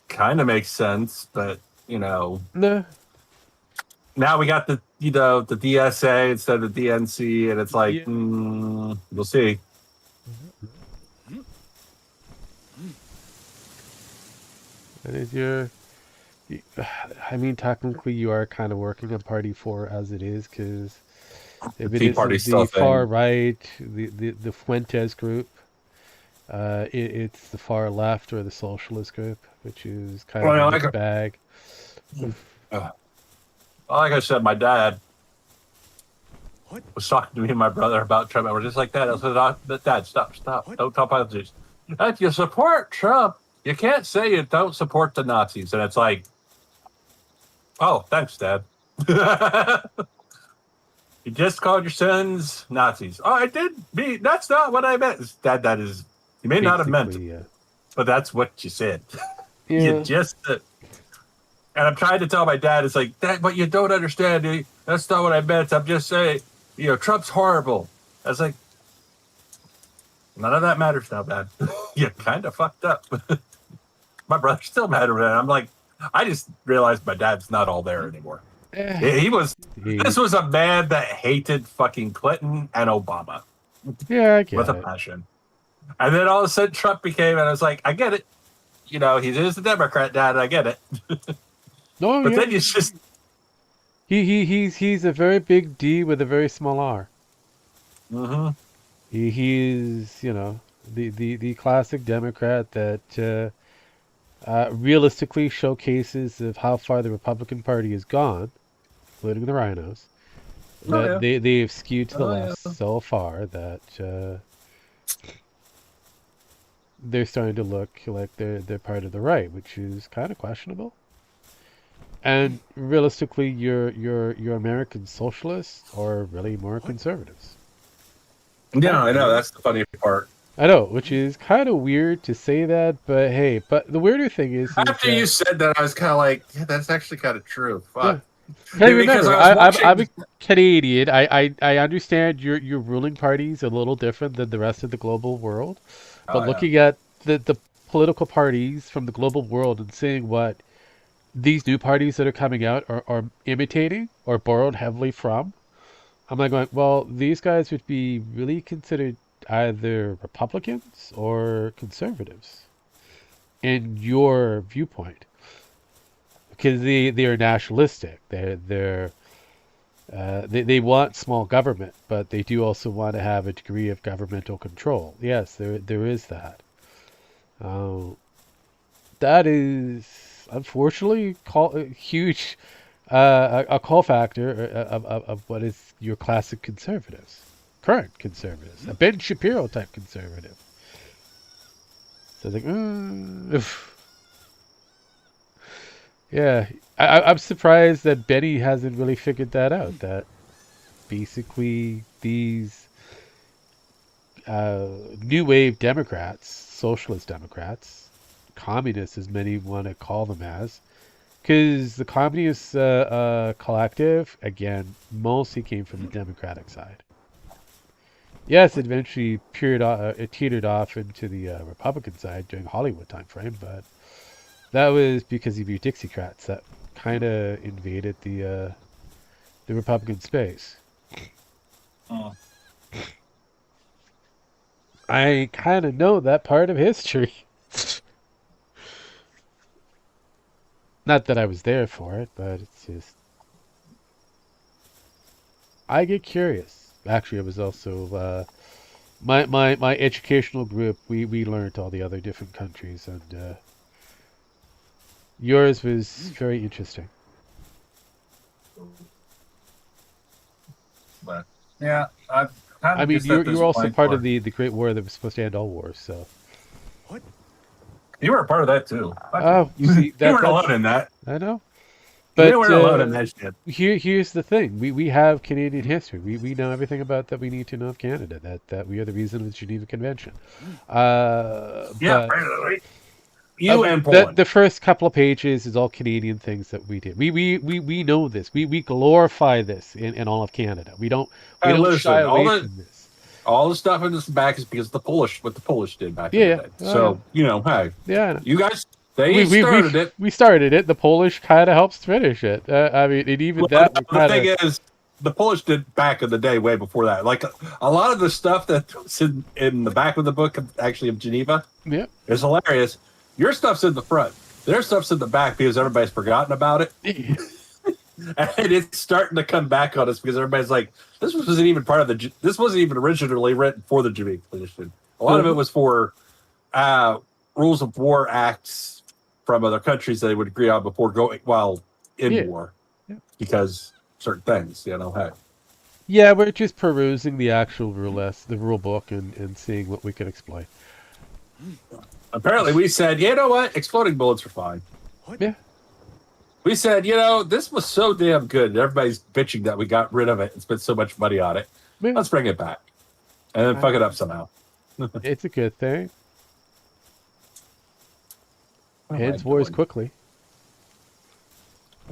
kind of makes sense, but No, now we got the DSA instead of the DNC, and it's like, Yeah. we'll see. that is I mean, technically, you are kind of working on Party 4 as it is, because If The it Tea isn't Party the still a far thing. right, the Fuentes group, it's the far left or the socialist group, which is kind of a Well, mixed bag. like I said, my dad What? was talking to me and my brother about Trump. And we're just like that. I said, Dad, stop. What? Don't talk about this. If you support Trump, you can't say you don't support the Nazis. And it's like, oh, thanks, Dad. You just called your sons Nazis. Oh, I did. That's not what I meant. Dad, that is, you may not have meant Basically, it, but that's what you said. yeah. You just, and I'm trying to tell my dad, it's like, Dad, but you don't understand. That's not what I meant. I'm just saying, Trump's horrible. I was like, none of that matters now, Dad. You kind of fucked up. My brother's still mad at me. I'm like, I just realized my dad's not all there anymore. He was. This was a man that hated fucking Clinton and Obama Yeah, I with get a it. passion. And then all of a sudden Trump became, and I was like, I get it. He is a Democrat, Dad. I get it. No, But yeah. then you just, He's a very big D with a very small R. mhm. He's the classic Democrat that realistically showcases of how far the Republican Party has gone, including the rhinos. Oh, That yeah. they've skewed to the Oh, left yeah. so far that they're starting to look like they're part of the right, which is kind of questionable. And realistically, your American socialists are really more conservatives. Yeah, I know. That's the funny part. I know, which is kind of weird to say that, but hey, but the weirder thing is After you said that, I was kind of like, yeah, that's actually kind of true. yeah. Fuck. Hey, Because remember, I was watching. I'm a Canadian. I understand your ruling party is a little different than the rest of the global world, but Oh, yeah. looking at the political parties from the global world and seeing what these new parties that are coming out are imitating or borrowed heavily from, I'm like going, well, these guys would be really considered either Republicans or conservatives in your viewpoint because they are nationalistic. They want small government, but they do also want to have a degree of governmental control. Yes, there is that. That is unfortunately a huge a call factor of what is your classic conservatives, current conservatives, a Ben Shapiro type conservative. So it's like, yeah, I'm surprised that Benny hasn't really figured that out. That basically these new wave Democrats, socialist Democrats, communists, as many want to call them as, because the communist collective, again, mostly came from the Democratic side. Yes, it eventually it teetered off into the Republican side during Hollywood time frame, but that was because of your Dixiecrats that kind of invaded the Republican space. Oh. I kind of know that part of history. Not that I was there for it, but it's just I get curious. Actually, it was also my educational group. We learned all the other different countries, and yours was very interesting. But yeah, I've kind I of mean, just at this you're also point part where- of the Great War that was supposed to end all wars. So What? You were a part of that too. oh, you see, weren't alone in that. I know. You But weren't alone in that shit. here's the thing: we have Canadian history. We know everything about that we need to know of Canada. That we are the reason of the Geneva Convention. Yeah, But right. You and Poland. the first couple of pages is all Canadian things that we did. We know this. We glorify this in all of Canada. We don't Hey, listen, shy all away the- from this. All the stuff in this back is because what the Polish did back Yeah, in the day. yeah. So, hey, Yeah, I know. you guys, they started it. We started it. The Polish kind of helps finish it. I mean, and even Well, that the kind thing of is, the Polish did back in the day, way before that. Like a lot of the stuff that's in the back of the book, actually of Geneva, yeah. is hilarious. Your stuff's in the front. Their stuff's in the back because everybody's forgotten about it. and it's starting to come back on us because everybody's like, this wasn't even part of the. This wasn't even originally written for the Jamaican Expedition. A lot of it was for rules of war acts from other countries that they would agree on before going while in war, because certain things, hey. Yeah, we're just perusing the actual the rule book, and seeing what we can exploit. Apparently, we said, you know what, exploding bullets are fine. Yeah. We said, this was so damn good. Everybody's bitching that we got rid of it and spent so much money on it. Yeah. Let's bring it back and then fuck it up somehow. It's a good thing. Ends Oh, wars quickly.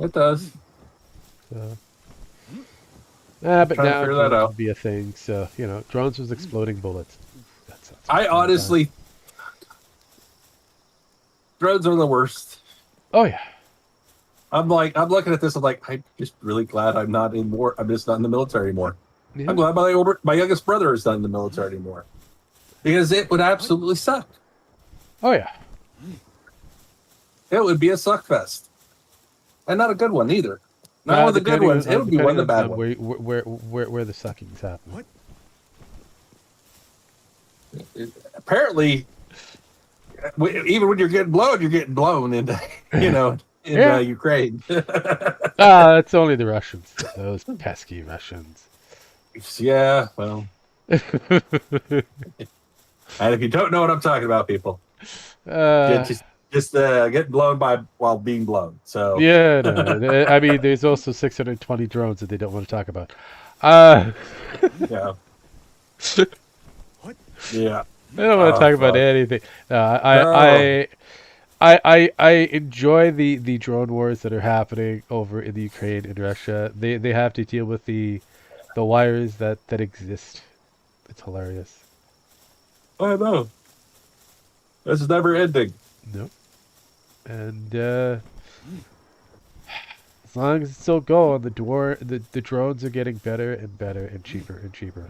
It does. So. But now figure that drones out. would be a thing. So drones was exploding bullets. I honestly, drones are the worst. Oh yeah. I'm looking at this. I'm like, I'm just really glad I'm not in war. I'm just not in the military anymore. Yeah. I'm glad my youngest brother is not in the military anymore, because it would absolutely suck. Oh yeah. It would be a suck fest, and not a good one either. Not one of the good ones. It would be one of the bad ones. Where the suckings happen. What? Apparently, even when you're getting blown into, Ukraine. It's only the Russians. Those pesky Russians. Yeah, well. And if you don't know what I'm talking about, people, just get blown while being blown. So yeah, no, I mean, there's also 620 drones that they don't want to talk about. yeah, What? yeah. I don't want to talk about anything. I enjoy the drone wars that are happening over in the Ukraine and Russia. They have to deal with the wires that exist. It's hilarious. I know. This is never ending. Nope. And as long as it's still going, the drones are getting better and better and cheaper and cheaper.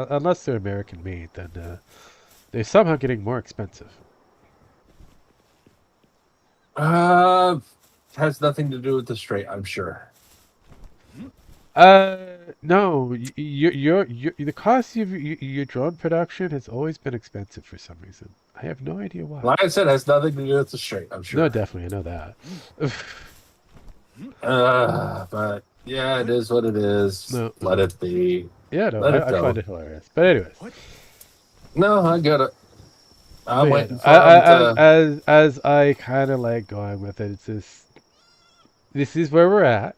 Unless they're American made, then they're somehow getting more expensive. Has nothing to do with the strait, I'm sure. No, the cost of your drone production has always been expensive for some reason. I have no idea why. Like I said, it has nothing to do with the strait, I'm sure. No, definitely, I know that. But yeah, it is what it is. No. Let it be. Yeah, no, Let it I go. find it hilarious. But anyways, No, I get it. I'm but waiting for yeah, him to... as I kind of like going with it, it's just this is where we're at.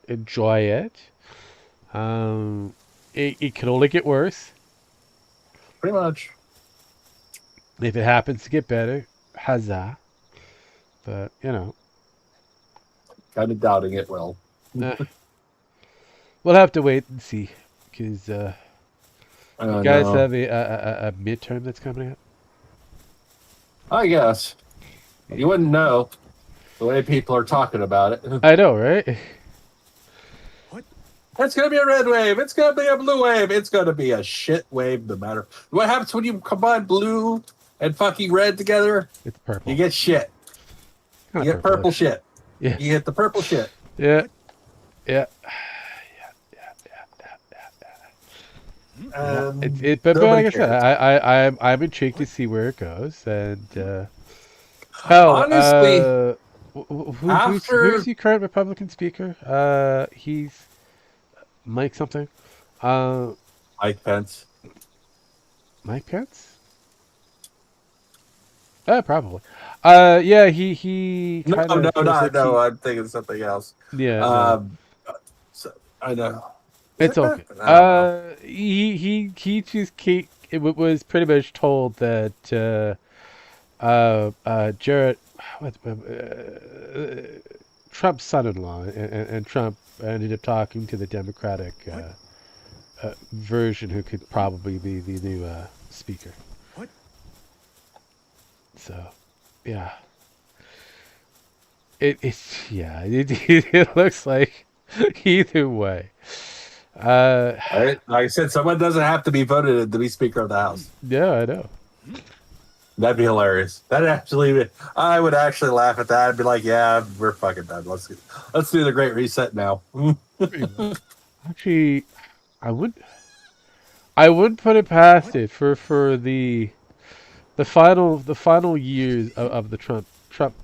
Enjoy it. It can only get worse. Pretty much. If it happens to get better, huzzah. But Kind of doubting it will. we'll have to wait and see. Because you guys know. have a midterm that's coming up. I guess. You wouldn't know the way people are talking about it. I know, right? It's going to be a red wave. It's going to be a blue wave. It's going to be a shit wave no matter. What happens when you combine blue and fucking red together? It's purple. You get shit. You get purple shit. Yeah. You get the purple shit. Yeah. Yeah. But like I said, I'm intrigued to see where it goes, and hell, honestly, who's the current Republican speaker? He's Mike something. Mike Pence. Mike Pence? Probably. Yeah, he. No, like I'm thinking something else. Yeah. So, I know. It's okay. He just was pretty much told that Jared, Trump's son-in-law, and Trump ended up talking to the Democratic version, who could probably be the new speaker. What? So, yeah. It looks like either way. Like I said, someone doesn't have to be voted to be Speaker of the House. Yeah, I know. That'd be hilarious. That actually, I would actually laugh at that. I'd be like, "Yeah, we're fucking done. Let's do the Great Reset now." Pretty much. Actually, I would I would put it past it for the final years of the Trump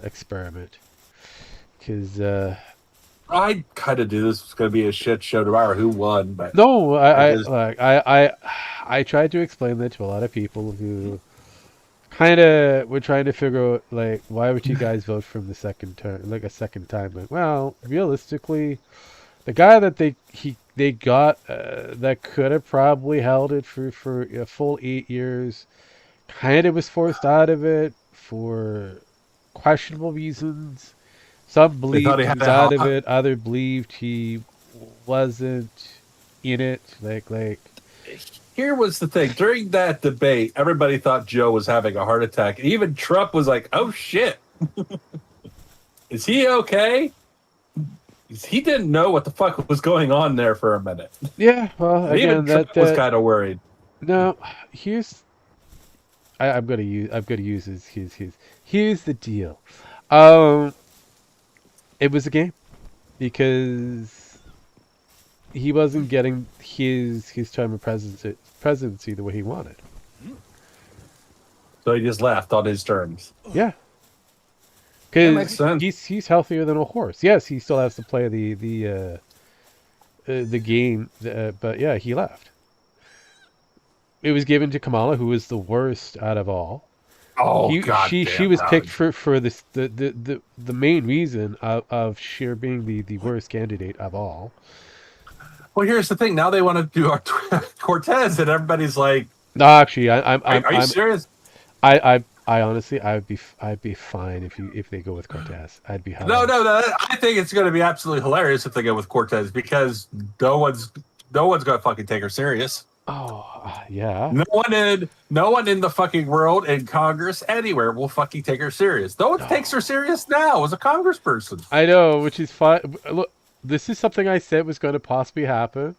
experiment, because I kind of knew this was going to be a shit show no matter who won, but no, I just I tried to explain that to a lot of people who kind of were trying to figure out, like, why would you guys vote for him the second term, like a second time? Like, well, realistically, the guy that they got that could have probably held it for a full 8 years, kind of was forced out of it for questionable reasons. Some they thought believed he he had was out of it. Other believed he wasn't in it. Like. Here was the thing. During that debate, everybody thought Joe was having a heart attack. Even Trump was like, "Oh shit, is he okay?" He didn't know what the fuck was going on there for a minute. Yeah, well, And again, even Trump was kind of worried. no. Here's I'm gonna use his. Here's the deal. Um, it was a game because he wasn't getting his term of presidency the way he wanted. So he just left on his terms. Yeah, That makes because sense. he's healthier than a horse. Yes, he still has to play the game, but yeah, he left. It was given to Kamala, who was the worst out of all. Oh He god, she damn, was that picked was- for this the main reason of sheer being the worst candidate of all. Well, here's the thing. Now they want to do our Cortez, and everybody's like, No, actually, Are you serious?" I honestly, I'd be fine if they go with Cortez. I'd be No, fine. no. I think it's going to be absolutely hilarious if they go with Cortez because no one's going to fucking take her serious. Oh, yeah. No one in the fucking world, in Congress, anywhere will fucking take her serious. No one takes her serious now as a congressperson. I know, which is fine. Look, this is something I said was going to possibly happen.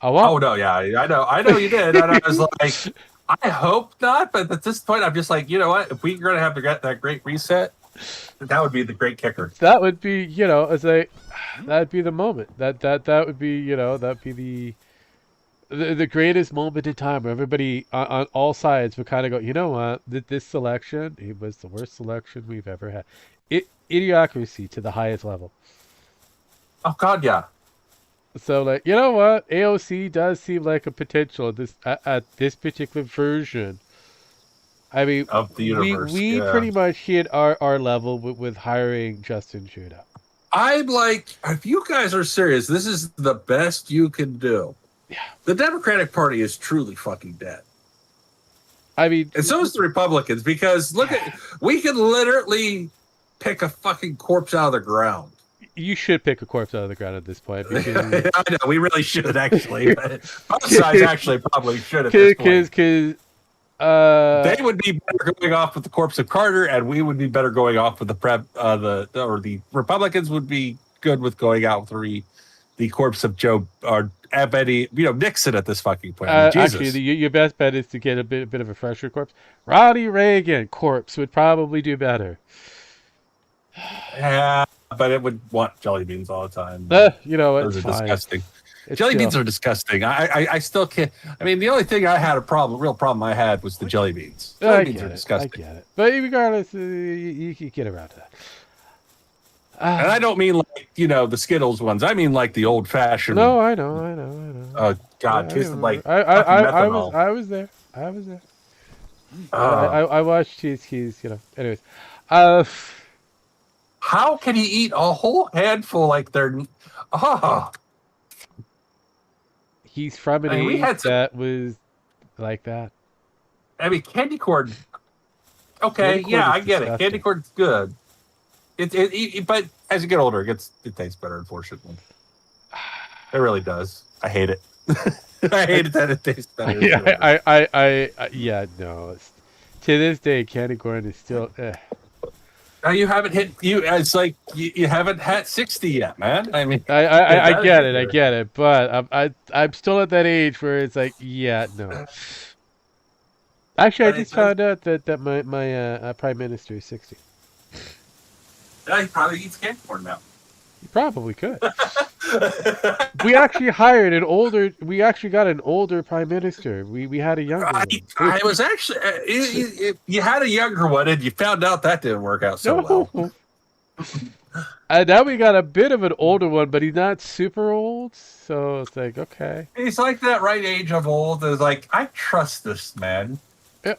I want. Oh no, yeah, I know you did. And I was like, I hope not, but at this point, I'm just like, you know what? If we're going to have to get that great reset, that would be the great kicker. That would be, as that'd be the moment. That would be, that'd be the greatest moment in time where everybody on all sides would kind of go, you know what, this selection, it was the worst selection we've ever had. Idiocracy to the highest level. Oh God, yeah. So, like, you know what, AOC does seem like a potential at this particular version. I mean, Of the universe, we yeah. pretty much hit our level with hiring Justin Trudeau. I'm like, if you guys are serious, this is the best you can do. Yeah. The Democratic Party is truly fucking dead. I mean, And so is the Republicans, because we could literally pick a fucking corpse out of the ground. you should pick a corpse out of the ground at this point because I know, we really should actually. But both sides actually probably should at this point. because They would be better going off with the corpse of Carter, and we would be better going off with the Republicans would be good with going out with the corpse of Joe or Betty, Nixon at this fucking point. I mean, Jesus. actually, your best bet is to get a bit of a fresher corpse. Ronnie Reagan corpse would probably do better. Yeah, but it would want jelly beans all the time. It's Those are fine. disgusting. It's Jelly still- beans are disgusting. I still can't. I mean, the only thing I had real problem I had was the jelly beans. Jelly I beans get are it. disgusting. I get it. But regardless, you can get around to that. And I don't mean like, the Skittles ones. I mean like the old fashioned. No, I know. Oh God, I tasted remember. like I methanol. was there. I was there. Oh. I watched his anyways. How can he eat a whole handful like they're? Oh, He's from an I mean, we age had some- that was like that. I mean, candy corn. Okay, Candy corn yeah, is I get it. disgusting. Candy corn's good. But as you get older, it tastes better. Unfortunately, it really does. I hate it. I hate it that it tastes better. Yeah, no. To this day, candy corn is still. Now you haven't hit you. It's like you haven't had 60 yet, man. I mean, I get it. I better. get it. But I'm still at that age where it's like, yeah, no. Actually, I But it just does. found out that my prime minister is 60. He probably eats canned corn now. You probably could. We actually hired an older. We actually got an older prime minister. We had a younger I, one. I was actually you had a younger one, and you found out that didn't work out so well. No. And now we got a bit of an older one, but he's not super old, so it's like okay. He's like that right age of old. Is like I trust this man. Yeah,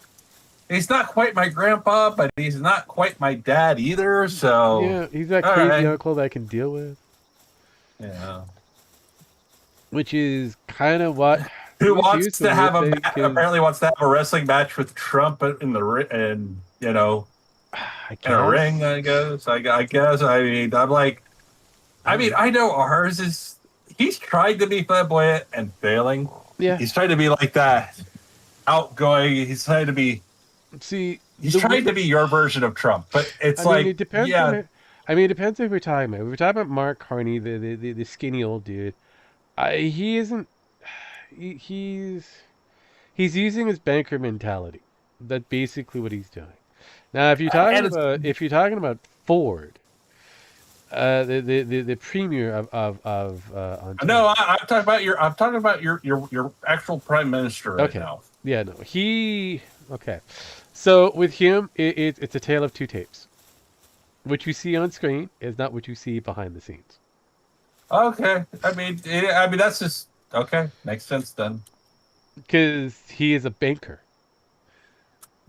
He's not quite my grandpa, but he's not quite my dad either. So, yeah, he's that all crazy right. uncle that I can deal with, Yeah. which is kind of what Who was wants used to with have it, 'cause apparently wants to have a wrestling match with Trump in the and I in a guess. ring? I guess. I guess. I mean, I'm like, I mean, I know ours is. He's tried to be flamboyant and failing. Yeah. He's trying to be like that, outgoing. He's trying to be. See, He's trying to be your version of Trump, but it's I like, mean, it depends yeah, on it. I mean, it depends if we're talking about. If we're talking about Mark Carney, the skinny old dude. He isn't. He's using his banker mentality. That's basically what he's doing. Now, and it's if you're talking about Ford, the premier of no. Ontario. I'm talking about your actual prime minister right Okay. now. Yeah, no, he. Okay. So with him, it's a tale of two tapes. What you see on screen is not what you see behind the scenes. Okay, I mean that's just okay. Makes sense then. Because he is a banker.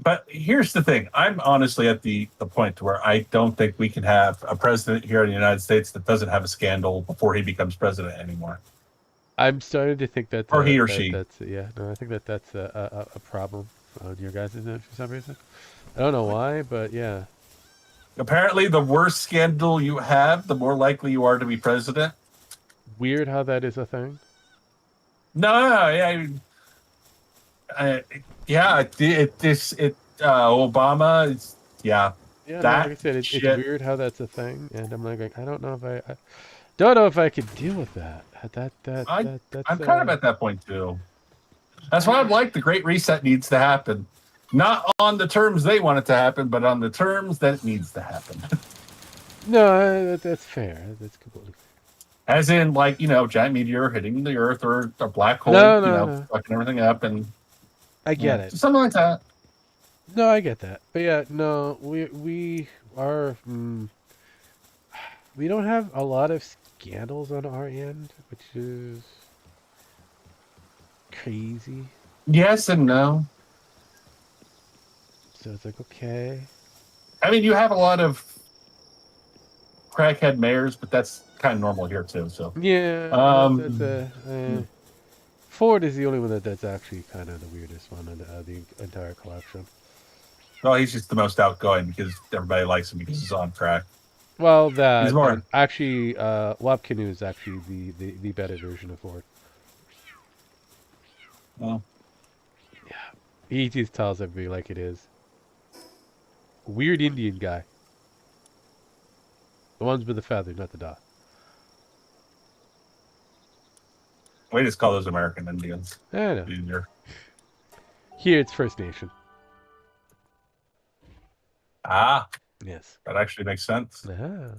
But here's the thing: I'm honestly at the point where I don't think we can have a president here in the United States that doesn't have a scandal before he becomes president anymore, I'm starting to think that or he or she. that's yeah. No, I think that's a problem on your guys' end for some reason. I don't know why, but yeah. Apparently, the worse scandal you have, the more likely you are to be president. Weird how that is a thing. No, yeah, yeah. Obama. Yeah, Yeah, no, like that I said, it's shit. weird how that's a thing, and I'm like, I don't know if I don't know if I could deal with that. That's I'm kind of at that point too. That's why I'm like the Great Reset needs to happen. Not on the terms they want it to happen, but on the terms that it needs to happen. no, that's fair. That's completely fair. As in, like, giant meteor hitting the Earth or a black hole, No. fucking everything up and I get it. something like that. No, I get that. But yeah, no, we are. We don't have a lot of scandals on our end, which is crazy. Yes and no. So it's like, okay. I mean, you have a lot of crackhead mayors, but that's kind of normal here too. So Yeah, Um, Ford is the only one that's actually kind of the weirdest one in the entire collection. well, he's just the most outgoing because everybody likes him because he's on crack. Well, He's more. and actually, Wapkinu is actually the better version of Ford. Well, He just tells everybody like it is. Weird Indian guy. The ones with the feather, not the dot. we just call those American Indians. I know. Easier. Here it's First Nation. Ah, Yes. that actually makes sense. Ah.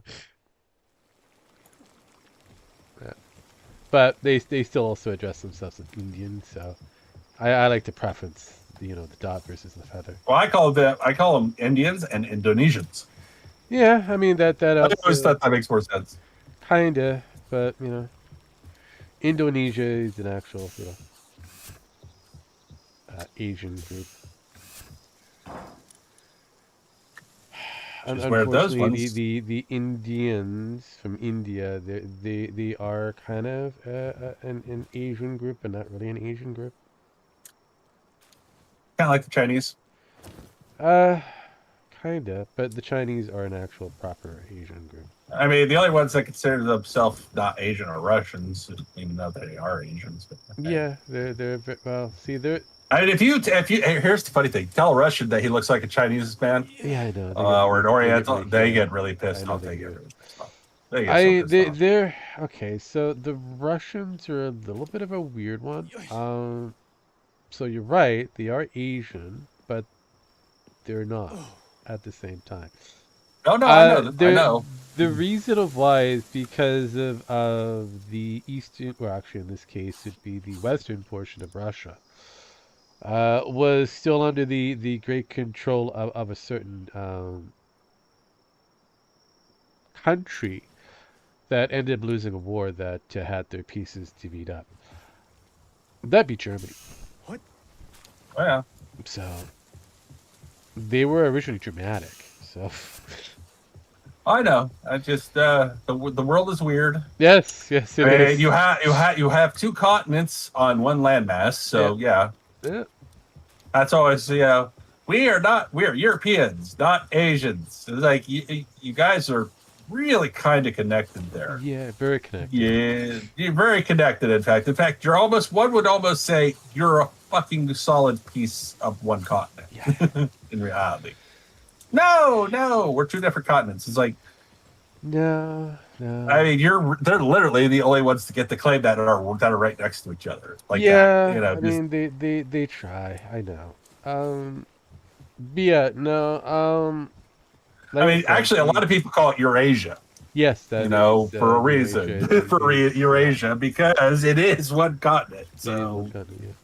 Yeah. But they still also address themselves as Indian, so I like to preference the dot versus the feather. Well, I call them Indians and Indonesians. Yeah, I mean that I always also thought that makes more sense. kinda, but Indonesia is an actual Asian group. Just where those Unfortunately, ones. the Indians from India, they are kind of an Asian group, but not really an Asian group. Kind of like the Chinese. Kinda, but the Chinese are an actual proper Asian group. I mean, the only ones that consider themselves not Asian are Russians, even though they are Asians. But, okay. Yeah, they're well. See, they're I mean, if you here's the funny thing: tell a Russian that he looks like a Chinese man yeah, I know. or an Oriental, they get really I pissed know off. they They get do. really pissed off. They get so pissed off. They're okay. So the Russians are a little bit of a weird one. So you're right, they are Asian, but they're not at the same time. Oh no, I know. I The know. the reason of why is because of the eastern, or actually in this case it'd be the western portion of Russia, was still under the great control of a certain country that ended up losing a war that had their pieces divvied up. That'd be Germany. What? Oh, yeah. So they were originally Germanic. So I know. I just the world is weird. yes, yes, it is. And you have two continents on one landmass. So yeah, Yeah. that's always we're Europeans, not Asians. It's like you guys are really kind of connected there. Yeah, very connected. Yeah, you're very connected. In fact, one would almost say you're a fucking solid piece of one continent. Yeah. In reality, no, we're two different continents. It's like, No, no. I mean, they're literally the only ones to get to claim that are right next to each other. Like yeah, that, you know. I mean they try. I know. But yeah, no. Like I I mean, said, actually, a lot of people call it Eurasia. yes, that For a Eurasia reason, is- for Eurasia, because it is one continent. it is So one continent,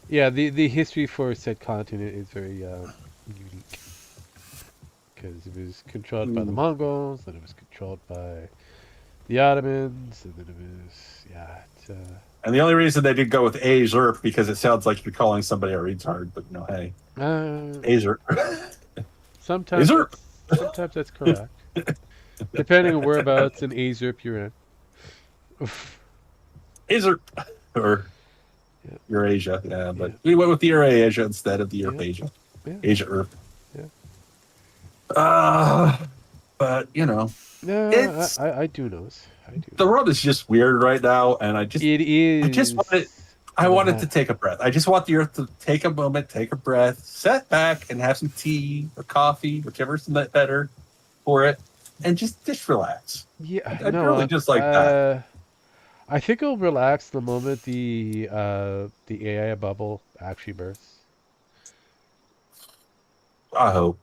yeah. The history for said continent is very unique because it was controlled by the Mongols, then it was controlled by the Ottomans, and then it was It's, and the only reason they did go with Azer because it sounds like you're calling somebody a retard, but hey, Azer. sometimes Azerp. sometimes that's correct, depending on whereabouts in Azerp you're in. Azer or Yeah. Eurasia, yeah, but Yeah. we went with the Eurasia instead of the Eurasia. Yeah. Asia Earth. Yeah. But No, It's- I do know. I do. the world is just weird right now, and It is. I wanted to take a breath. I just want the earth to take a moment, take a breath, sit back, and have some tea or coffee, whichever's better for it, and just relax. Yeah, I'd no, really just like that. I think I'll relax the moment the AI bubble actually bursts. I hope.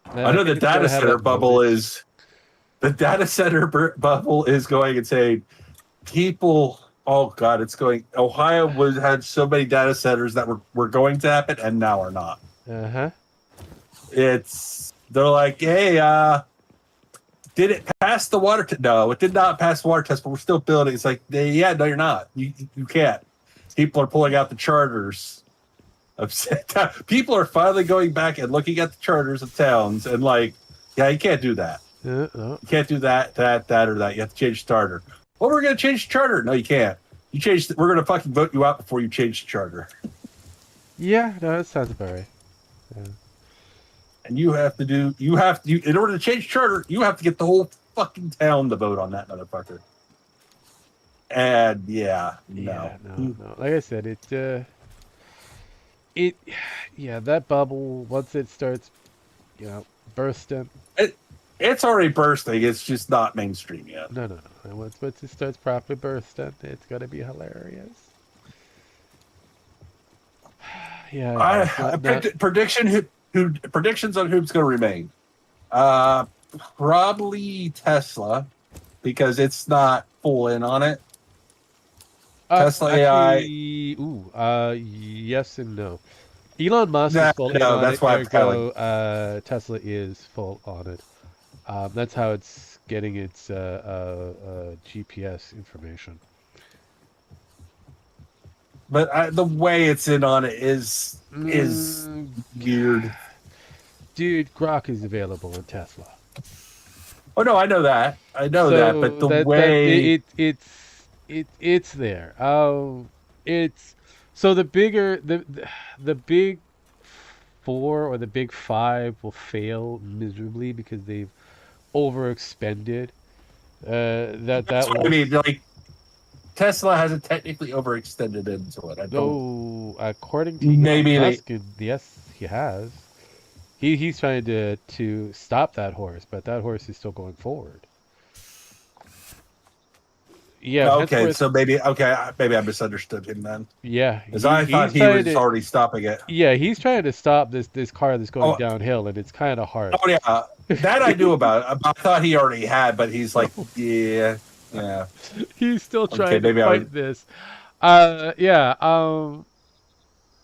I know the think it's gonna data have center that bubble moment. is the data center bubble is going and saying people. Oh God, it's going. Ohio had so many data centers that were going to happen and now are not. Uh-huh. They're like, hey, did it pass the water test? No, it did not pass the water test, but we're still building. It's like, yeah, no, you're not. You can't. People are pulling out the charters. People are finally going back and looking at the charters of towns and like, yeah, you can't do that. No. You can't do that, or that. You have to change the charter. Well, we're going to change the charter. No, you can't. We're going to fucking vote you out before you change the charter. Yeah, no, that sounds about right. Yeah. And in order to change the charter, you have to get the whole fucking town to vote on that motherfucker. And Yeah, no. no. Like I said, that bubble, once it starts, bursting. It's already bursting. It's just not mainstream yet. No. And once it starts properly bursting, it's gonna be hilarious. Yeah. Predictions on who's going to remain. Probably Tesla, because it's not full in on it. Tesla actually, yes and no. Elon Musk is full in on that's it, why I'm ergo, Tesla is full on it. That's how it's getting its GPS information. But the way it's in on it is weird. Dude, Grok is available in Tesla. Oh no, I know that. But the way it's there. It's so the big four or the big five will fail miserably because they've overexpended. That's what I mean. Like Tesla hasn't technically overextended into it. No, according to maybe Elon Musk, yes, he has. He's trying to stop that horse, but that horse is still going forward. Yeah, Okay, henceforth, so maybe I misunderstood him then, yeah, because I thought he's he trying was to. already stopping it. Yeah, he's trying to stop this car that's going Oh, downhill, and it's kind of hard. oh yeah, that I knew about. I thought he already had, but he's like, yeah, yeah. He's still Okay, trying to maybe I was. fight this. Yeah.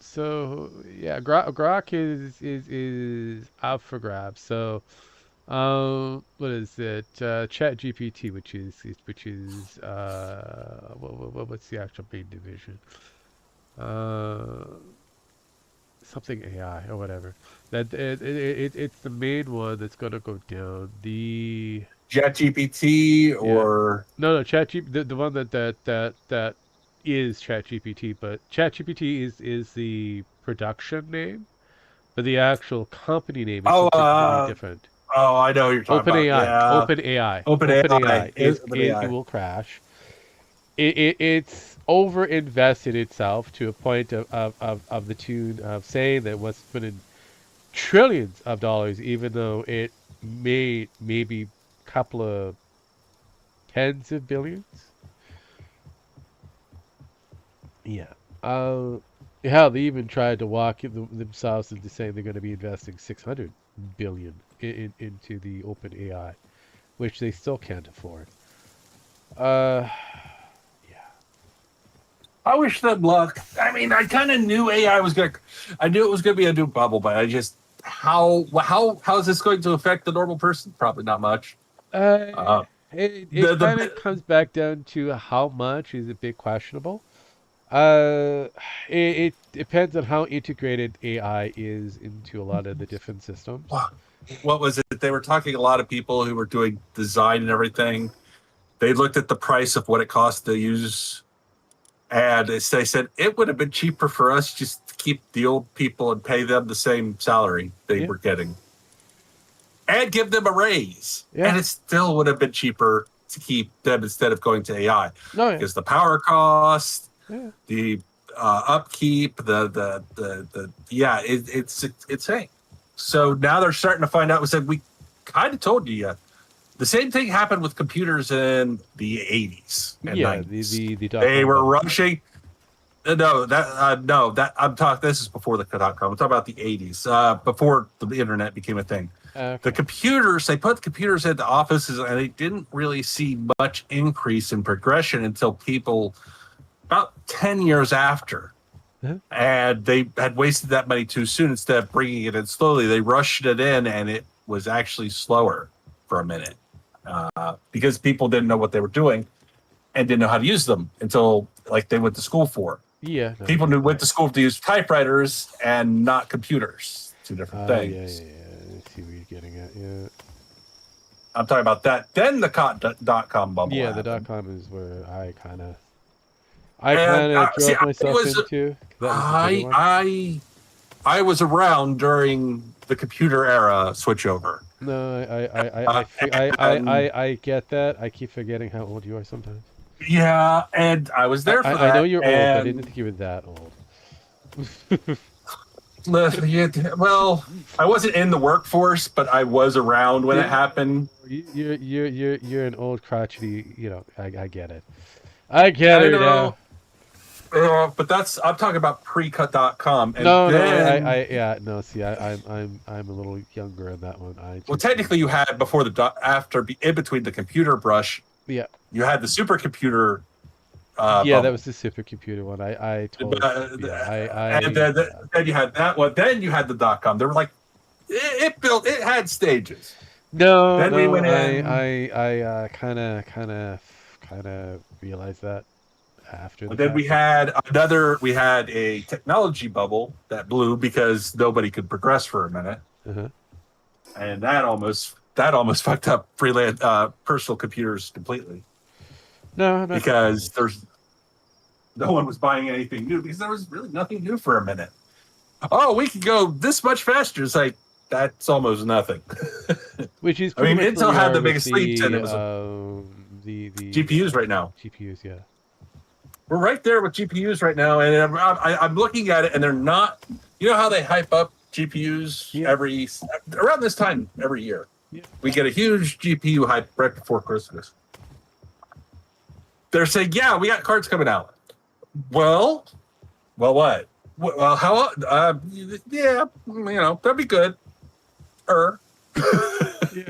So yeah, Grok is out for grabs. So what is it? Chat GPT, what's the actual main division? Uh, something AI or whatever. That it's the main one that's gonna go down. The ChatGPT Yeah. or No, ChatGPT, the one that is ChatGPT, but ChatGPT is the production name, but the actual company name is oh something completely different. I know who you're talking about. OpenAI, Yeah, OpenAI, OpenAI. OpenAI is it OpenAI. will crash. It's over invested itself to a point of the tune of saying that what's put in trillions of dollars, even though it made maybe a couple of tens of billions. Yeah. Uh, Hell, they even tried to walk themselves into saying they're going to be investing 600 billion into the open AI, which they still can't afford. Uh, yeah. I wish them luck. I mean, I kind of knew AI was gonna. I knew it was gonna be a new bubble, but I just how is this going to affect the normal person? Probably not much. Uh, Uh, it kind of the comes back down to how much is a bit questionable. Uh, it depends on how integrated AI is into a lot of the different systems. what was it? They were talking a lot of people who were doing design and everything. They looked at the price of what it cost to use, and they said it would have been cheaper for us just to keep the old people and pay them the same salary they Yeah, were getting, and give them a raise, yeah, and it still would have been cheaper to keep them instead of going to AI no, yeah, because the power cost, yeah. the upkeep, yeah, it's insane. So now they're starting to find out. We said we kind of told you. The same thing happened with computers in the 80s and Yeah, 90s. the They dot-com were bubble. rushing. No, that I'm talking. This is before the .com. I'm talking about the 80s, before the internet became a thing. The Okay. computers, they put computers into offices, and they didn't really see much increase in progression until people about 10 years after. Uh-huh. And they had wasted that money too soon. Instead of bringing it in slowly, they rushed it in, and it was actually slower for a minute because people didn't know what they were doing and didn't know how to use them until like they went to school for. Yeah, no, I People get who went that. to school to use typewriters and not computers. Two different Yeah, things. yeah, yeah. I see where you're getting at. Yeah. I'm talking about that. Then the .com bubble Yeah, the dot happened. com is where I And kind of see, drove myself into. 'Cause that was the bigger I, one. I, I was around during the computer era switchover. No, Uh, and I get that. I keep forgetting how old you are sometimes. yeah, and I was there for I know that. you're old, but I didn't And think you were that old. well, I wasn't in the workforce, but I was around when it Yeah, happened. you're an old crotchety. You know, I get it. I get I her now. know, but I'm talking about pre-cut.com, and No, no, then yeah, no. See, I'm a little younger on that one. I well, just, technically, you had before after in between the computer brush, yeah, you had the supercomputer yeah. That was bubble. the supercomputer one. I totally, Uh, yeah, and then, yeah. then you had that one. Then you had the .com. They were like, it had stages. No, Then we no. went in. Kind of realized that after the But then fact. we had a technology bubble that blew because nobody could progress for a minute, Uh-huh. and that almost fucked up freelance personal computers completely No, not completely. because there's no one was buying anything new because there was really nothing new for a minute. Oh, we could go this much faster. It's like that's almost nothing. Which is I pretty mean, much where Intel we had are the with biggest leaps, and the it was a the GPUs right now. GPUs. Yeah. We're right there with GPUs right now, and I'm looking at it, and they're not. You know how they hype up GPUs Yeah. around this time every year. Yeah. We get a huge GPU hype right before Christmas. they're saying, yeah, we got cards coming out. Well, what? Well, how? Yeah, that'd be good.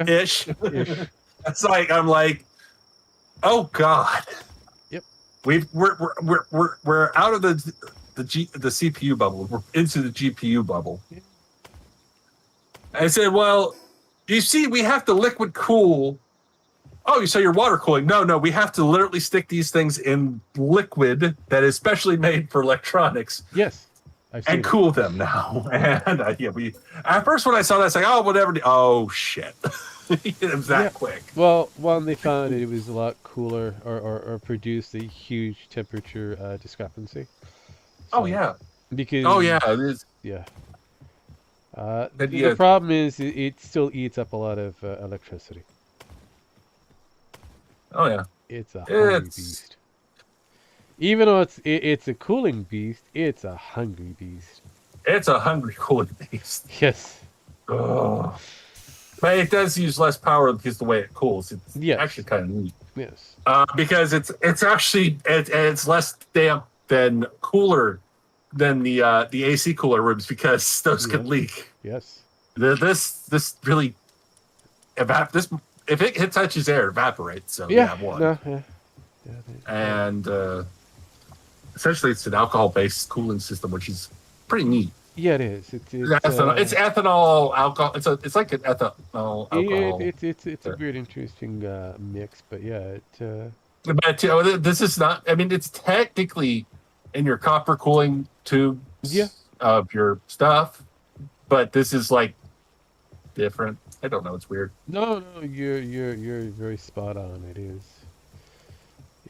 Ish. It's like I'm like, oh God. Yep. We're out of the CPU bubble. We're into the GPU bubble. Yeah. I said, well, you see, we have to liquid cool. Oh, so you're water cooling? No, we have to literally stick these things in liquid that is specially made for electronics. Yes. And cool them now. And we at first when I saw that, it's like, oh, whatever. Oh shit, it was that quick. Well, one, they found it was a lot cooler, or produced a huge temperature discrepancy. So, because it is. Yeah. The problem is it still eats up a lot of electricity. Oh yeah, it's a hungry beast. Even though it's a cooling beast, it's a hungry beast. It's a hungry cooling beast. Yes. Oh. But it does use less power because the way it cools. It's actually kind of neat. Yes. Because it's actually it's less damp than cooler than the AC cooler rooms because those can leak. Yes. This really if it touches air, it evaporates. So one. And essentially, it's an alcohol-based cooling system, which is pretty neat. Yeah, it is. It's ethanol alcohol. It's like an ethanol alcohol. It's a weird, interesting mix, but yeah. But this is not. I mean, it's technically in your copper cooling tubes of your stuff, but this is like different. I don't know. It's weird. No, you're very spot on. It is.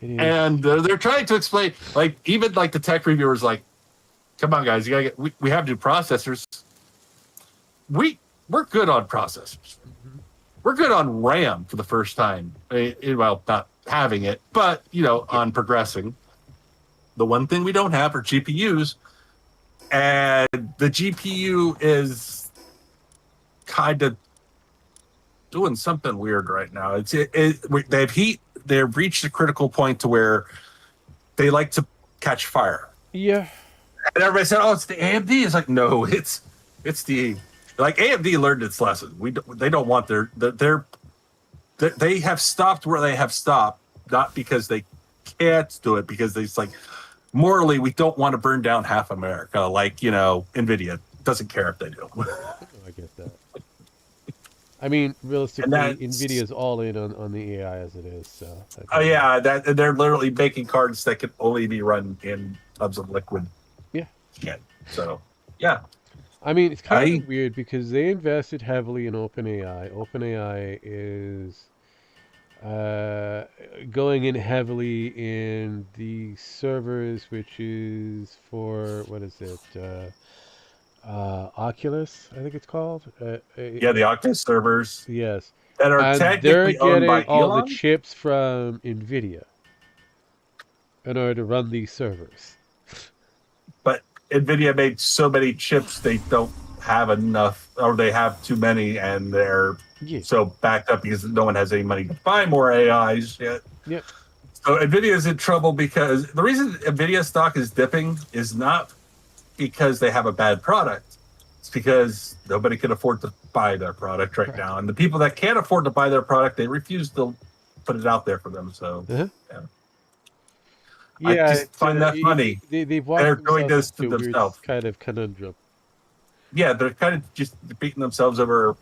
And they're trying to explain, like, even like the tech reviewers, like, come on, guys, you gotta get. We have new processors. We're good on processors. Mm-hmm. We're good on RAM for the first time. Well, not having it, but on progressing. The one thing we don't have are GPUs, and the GPU is kind of doing something weird right now. They've reached a critical point to where they like to catch fire. Yeah. And everybody said, "Oh, it's the AMD." It's like, no, it's the AMD learned its lesson. They don't want they have stopped where they have stopped, not because they can't do it, because it's like morally we don't want to burn down half America. Like NVIDIA doesn't care if they do. I get that. I mean, realistically, NVIDIA is all in on the AI as it is. So. They're literally making cards that can only be run in tubs of liquid. Yeah. So, yeah. I mean, it's kind of weird because they invested heavily in OpenAI. OpenAI is going in heavily in the servers, which is for, what is it? Oculus, I think it's called. The Oculus servers. Yes. That are technically owned by Elon? All the chips from NVIDIA in order to run these servers. But NVIDIA made so many chips they don't have enough, or they have too many, and they're so backed up because no one has any money to buy more AIs yet. Yep. So NVIDIA is in trouble because the reason NVIDIA stock is dipping is not because they have a bad product. It's because nobody can afford to buy their product right now. And the people that can't afford to buy their product, they refuse to put it out there for them. So, I just find that funny. They're doing this to themselves. Kind of conundrum. Yeah, they're kind of just beating themselves over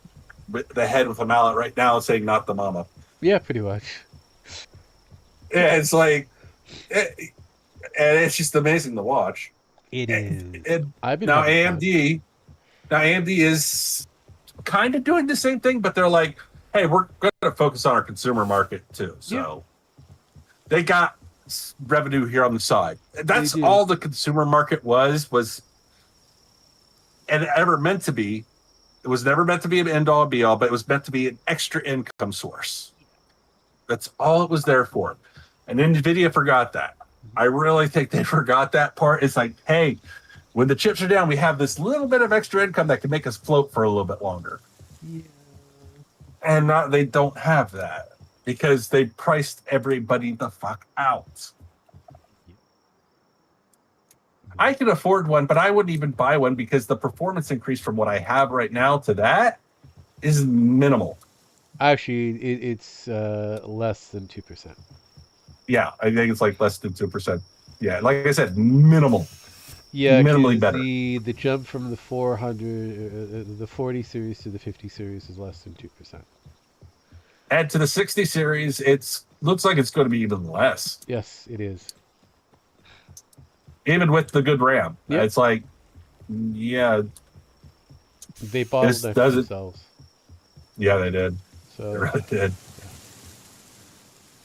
the head with a mallet right now, saying "not the mama." Yeah, pretty much. Yeah, it's like, and it's just amazing to watch. It is. Now AMD is kind of doing the same thing, but they're like, hey, we're going to focus on our consumer market too. So they got revenue here on the side. That's all the consumer market was, and it never meant to be. It was never meant to be an end all be all, but it was meant to be an extra income source. That's all it was there for. And NVIDIA forgot that. I really think they forgot that part. It's like, hey, when the chips are down, we have this little bit of extra income that can make us float for a little bit longer. Yeah. And they don't have that. because they priced everybody the fuck out. I can afford one, but I wouldn't even buy one because the performance increase from what I have right now to that is minimal. Actually, it's less than 2%. Yeah, I think it's like less than 2%. Yeah, like I said, minimal. Yeah, Minimally because better. the jump from the 400, the 40 series to the 50 series is less than 2%. Add to the 60 series, it's looks like it's going to be even less. Yes, it is. Even with the good RAM. Yep. It's like, yeah, They this bottlenecked doesn't. themselves. Yeah, they did. So They really did.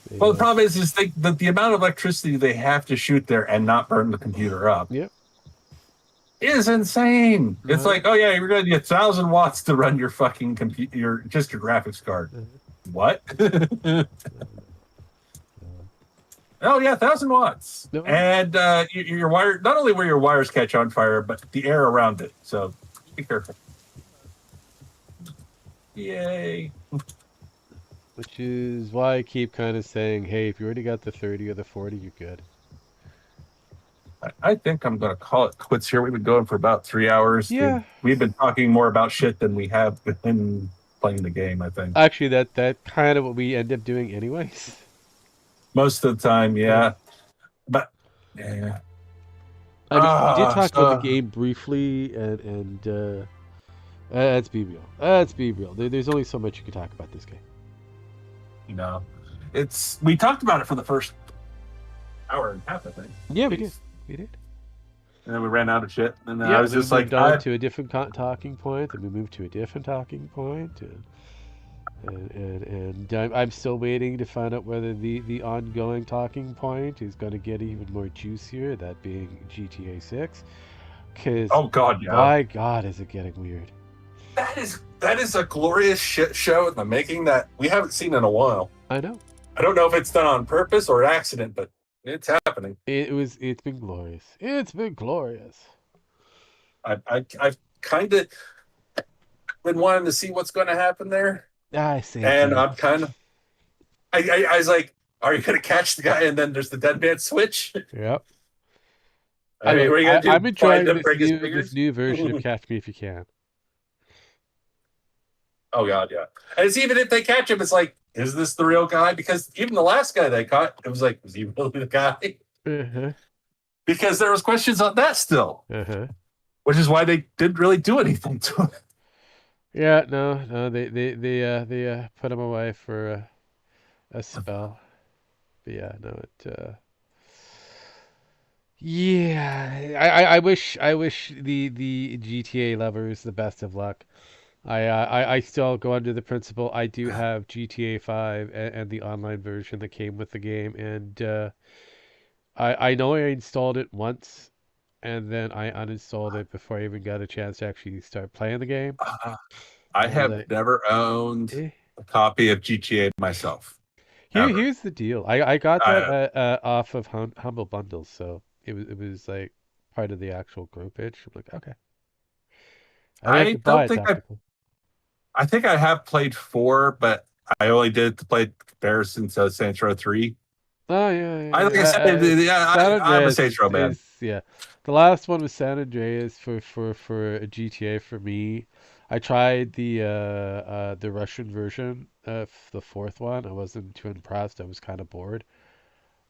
they, Well, the problem is that the amount of electricity they have to shoot there and not burn the computer up yep. is insane. It's Uh-huh. like, oh yeah, you're going to need 1,000 watts to run your fucking computer, your graphics card. What? Oh yeah, 1,000 watts. No. And your wire. Not only will your wires catch on fire, but the air around it. So be careful. Yay! Which is why I keep kind of saying, hey, if you already got the 30 or the 40, you're good. I think I'm going to call it quits here. We've been going for about 3 hours. Yeah. We've been talking more about shit than we have been playing the game, I think. Actually, that kind of what we end up doing anyways. Most of the time, yeah. But, yeah. I mean, we did talk about the So- game briefly, and let's be real. Let's be real. There's only so much you can talk about this game. You know, we talked about it for the first hour and a half, I think. Yeah, we did. We did. And then we ran out of shit. And then Yeah, I was just we like, moved on to a different talking point, and we moved to a different talking point, and I'm still waiting to find out whether the ongoing talking point is going to get even more juicier, that being GTA 6. Because, oh god, yeah. my god, is it getting weird. That is a glorious shit show in the making that we haven't seen in a while. I know. I don't know if it's done on purpose or accident, but it's happening. It's been glorious. It's been glorious. I've kind of been wanting to see what's going to happen there, I see. and I'm kind of. I was like, are you going to catch the guy? And then there's the dead man switch. Yep. I mean, what are you going to do? I'm enjoying Find him, break his this fingers? new version of Catch Me If You Can. Oh god, yeah. And it's even if they catch him, it's like, is this the real guy? Because even the last guy they caught, it was like, was he really the guy? Uh-huh. Because there was questions on that still, Uh-huh. which is why they didn't really do anything to it. Yeah, no, they put him away for a spell. But yeah, no, yeah, I wish the GTA lovers the best of luck. I still go under the principle I do have GTA 5 and the online version that came with the game, and I know I installed it once, and then I uninstalled it before I even got a chance to actually start playing the game. I have Like, never owned eh. a copy of GTA myself. Ever. Here's the deal. I got I- that off of Humble Bundles, so it was like part of the actual groupage. I'm like, okay. I didn't have to buy don't it think technically. I think I have played 4, but I only did to play comparison to Saints Row 3. Oh yeah, Like I said, San I'm a Andreas Saints Row man. yeah. The last one was San Andreas for a GTA for me. I tried the Russian version of the fourth one. I wasn't too impressed. I was kind of bored.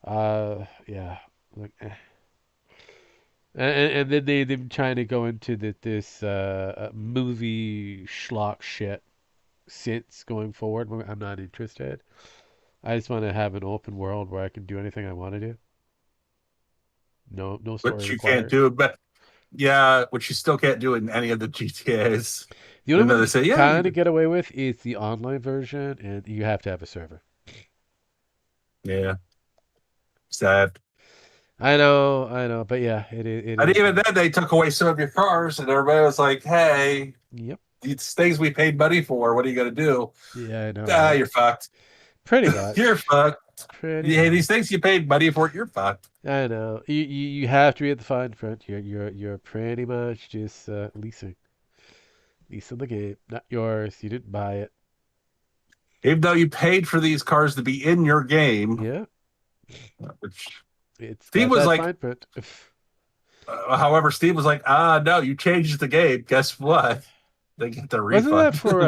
Yeah, like, and then they've been trying to go into this movie schlock shit since going forward. I'm not interested. I just want to have an open world where I can do anything I want to do. No story Which you required. can't do, but yeah, which you still can't do in any of the GTAs. The only And then one they you say, yeah, kind you- of get away with is the online version, and you have to have a server. Yeah. Sad. I know, but yeah, it And is. even then, they took away some of your cars, and everybody was like, hey, Yep. these things we paid money for, what are you going to do? Yeah, I know. Ah, right? you're fucked. Pretty much. You're fucked. Pretty. Yeah, these things you paid money for, you're fucked. I know. You have to be at the fine front. You're pretty much just leasing the game, not yours. You didn't buy it. Even though you paid for these cars to be in your game, Yeah, which it's Steve got was that like, fine print. however, Steve was like, no, you changed the game. Guess what? They get their Wasn't that refund. for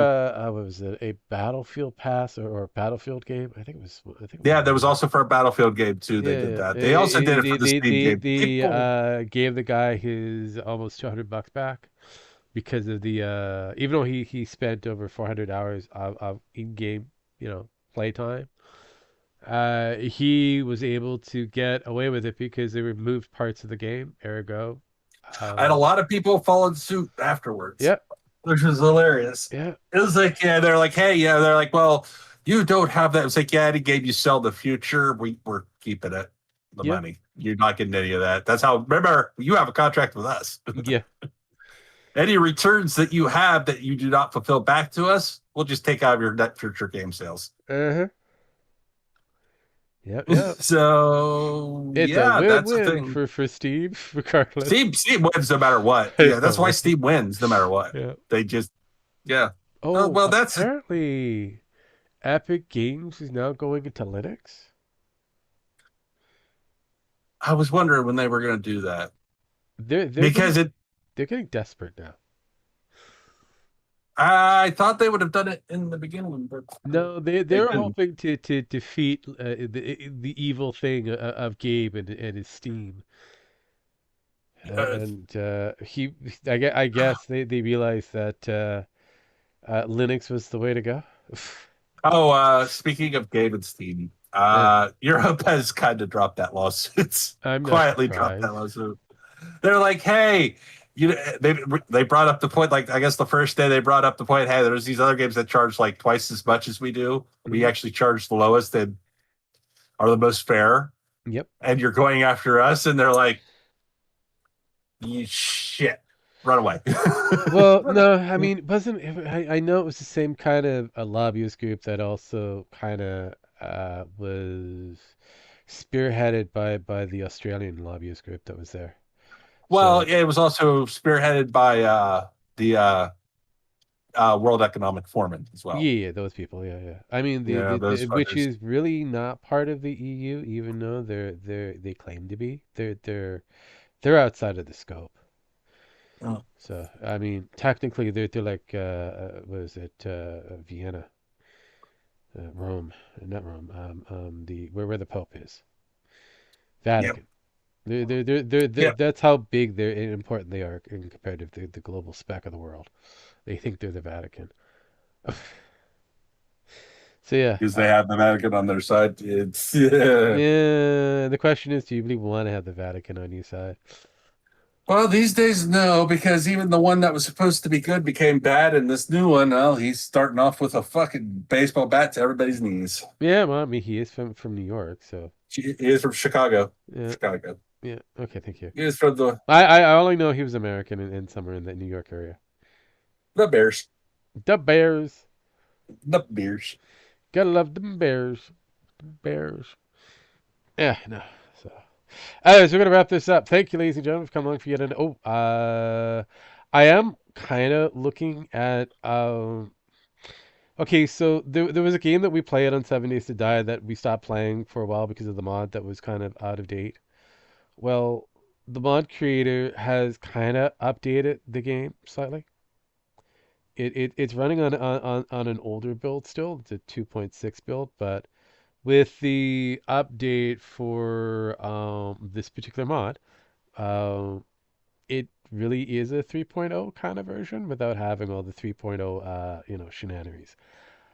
what was it, a Battlefield Pass or a Battlefield game? I think it was. I think it was Yeah, one there of was those. also for a Battlefield game too. They did Yeah, that. They also did it for the Steam game. People, gave the guy his almost $200 back because of the even though he spent over 400 hours of in-game, playtime. He was able to get away with it because they removed parts of the game. Ergo, and a um, lot of people followed suit afterwards, yeah, which was hilarious. yeah, It was like, yeah, they're like, hey, yeah, they're like, well, you don't have that. It's like, yeah, any game you sell in the future, we're keeping it, the yeah, money. You're not getting any of that. That's how. Remember, you have a contract with us. yeah. Any returns that you have that you do not fulfill back to us, we'll just take out of your net future game sales. Uh-huh. Yep, yep. So It's a yeah, that's the win-win thing. for Steve, regardless. Steam wins no matter what. Yeah, It's a that's why win. Steam wins no matter what. Yeah. They just yeah. Oh Oh, well, that's. apparently Epic Games is now going into Linux. I was wondering when they were going to do that They're because getting it. they're getting desperate now. I thought they would have done it in the beginning, but No, they they're didn't. hoping to defeat the evil thing of Gabe and his Steam. Uh, And I guess they realized that Linux was the way to go. speaking of Gabe and Steam, Yeah, Europe has kind of dropped that lawsuit. I'm not Quietly dropped that surprised. lawsuit. They're like, hey, they brought up the point. Like, I guess the first day they brought up the point. Hey, there's these other games that charge like twice as much as we do. We Mhm. actually charge the lowest and are the most fair, Yep. and you're going after us. And they're like, you shit, run away. Well, no, I mean, wasn't I know it was the same kind of a lobbyist group that also kind of was spearheaded by the Australian lobbyist group that was there. Well, So yeah, it was also spearheaded by the World Economic Forum as well. yeah, those people, yeah, yeah. I mean, Yeah, those which fuckers. is really not part of the EU, even though they claim to be. They're outside of the scope. Oh. So I mean, technically, they're like what is it, Vienna, Rome, not Rome, the where the Pope is, Yep. Vatican. Yep. That's how big they're and important they are in compared to the global spec of the world. They think they're the Vatican. So yeah, Because they have the Vatican on their side. It's yeah. yeah. The question is, do you really want to have the Vatican on your side? Well, these days, no, because even the one that was supposed to be good became bad, and this new one, well, he's starting off with a fucking baseball bat to everybody's knees. Yeah, well, I mean, he is from New York, so He is from Chicago. yeah, Chicago. yeah. Okay, thank you. He is from I only know he was American and somewhere in the New York area. the Bears. The Bears. The Bears. Gotta love them Bears. Bears. Yeah, no. So, anyways, we're gonna wrap this up. Thank you, ladies and gentlemen, for coming along for yet another. I am kind of looking at. Okay, so there was a game that we played on 7 Days to Die that we stopped playing for a while because of the mod that was kind of out of date. Well, the mod creator has kind of updated the game slightly. It's running on an older build still. It's a 2.6 build, but with the update for this particular mod, um, it really is a 3.0 kind of version without having all the 3.0 shenanigans.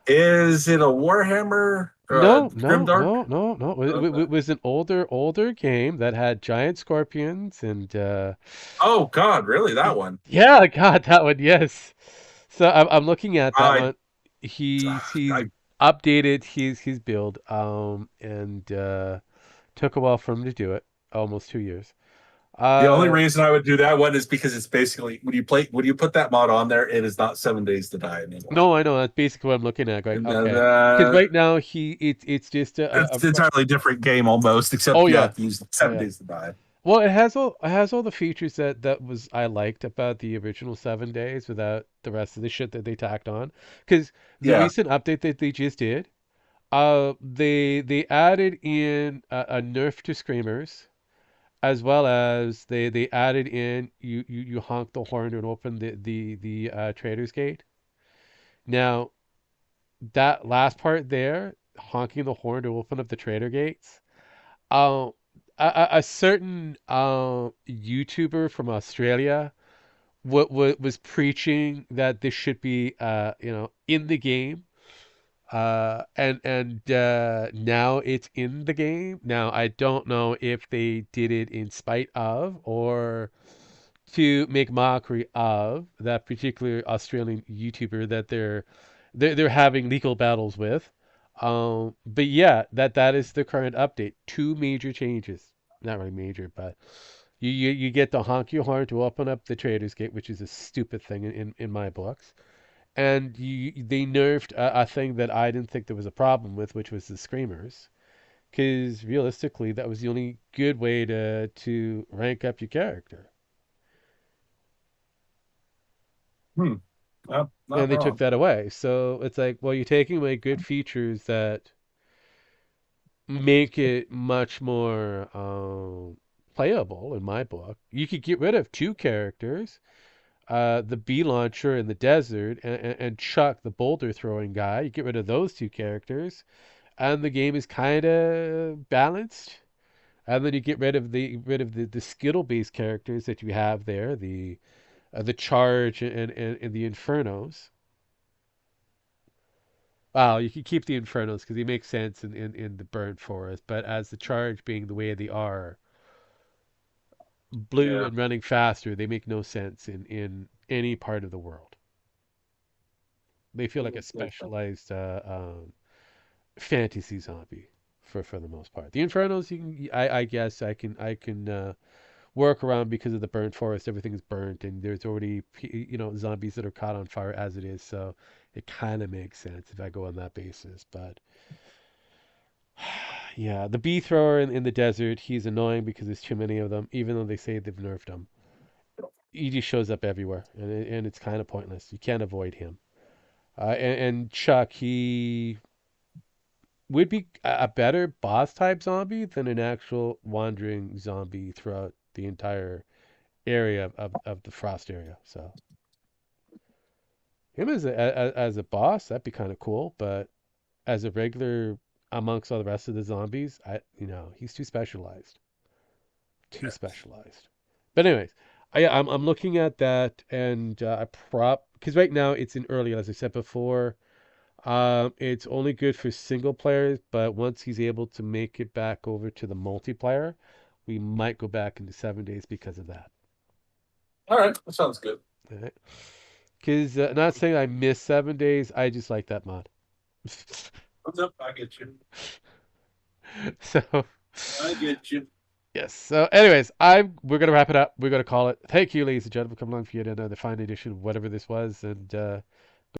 Is it a Warhammer or a No, no, Grimdark? no, no, no. Okay. It was an older game that had giant scorpions and Oh God, really? That one? yeah, God, that one, yes. So I'm looking at that I, one. He's I updated his build and took a while for him to do it, almost 2 years. The only Uh, reason I would do that one is because it's basically when you put that mod on there, it is not 7 Days to Die anymore. no, I know that's basically what I'm looking at. Going, And, okay, because right now it's just it's an entirely different game almost, except oh you yeah, have to use oh 7 yeah. Days to Die. Well, it has all the features that was I liked about the original 7 days without the rest of the shit that they tacked on. Because the Yeah, recent update that they just did, they added in a nerf to screamers, as well as they added in you honk the horn and open the Trader's Gate. Now that last part there, honking the horn to open up the Trader Gates. Um, a certain YouTuber from Australia was preaching that this should be in the game. And now it's in the game. Now I don't know if they did it in spite of or to make mockery of that particular Australian YouTuber that they're having legal battles with. But yeah, that is the current update. Two major changes. Not really major, but you get to honk your horn to open up the Trader's Gate, which is a stupid thing in my books. And they nerfed a thing that I didn't think there was a problem with, which was the screamers. Because realistically, that was the only good way to rank up your character. hmm. Not And they took wrong. that away. So it's like, well, you're taking away good features that make it much more playable in my book. You could get rid of two characters, the bee launcher in the desert, and Chuck, the boulder throwing guy. You get rid of those two characters, and the game is kind of balanced. And then you get rid of the Skittle based characters that you have there, the charge and the infernos. Well, you can keep the Infernos because they make sense in the burnt forest, but as the charge being the way they are, blue Yeah, and running faster, they make no sense in any part of the world. They feel like a specialized fantasy zombie for the most part. The Infernos, I guess I can work around because of the burnt forest. Everything is burnt, and there's already zombies that are caught on fire as it is, so it kind of makes sense if I go on that basis. But yeah, the bee thrower in the desert, he's annoying because there's too many of them, even though they say they've nerfed him. He just shows up everywhere, and it's kind of pointless. You can't avoid him. And Chuck, he would be a better boss type zombie than an actual wandering zombie throughout the entire area of the frost area. So him as a boss, that'd be kind of cool, but as a regular amongst all the rest of the zombies, he's too specialized. Too specialized. But anyways, I'm looking at that and I prop because right now it's in early, as I said before. It's only good for single players, but once he's able to make it back over to the multiplayer, we might go back into 7 days because of that. all right, that sounds good. All right? Because not saying I miss 7 days, I just like that mod. What's up? I get you. So I get you. yes. So, anyways, we're gonna wrap it up. We're gonna call it. Thank you, ladies and gentlemen, for coming along for yet another fine edition of whatever this was, and